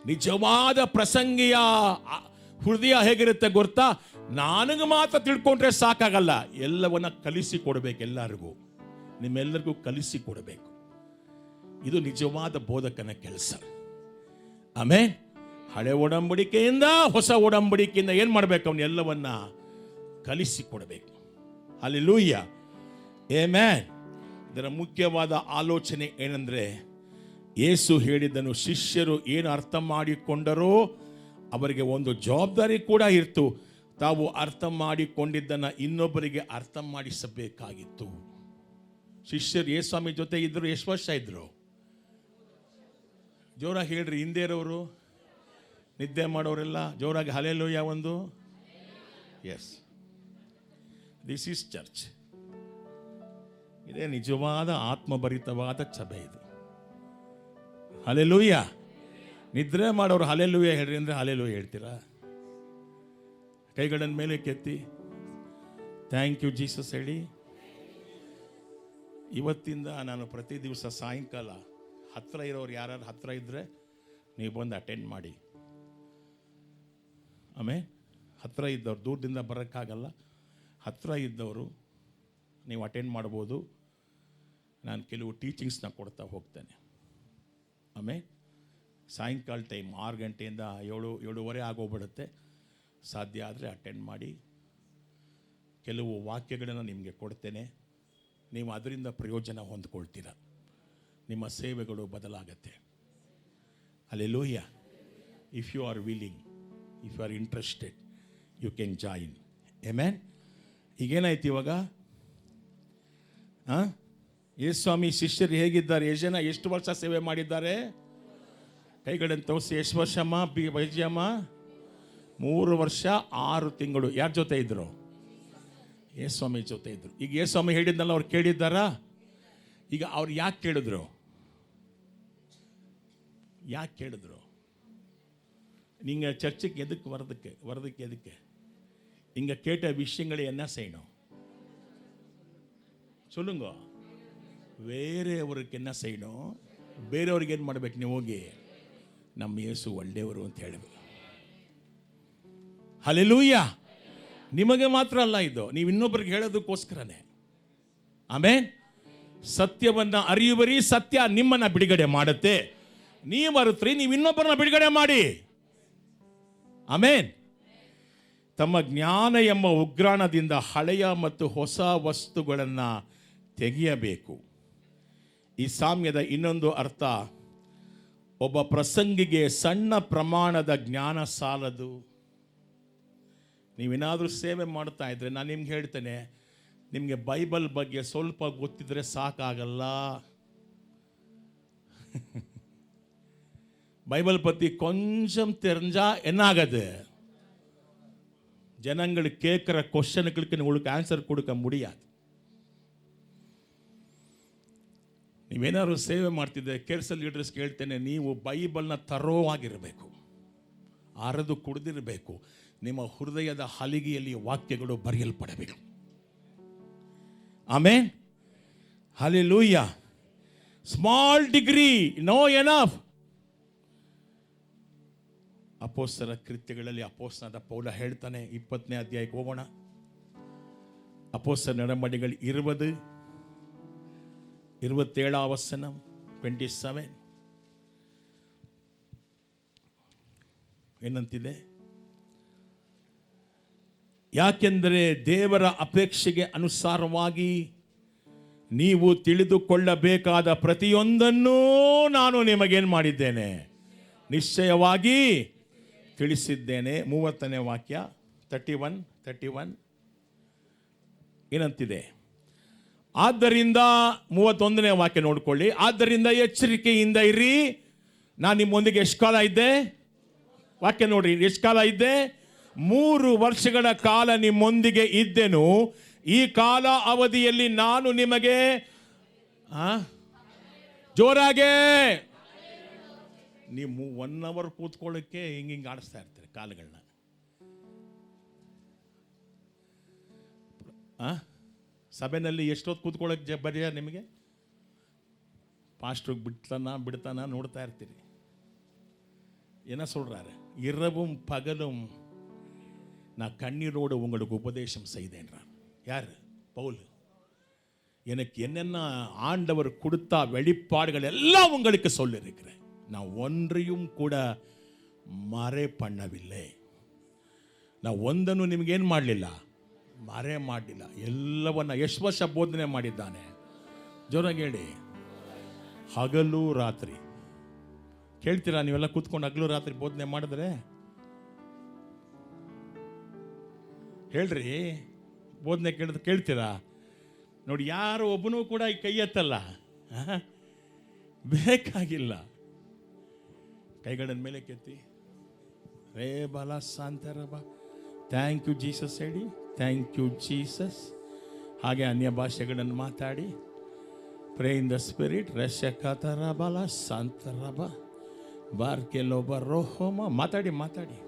ನಿಜವಾದ ಪ್ರಸಂಗಿಯ ಹೃದಯ ಹೇಗಿರುತ್ತೆ ಗೊತ್ತಾ? ನನಗೆ ಮಾತ್ರ ತಿಳ್ಕೊಂಡ್ರೆ ಸಾಕಾಗಲ್ಲ, ಎಲ್ಲವನ್ನ ಕಲಿಸಿ ಕೊಡಬೇಕು ಎಲ್ಲರಿಗೂ. ನಿಮ್ಮೆಲ್ಲರಿಗೂ ಕಲಿಸಿಕೊಡಬೇಕು. ಇದು ನಿಜವಾದ ಬೋಧಕನ ಕೆಲಸ. ಆಮೇಲೆ ಹಳೆ ಒಡಂಬಡಿಕೆಯಿಂದ ಹೊಸ ಒಡಂಬಡಿಕೆಯಿಂದ ಏನು ಮಾಡಬೇಕು? ಅವನ್ನೆಲ್ಲವನ್ನ ಕಲಿಸಿಕೊಡಬೇಕು. Hallelujah, amen. ಇದರ ಮುಖ್ಯವಾದ ಆಲೋಚನೆ ಏನಂದ್ರೆ, ಯೇಸು ಹೇಳಿದ್ದನ್ನು ಶಿಷ್ಯರು ಏನು ಅರ್ಥ ಮಾಡಿಕೊಂಡರೋ ಅವರಿಗೆ ಒಂದು ಜವಾಬ್ದಾರಿ ಕೂಡ ಇತ್ತು. ತಾವು ಅರ್ಥ ಮಾಡಿಕೊಂಡಿದ್ದನ್ನು ಇನ್ನೊಬ್ಬರಿಗೆ ಅರ್ಥ ಮಾಡಿಸಬೇಕಾಗಿತ್ತು. ಶಿಷ್ಯರು ಯೇಸು ಸ್ವಾಮಿ ಜೊತೆ ಇದ್ರು. ಎಷ್ಟು ವರ್ಷ ಇದ್ರು? ಜೋರಾಗಿ ಹೇಳ್ರಿ. ಹಿಂದೆ ಇರೋರು, ನಿದ್ದೆ ಮಾಡೋರೆಲ್ಲ ಜೋರಾಗಿ ಹಲ್ಲೆಲೂಯಾ ಒಂದು. Yes, this is church. ಇದೇ ನಿಜವಾದ ಆತ್ಮಭರಿತವಾದ ಸಭೆ ಇದು. ಹಲ್ಲೆಲೂಯಾ. ನಿದ್ರೆ ಮಾಡೋರು ಹಲ್ಲೆಲೂಯಾ ಹೇಳ್ರಿ ಅಂದರೆ ಹಲ್ಲೆಲೂಯಾ ಹೇಳ್ತೀರಾ? ಕೈಗಳನ್ನು ಮೇಲೆ ಕೆತ್ತಿ ಥ್ಯಾಂಕ್ ಯು ಜೀಸಸ್ ಹೇಳಿ. ಇವತ್ತಿಂದ ನಾನು ಪ್ರತಿ ದಿವಸ ಸಾಯಂಕಾಲ ಹತ್ತಿರ ಇರೋರು ಯಾರು ಹತ್ತಿರ ಇದ್ದರೆ ನೀವು ಬಂದು ಅಟೆಂಡ್ ಮಾಡಿ. ಆಮೇಲೆ ಹತ್ತಿರ ಇದ್ದವ್ರು, ದೂರದಿಂದ ಬರೋಕ್ಕಾಗಲ್ಲ, ಹತ್ತಿರ ಇದ್ದವರು ನೀವು ಅಟೆಂಡ್ ಮಾಡ್ಬೋದು. ನಾನು ಕೆಲವು ಟೀಚಿಂಗ್ಸ್ನ ಕೊಡ್ತಾ ಹೋಗ್ತೇನೆ. ಆಮೇಲೆ ಸಾಯಂಕಾಲ ಟೈಮ್ 6 ಗಂಟೆಯಿಂದ 7:30 ಆಗೋಗ್ಬಿಡುತ್ತೆ. ಸಾಧ್ಯ ಆದರೆ ಅಟೆಂಡ್ ಮಾಡಿ. ಕೆಲವು ವಾಕ್ಯಗಳನ್ನು ನಿಮಗೆ ಕೊಡ್ತೇನೆ. ನೀವು ಅದರಿಂದ ಪ್ರಯೋಜನ ಹೊಂದ್ಕೊಳ್ತೀರ. ನಿಮ್ಮ ಸೇವೆಗಳು ಬದಲಾಗತ್ತೆ. Hallelujah. If you are willing, if you are interested, you can join. Amen. ಈಗೇನಾಯ್ತು ಇವಾಗ? ಯೇಸು ಸ್ವಾಮಿ ಶಿಷ್ಯರು ಹೇಗಿದ್ದಾರೆ? ಎಷ್ಟು ಜನ ಎಷ್ಟು ವರ್ಷ ಸೇವೆ ಮಾಡಿದ್ದಾರೆ? ಕೈಗಳನ್ನು ತೋರಿಸಿ. ಎಷ್ಟು ವರ್ಷಮ್ಮ ಬೈಜಿಯಮ್ಮ? 3 ವರ್ಷ 6 ತಿಂಗಳು. ಯಾರ ಜೊತೆ ಇದ್ರು? ಯೇಸು ಸ್ವಾಮಿ ಜೊತೆ ಇದ್ರು. ಈಗ ಯೇಸು ಸ್ವಾಮಿ ಹೇಳಿದ್ನಲ್ಲ, ಅವ್ರು ಕೇಳಿದ್ದಾರಾ? ಈಗ ಅವ್ರು ಯಾಕೆ ಕೇಳಿದ್ರು? ಯಾಕೆ ಕೇಳಿದ್ರು? நீங்கள் சர்ச்சுக்கு எதுக்கு வர்றதுக்கு எதுக்கு? இங்கே கேட்ட விஷயங்களை என்ன செய்யணும் சொல்லுங்க. ಬೇರೆಯವರಿಗೆ என்ன செய்யணும்? ಬೇರೆಯವ್ರಿಗೆ ಏನು ಮಾಡಬೇಕು? ನೀವು ಹೋಗಿ ನಮ್ಮ ಯೇಸು ಒಳ್ಳೆಯವರು ಅಂತ ಹೇಳಬೇಕು. ಹಲ್ಲೆಲೂಯಾ. ನಿಮಗೆ ಮಾತ್ರ ಅಲ್ಲ ಇದು, ನೀವು ಇನ್ನೊಬ್ಬರಿಗೆ ಹೇಳೋದಕ್ಕೋಸ್ಕರನೇ. ಆಮೇನ್. ಸತ್ಯವನ್ನ ಅರಿಯುವರಿ, ಸತ್ಯ ನಿಮ್ಮನ್ನ ಬಿಡುಗಡೆ ಮಾಡುತ್ತೆ. ನೀವು ಅರಿತ್ರಿ, ನೀವು ಇನ್ನೊಬ್ಬರನ್ನ ಬಿಡುಗಡೆ ಮಾಡಿ. ಆಮೇನ್. ತಮ್ಮ ಜ್ಞಾನ ಎಂಬ ಉಗ್ರಾಣದಿಂದ ಹಳೆಯ ಮತ್ತು ಹೊಸ ವಸ್ತುಗಳನ್ನು ತೆಗೆಯಬೇಕು. ಈ ಸಾಮ್ಯದ ಇನ್ನೊಂದು ಅರ್ಥ, ಒಬ್ಬ ಪ್ರಸಂಗಿಗೆ ಸಣ್ಣ ಪ್ರಮಾಣದ ಜ್ಞಾನ ಸಾಲದು. ನೀವೇನಾದರೂ ಸೇವೆ ಮಾಡ್ತಾ ಇದ್ರೆ ನಾನು ನಿಮ್ಗೆ ಹೇಳ್ತೇನೆ, ನಿಮಗೆ ಬೈಬಲ್ ಬಗ್ಗೆ ಸ್ವಲ್ಪ ಗೊತ್ತಿದ್ರೆ ಸಾಕಾಗಲ್ಲ. பைபிள் பற்றி கொஞ்சம் தெரிஞ்சா என்ன ஆகுது? ஜனங்கள் கேட்குற கொஸ்டனுக்கு உங்களுக்கு ஆன்சர் கொடுக்க முடியாது. ನೀವೇನಾದ್ರು ಸೇವೆ ಮಾಡ್ತಿದ್ದೆ, ಕೆಲ್ಸ ಲೀಡರ್ಸ್ಗೆ ಹೇಳ್ತೇನೆ, ನೀವು ಬೈಬಲ್ನ ತರೋವಾಗಿರಬೇಕು, ಅರೆದು ಕುಡಿದಿರಬೇಕು. ನಿಮ್ಮ ಹೃದಯದ ಹಲಿಗೆಯಲ್ಲಿ ವಾಕ್ಯಗಳು ಬರೆಯಲ್ಪಡಬೇಕು. Amen. Hallelujah. Small degree no enough. ಅಪೊಸ್ತಲರ ಕೃತ್ಯಗಳಲ್ಲಿ ಅಪೊಸ್ತಲನಾದ ಪೌಲ ಹೇಳ್ತಾನೆ, 20ನೇ ಅಧ್ಯಾಯಕ್ಕೆ ಹೋಗೋಣ. ಅಪೊಸ್ತಲರ ನಡೆನುಡಿಗಳು 20, 27 ವಚನ 27 ಏನಂತಿದೆ? ಯಾಕೆಂದರೆ ದೇವರ ಅಪೇಕ್ಷೆಗೆ ಅನುಸಾರವಾಗಿ ನೀವು ತಿಳಿದುಕೊಳ್ಳಬೇಕಾದ ಪ್ರತಿಯೊಂದನ್ನೂ ನಾನು ನಿಮಗೇನು ಮಾಡಿದ್ದೇನೆ? ನಿಶ್ಚಯವಾಗಿ ತಿಳಿಸಿದ್ದೇನೆ. 30ನೇ ವಾಕ್ಯ 31 ಏನಂತಿದೆ? ಆದ್ದರಿಂದ 31ನೇ ವಾಕ್ಯ ನೋಡ್ಕೊಳ್ಳಿ. ಆದ್ದರಿಂದ ಎಚ್ಚರಿಕೆಯಿಂದ ಇರಿ. ನಾನು ನಿಮ್ಮೊಂದಿಗೆ ಎಷ್ಟು ಕಾಲ ಇದ್ದೆ? ವಾಕ್ಯ ನೋಡ್ರಿ, ಎಷ್ಟು ಕಾಲ ಇದ್ದೆ? 3 ವರ್ಷಗಳ ಕಾಲ ನಿಮ್ಮೊಂದಿಗೆ ಇದ್ದೆನು. ಈ ಕಾಲ ಅವಧಿಯಲ್ಲಿ ನಾನು ನಿಮಗೆ ಜೋರಾಗೆ ನೀವು 1 ಅವರ್ ಕೂತ್ಕೊಳ್ಳೋಕ್ಕೆ ಹಿಂಗೆ ಆಡಿಸ್ತಾ ಇರ್ತೀರಿ ಕಾಲುಗಳನ್ನ. ಸಭೆಯಲ್ಲಿ ಎಷ್ಟೊತ್ತು ಕೂತ್ಕೊಳ್ಳೋಕೆ ಬರೆಯ ನಿಮಗೆ? ಪಾಸ್ಟ್ರಿಗೆ ಬಿಡ್ತಾನ ನೋಡ್ತಾ ಇರ್ತೀರಿ. என்ன சொல்றாரு? இரவும் பகலும் நான் கண்ணீரோடு உங்களுக்கு உபதேசம் செய்தேன்றார். யார்? பவுல். எனக்கு என்னென்ன ஆண்டவர் கொடுத்தா வெளிப்பாடுகள் எல்லாம் உங்களுக்கு சொல்லியிருக்கிறேன். நான் ஒன்றையும் கூட ಮರೆ பண்ணவில்லை. ನಾವು ಒಂದನ್ನು ನಿಮಗೇನು ಮಾಡಲಿಲ್ಲ, ಮರೆ ಮಾಡಲಿಲ್ಲ. ಎಲ್ಲವನ್ನ ಎಷ್ಟು ವರ್ಷ ಬೋಧನೆ ಮಾಡಿದ್ದಾನೆ? ಜೋರಾಗಿ ಹೇಳಿ. ಹಗಲು ರಾತ್ರಿ. ಕೇಳ್ತೀರಾ ನೀವೆಲ್ಲ ಕೂತ್ಕೊಂಡು ಹಗಲು ರಾತ್ರಿ ಬೋಧನೆ ಮಾಡಿದ್ರೆ? ಹೇಳ್ರಿ, ಬೋಧನೆ ಕೇಳ್ತೀರಾ? ನೋಡಿ, ಯಾರು ಒಬ್ಬನೂ ಕೂಡ ಈ ಕೈ ಎತ್ತಲ್ಲ. ಬೇಕಾಗಿಲ್ಲ. ಕೈಗಳನ್ನ ಮೇಲೆ ಕೆತ್ತಿ. ರೇ ಬಲ ಸಾಂತರಬ. ಥ್ಯಾಂಕ್ ಯು ಜೀಸಸ್ ಹೇಳಿ. Thank you Jesus. ಹಾಗೆ ಅನ್ಯ ಭಾಷೆಗಳನ್ನು ಮಾತಾಡಿ. ಪ್ರೇ ಇನ್ ದ ಸ್ಪಿರಿಟ್. ರಶಕತರ ಬಲ ಸಾಂತರಬ ಬಾರ್ಕೆಲೊಬ್ಬ ರೋಹೋಮ. ಮಾತಾಡಿ ಮಾತಾಡಿ,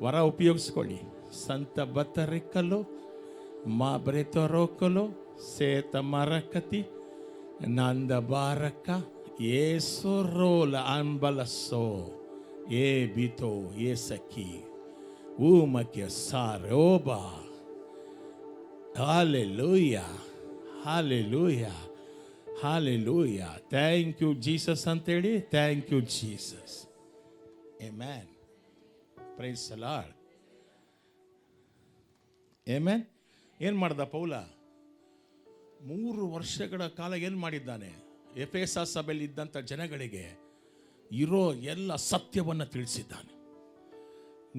ವರ ಉಪಯೋಗಿಸ್ಕೊಳ್ಳಿ. ಸಂತ ಬತ್ತರಿಕ್ಕಲು ಮಾ ಬ್ರೆತೊರೋಕಲು ಸೇತ ಮರಕತಿ ನಂದ ಬಾರಕ ಏಸೋ ರೋಲ ಅಂಬಲಸೋ ಏ ಬಿತೋ ಏ ಸಖಿ ಊಮಕ್ಕೆ ಸಾರೋಬಾ. Hallelujah, hallelujah, hallelujah. Thank you Jesus ಅಂತೇಳಿ. Thank you Jesus. Amen. Praise the Lord. Amen. ಏನು ಮಾಡ್ದ ಪೌಲ? 3 ವರ್ಷಗಳ ಕಾಲ ಏನು ಮಾಡಿದ್ದಾನೆ? ಎಫೆಸ ಸಭೆಯಲ್ಲಿ ಇದ್ದಂಥ ಜನಗಳಿಗೆ ಇರೋ ಎಲ್ಲ ಸತ್ಯವನ್ನು ತಿಳಿಸಿದ್ದಾನೆ.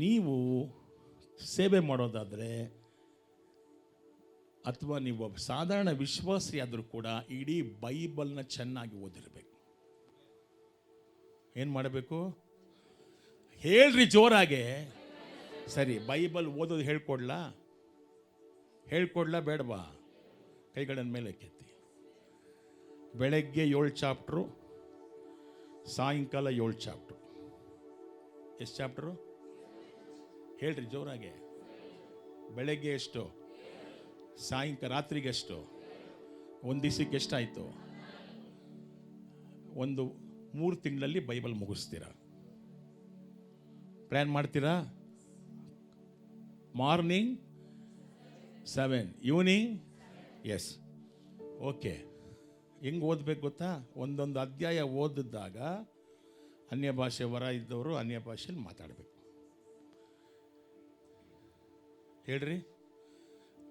ನೀವು ಸೇವೆ ಮಾಡೋದಾದರೆ ಅಥವಾ ನೀವು ಸಾಧಾರಣ ವಿಶ್ವಾಸಿ ಆದರೂ ಕೂಡ ಇಡೀ ಬೈಬಲ್ನ ಚೆನ್ನಾಗಿ ಓದಿರಬೇಕು. ಏನು ಮಾಡಬೇಕು? ಹೇಳ್ರಿ ಜೋರಾಗೆ. ಸರಿ, ಬೈಬಲ್ ಓದೋದು ಹೇಳ್ಕೊಡ್ಲಾ ಬೇಡವಾ? ಕೈಗಳನ್ನ ಮೇಲೆ ಕೆತ್ತಿ. ಬೆಳಗ್ಗೆ 7 ಚಾಪ್ಟ್ರು, ಸಾಯಂಕಾಲ 7 ಚಾಪ್ಟ್ರು. ಎಷ್ಟು ಚಾಪ್ಟ್ರು? ಹೇಳ್ರಿ ಜೋರಾಗೆ. ಬೆಳಗ್ಗೆ ಎಷ್ಟು? ಸಾಯಂಕಾಲ ರಾತ್ರಿಗೆ ಎಷ್ಟು? ಒಂದು ದಿವಸಕ್ಕೆ ಎಷ್ಟಾಯಿತು? 3 ತಿಂಗಳಲ್ಲಿ ಬೈಬಲ್ ಮುಗಿಸ್ತೀರಾ? ಪ್ಲ್ಯಾನ್ ಮಾಡ್ತೀರಾ? ಮಾರ್ನಿಂಗ್ 7, ಈವ್ನಿಂಗ್ ಎಸ್. ಓಕೆ. ಹೆಂಗೆ ಓದಬೇಕು ಗೊತ್ತಾ? ಒಂದೊಂದು ಅಧ್ಯಾಯ ಓದಿದಾಗ ಅನ್ಯ ಭಾಷೆ ವರ ಇದ್ದವರು ಅನ್ಯ ಭಾಷೆಯಲ್ಲಿ ಮಾತಾಡಬೇಕು. ಹೇಳ್ರಿ.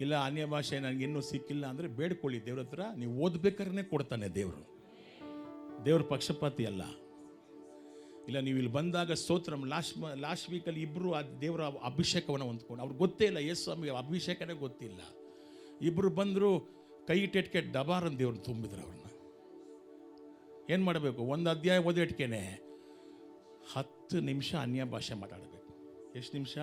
ಇಲ್ಲ ಅನ್ಯ ಭಾಷೆ ನನಗೆ ಇನ್ನೂ ಸಿಕ್ಕಿಲ್ಲ ಅಂದರೆ ಬೇಡ್ಕೊಳ್ಳಿ ದೇವ್ರ ಹತ್ರ. ನೀವು ಓದ್ಬೇಕಾದ್ರೆ ಕೊಡ್ತಾನೆ ದೇವರು. ದೇವ್ರ ಪಕ್ಷಪಾತಿ ಅಲ್ಲ. ಇಲ್ಲ, ನೀವು ಇಲ್ಲಿ ಬಂದಾಗ ಸ್ತೋತ್ರ ಲಾಸ್ಟ್ ವೀಕಲ್ಲಿ ಇಬ್ಬರು ಆ ದೇವರ ಅಭಿಷೇಕವನ್ನು ಹೊಂದ್ಕೊಂಡು, ಅವ್ರಿಗೆ ಗೊತ್ತೇ ಇಲ್ಲ, ಯೇಸು ಸ್ವಾಮಿಗೆ ಅಭಿಷೇಕನೇ ಗೊತ್ತಿಲ್ಲ. ಇಬ್ಬರು ಬಂದರು, ಕೈ ಇಟ್ಟಿಟ್ಕೆ ಡಬಾರನ್ ದೇವ್ರನ್ನ ತುಂಬಿದ್ರು ಅವ್ರನ್ನ. ಏನು ಮಾಡಬೇಕು? ಒಂದು ಅಧ್ಯಾಯ ಓದಿಟ್ಕೇನೆ 10 ನಿಮಿಷ ಅನ್ಯ ಭಾಷೆ ಮಾತಾಡಬೇಕು. ಎಷ್ಟು ನಿಮಿಷ?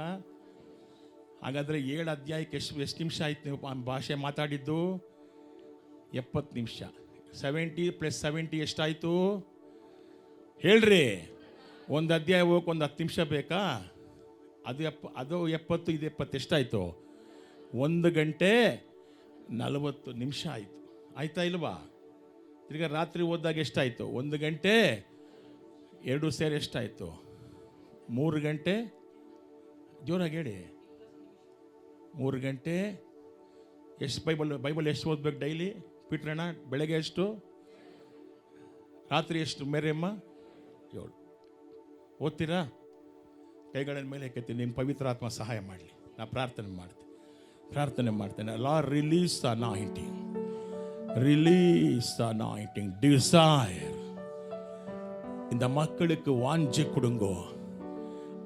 ಹಾಗಾದರೆ 7 ಅಧ್ಯಾಯಕ್ಕೆ ಎಷ್ಟು ನಿಮಿಷ ಆಯ್ತು ನೀವು ಭಾಷೆ ಮಾತಾಡಿದ್ದು? 70 ನಿಮಿಷ. 70 + 70 ಎಷ್ಟಾಯಿತು? ಹೇಳ್ರಿ. ಒಂದು ಅಧ್ಯಾಯ ಹೋಗಕ್ಕೆ ಒಂದು 10 ನಿಮಿಷ ಬೇಕಾ? ಅದು 70, ಇದು 70 ಎಷ್ಟಾಯಿತು? 1 ಗಂಟೆ 40 ನಿಮಿಷ ಆಯಿತು. ಆಯ್ತಾ ಇಲ್ವಾ? ತಿರ್ಗಾ ರಾತ್ರಿ ಓದಿದಾಗ ಎಷ್ಟಾಯಿತು? 1 ಗಂಟೆ 2 ಸೇರಿ ಎಷ್ಟಾಯಿತು? 3 ಗಂಟೆ. ಜೋರಾಗಿ ಹೇಳಿ. 3 ಗಂಟೆ. ಎಷ್ಟು ಬೈಬಲ್ ಎಷ್ಟು ಓದ್ಬೇಕು ಡೈಲಿ? ಪೀಟ್ರಣ್ಣ, ಬೆಳಗ್ಗೆ ಎಷ್ಟು? ರಾತ್ರಿ ಎಷ್ಟು? ಮೇರೆಮ್ಮ 7 ಓದ್ತೀರಾ? ಕೈಗಳ ಮೇಲೆ ಕೆತ್ತಿ. ನಿಮ್ಮ ಪವಿತ್ರ ಆತ್ಮ ಸಹಾಯ ಮಾಡಲಿ. ನಾನು ಪ್ರಾರ್ಥನೆ ಮಾಡ್ತೇನೆ. Lord, release the anointing, release the anointing desire. இந்த மக்களுக்கு வாஞ்சை கொடுங்கோ.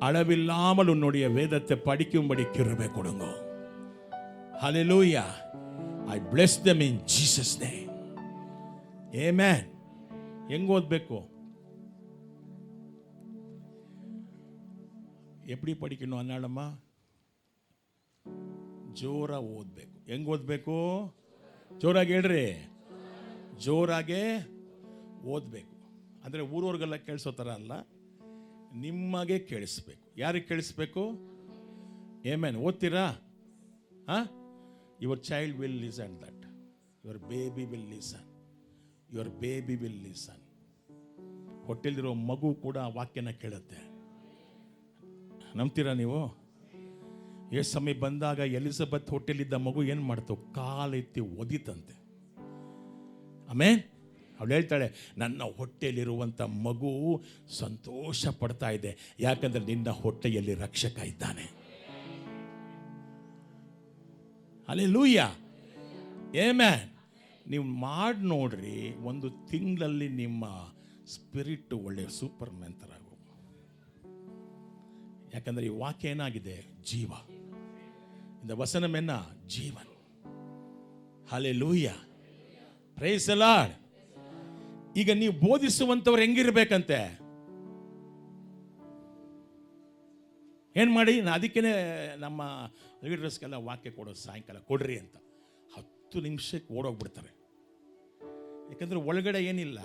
அளவில்லாமல் உன்னுடைய வேதத்தை படிக்கும்படி கிருபை கொடுங்கோ. ஹல்லேலூயா. I bless them in Jesus name. Amen. ಹೆಂಗೆ ಓದಬೇಕು? எப்படி படிக்கணும் ಅನ್ನಾಳಮ್ಮ? ಜೋರ ಓದಬೇಕು. ಹೆಂಗೆ ಓದಬೇಕು? ಜೋರಾಗಿ ಹೇಳ್ರಿ. ಜೋರಾಗೆ ಓದಬೇಕು. ಅಂದರೆ ಊರವ್ರಿಗೆಲ್ಲ ಕೇಳಿಸೋ ಥರ ಅಲ್ಲ, ನಿಮಗೆ ಕೇಳಿಸ್ಬೇಕು. ಯಾರಿಗೆ ಕೇಳಿಸ್ಬೇಕು? ಆಮೆನ್. ಓದ್ತೀರಾ? Your child will listen that. Your baby will listen. Your baby will listen. ಹೊಟ್ಟೆಲಿರೋ ಮಗು ಕೂಡ ಆ ವಾಕ್ಯನ ಕೇಳುತ್ತೆ. ನಂಬ್ತೀರಾ ನೀವು? ಎಷ್ಟು ಸಮಯ ಬಂದಾಗ ಎಲಿಜಬೆತ್ ಹೊಟ್ಟೆಲಿದ್ದ ಮಗು ಏನು ಮಾಡ್ತು? ಕಾಲೆತ್ತಿ ಒದಿತಂತೆ. ಆಮೇನ್. ಅವಳು ಹೇಳ್ತಾಳೆ, ನನ್ನ ಹೊಟ್ಟೆಯಲ್ಲಿರುವಂಥ ಮಗು ಸಂತೋಷ ಪಡ್ತಾ ಇದೆ, ಯಾಕಂದರೆ ನಿನ್ನ ಹೊಟ್ಟೆಯಲ್ಲಿ ರಕ್ಷಕ ಇದ್ದಾನೆ. Hallelujah, amen. ನೀವು ಮಾಡಿ ನೋಡ್ರಿ, ಒಂದು ತಿಂಗಳಲ್ಲಿ ನಿಮ್ಮ ಸ್ಪಿರಿಟ್ ಒಳ್ಳೆಯ ಸೂಪರ್ ಮ್ಯಾನ್ ಥರ ಆಗು. ಯಾಕಂದರೆ ಈ ವಾಕ್ಯ ಏನಾಗಿದೆ? ಜೀವ. இந்த வசனம் என்ன? ஜீவன். ஹல்லேலூயா, ಪ್ರೈಸ್ ದಿ ಲಾರ್ಡ್. ಈಗ ನೀವು ಬೋಧಿಸುವಂಥವ್ರು ಹೆಂಗಿರ್ಬೇಕಂತೆ? ಏನು ಮಾಡಿ, ಅದಕ್ಕೇ ನಮ್ಮ ಲೀಡರ್ಸ್ಗೆಲ್ಲ ವಾಕ್ಯ ಕೊಡೋದು, ಸಾಯಂಕಾಲ ಕೊಡ್ರಿ ಅಂತ 10 ನಿಮಿಷಕ್ಕೆ ಓಡೋಗ್ಬಿಡ್ತಾರೆ. ಯಾಕಂದರೆ ಒಳಗಡೆ ಏನಿಲ್ಲ.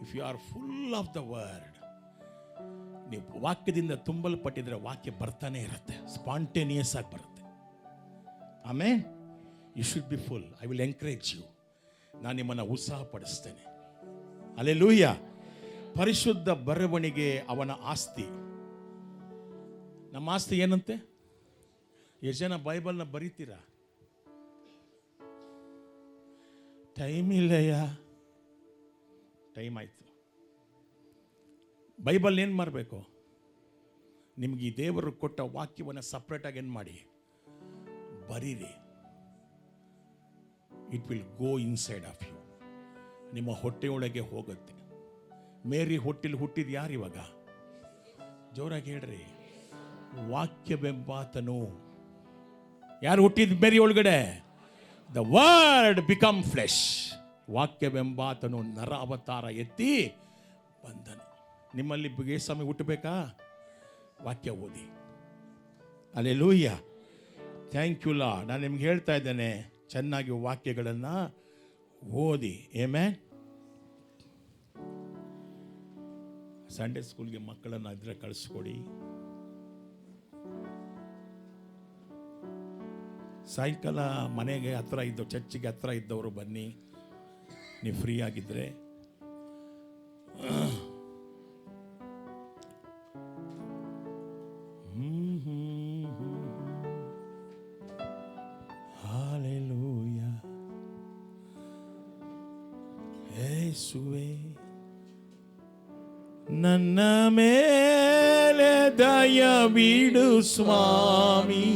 If you are full of the word, ನೀವು ವಾಕ್ಯದಿಂದ ತುಂಬಲ್ಪಟ್ಟಿದ್ರೆ ವಾಕ್ಯ ಬರ್ತಾನೆ ಇರುತ್ತೆ, ಸ್ಪಾಂಟೇನಿಯಸ್ ಆಗಿ ಬರುತ್ತೆ. ಆಮೇಲೆ you should be full. I will encourage you. ನಾನು ನಿಮ್ಮನ್ನು ಉತ್ಸಾಹಪಡಿಸ್ತೇನೆ. ಹಲ್ಲೆಲೂಯಾ. ಪರಿಶುದ್ಧ ಬರವಣಿಗೆ ಅವನ ಆಸ್ತಿ. ನಮ್ಮ ಆಸ್ತಿ ಏನಂತೆ? ಎಷ್ಟು ಜನ ಬೈಬಲ್ನ ಬರೀತೀರಾ? ಟೈಮ್ ಇಲ್ಲಯ್ಯ. ಟೈಮ್ ಆಯಿತು. ಬೈಬಲ್ ಏನು ಮಾಡಬೇಕು? ನಿಮ್ಗೆ ಈ ದೇವರು ಕೊಟ್ಟ ವಾಕ್ಯವನ್ನು ಸಪ್ರೇಟಾಗಿ ಏನು ಮಾಡಿ, ಬರೀರಿ. It will go inside of you. ನಿಮ್ಮ ಹೊಟ್ಟೆಯೊಳಗೆ ಹೋಗುತ್ತೆ. ಮೇರಿ ಹೊಟ್ಟೆಲಿ ಹುಟ್ಟಿದ ಯಾರು ಇವಾಗ? ಜೋರಾಗಿ ಹೇಳ್ರಿ. ವಾಕ್ಯವೆಂಬಾತನು. ಯಾರು ಹುಟ್ಟಿದ ಮೇರಿ ಒಳಗಡೆ? The word become flesh. ವಾಕ್ಯವೆಂಬಾತನು ನರ ಅವತಾರ ಎತ್ತಿ ಬಂದನು. ನಿಮ್ಮಲ್ಲಿ ಯೇಸುಸ್ವಾಮಿ ಹುಟ್ಟಬೇಕಾ? ವಾಕ್ಯ ಓದಿ. ಹಲ್ಲೆಲೂಯಾ. Thank you Lord. ನಾನು ನಿಮ್ಗೆ ಹೇಳ್ತಾ ಇದ್ದೇನೆ, ಚೆನ್ನಾಗಿ ವಾಕ್ಯಗಳನ್ನು ಓದಿ. ಆಮೆನ್. ಸಂಡೇ ಸ್ಕೂಲ್ಗೆ ಮಕ್ಕಳನ್ನು ಇದ್ರೆ ಕಳಿಸ್ಕೊಡಿ. ಸಾಯಂಕಾಲ ಮನೆಗೆ ಹತ್ರ ಇದ್ದವು, ಚರ್ಚಿಗೆ ಹತ್ರ ಇದ್ದವರು ಬನ್ನಿ, ನೀವು ಫ್ರೀ ಆಗಿದ್ದರೆ. ಹಾಲೆಲೂಯಾ. ಯೇಸುವೇ, ನನ್ನ ಮೇಲೆ ದಯವಿಡು ಸ್ವಾಮಿ,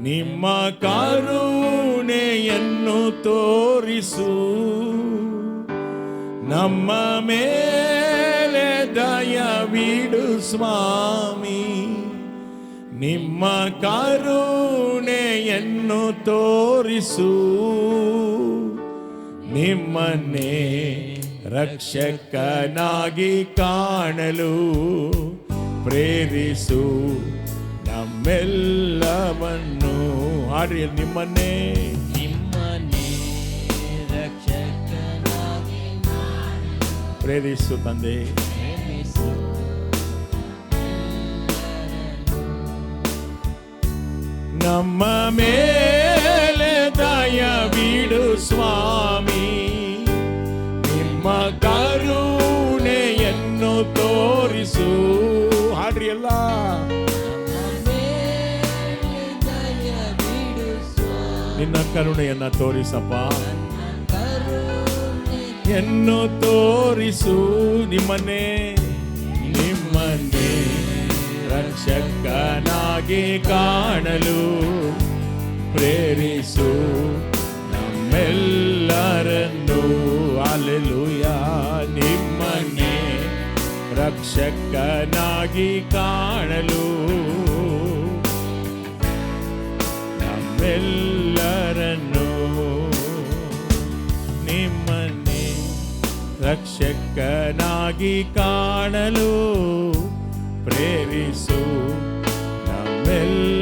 ನಿಮ್ಮ ಕರುಣೆಯನ್ನು ತೋರಿಸು. ನಮ್ಮ ಮೇಲೆ ದಯವಿಡು ಸ್ವಾಮಿ, ನಿಮ್ಮ ಕರುಣೆಯನ್ನು ತೋರಿಸು. ನಿಮ್ಮನ್ನೇ ರಕ್ಷಕನಾಗಿ ಕಾಣಲು ಪ್ರೇರಿಸು ನಮ್ಮೆಲ್ಲವನ್ನು. ಹಾಡಿ, ನಿಮ್ಮನ್ನೇ ರಕ್ಷಕನಾಗಿ ಪ್ರೇರಿಸು ತಂದೆ. ನಮ್ಮ ಮೇಲೆ ದಯವಿಡು ಸ್ವಾಮಿ, ನಿಮ್ಮ ಕರುಣೆಯನ್ನು ತೋರಿಸು. ಹಾಡ್ರಿ ಎಲ್ಲ. ನಿನ್ನ ಕರುಣೆಯನ್ನ ತೋರಿಸಪ್ಪ, ಎನ್ನು ತೋರಿಸು. ನಿಮ್ಮನ್ನೇ ರಕ್ಷಕನಾಗಿ ಕಾಣಲು ಪ್ರೇರಿಸು ನಮ್ಮೆಲ್ಲರನ್ನು. ಹಲ್ಲೆಲೂಯಾ. ನಿಮ್ಮನ್ನೇ ರಕ್ಷಕನಾಗಿ ಕಾಣಲು ನಮ್ಮೆಲ್ಲರನ್ನು. ನಿಮ್ಮನ್ನೇ ರಕ್ಷಕನಾಗಿ ಕಾಣಲು ಪ್ರೇರಿಸು ನಮ್ಮೆಲ್ಲರನ್ನು.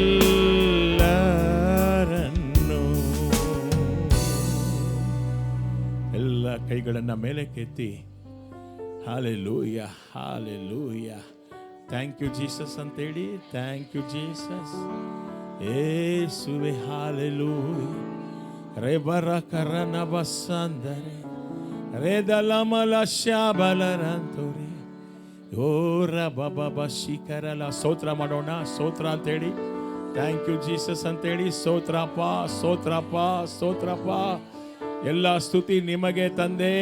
ಎಲ್ಲ ಕೈಗಳನ್ನು ಮೇಲೆ ಕೆತ್ತಿ hallelujah, hallelujah. Thank you Jesus ಅಂತೇಳಿ. Thank you Jesus. ಯೇಸುವೆ, ಹಾಲೆಲೂಯ. ರೆಬರ ಕರನ ಬಸ್ಸಂದರೆ ರೆದಲಮಲ ಶಾಬಲರಂತೋರಿ ಓರ ಬಬ ಶಿಖರಲ. ಸ್ತೋತ್ರ ಮಾಡೋಣ, ಸ್ತೋತ್ರ ಅಂತೇಳಿ. ಥ್ಯಾಂಕ್ ಯು ಜೀಸಸ್ ಅಂತೇಳಿ ಸ್ತೋತ್ರಪ್ಪ, ಸ್ತೋತ್ರಪ್ಪ, ಸ್ತೋತ್ರಪ್ಪ. ಎಲ್ಲ ಸ್ತುತಿ ನಿಮಗೆ ತಂದೆ.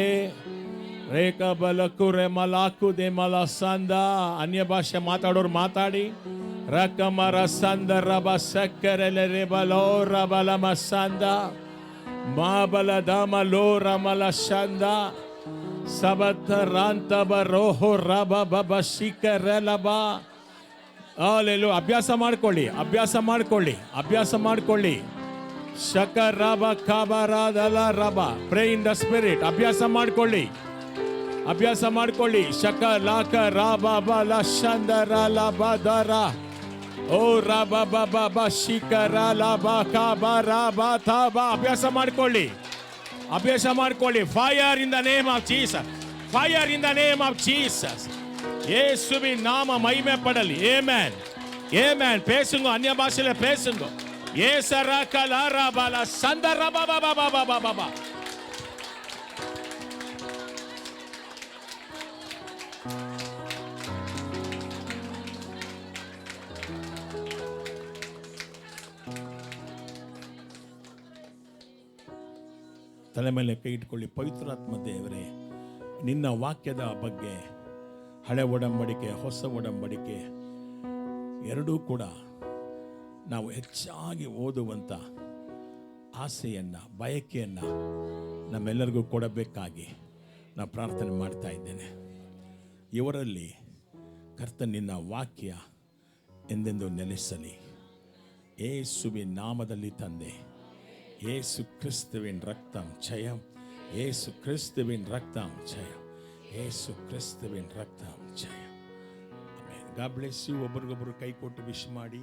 ರೇಖ ಬಲಕು ರೆಮಲಾಕು ದೆ ಮಲ ಸಂದ. ಅನ್ಯ ಭಾಷೆ ಮಾತಾಡೋರು ಮಾತಾಡಿ. ರಕಮರ ಸಂದ ರಬ ಸಕ್ಕರೆಲೆ ರೆಬಲೋ ರಬಲ ಮಸಂದ ಮಾಬಲ ದಮಲೋ ರಮಲ ಶಂದ ಸಬತ್ ರಾಂತಬ ರೋಹೋ ರಬ ಬಬ ಶಿಖರಲಬ. ಅಲ್ಲೆಲ್ಲೂ ಅಭ್ಯಾಸ ಮಾಡ್ಕೊಳ್ಳಿ, ಅಭ್ಯಾಸ ಮಾಡ್ಕೊಳ್ಳಿ, ಅಭ್ಯಾಸ ಮಾಡ್ಕೊಳ್ಳಿ. ಶಕ ರಬ ಕಬರಾದಲ ರಬ. Pray in the Spirit. ಅಭ್ಯಾಸ ಮಾಡ್ಕೊಳ್ಳಿ, ಅಭ್ಯಾಸ ಮಾಡ್ಕೊಳ್ಳಿ. ಶಕ ಲಾಕ ರಾಬ ಬಲ ಶಂದರ ಲಬ ದರ ಓ ರಬ ಬಬ ಬ ಶಿಖರ ಲಬ ಕಬ ರಬ ತಬ. ಅಭ್ಯಾಸ ಮಾಡ್ಕೊಳ್ಳಿ, ಅಭ್ಯಾಸ ಮಾಡ್ಕೊಳ್ಳಿ. Fire in the name of Jesus, fire in the name of Jesus. ಯೇಸುವಿன் நாம மகிமைப்படல். ஆமென், ஆமென். பேசுங்க, அந்நிய பாஷையில பேசுங்க. ஏசரா கலாரா பாலா சந்தரா பாபா பாபா பாபா பாபா. ತಲೆ ಮೇಲೆ ಕೈ ಇಟ್ಕೊಳ್ಳಿ. ಪವಿತ್ರಾತ್ಮ ದೇವರೇ, ನಿನ್ನ ವಾಕ್ಯದ ಬಗ್ಗೆ ಹಳೆ ಒಡಂಬಡಿಕೆ ಹೊಸ ಒಡಂಬಡಿಕೆ ಎರಡೂ ಕೂಡ ನಾವು ಹೆಚ್ಚಾಗಿ ಓದುವಂಥ ಆಸೆಯನ್ನು, ಬಯಕೆಯನ್ನು ನಮ್ಮೆಲ್ಲರಿಗೂ ಕೊಡಬೇಕಾಗಿ ನಾನು ಪ್ರಾರ್ಥನೆ ಮಾಡ್ತಾ ಇದ್ದೇನೆ. ಇವರಲ್ಲಿ ಕರ್ತ ನಿನ್ನ ವಾಕ್ಯ ಎಂದೆಂದು ನೆಲೆಸಲಿ. ಯೇಸುವಿನ ನಾಮದಲ್ಲಿ ತಂದೆ. ಯೇಸು ಕ್ರಿಸ್ತುವಿನ ರಕ್ತಂ ಜಯಂ. ಯೇಸು ಕ್ರಿಸ್ತುವಿನ ರಕ್ತಂ ಜಯಂ. ಯೇಸು ಕ್ರಿಸ್ತುವಿನ ರಕ್ತಂ ಜಯ. ಆಮೆನ್. God bless you. ಒಬ್ರಿಗೊಬ್ರು ಕೈ ಕೊಟ್ಟು ವಿಶ್ ಮಾಡಿ.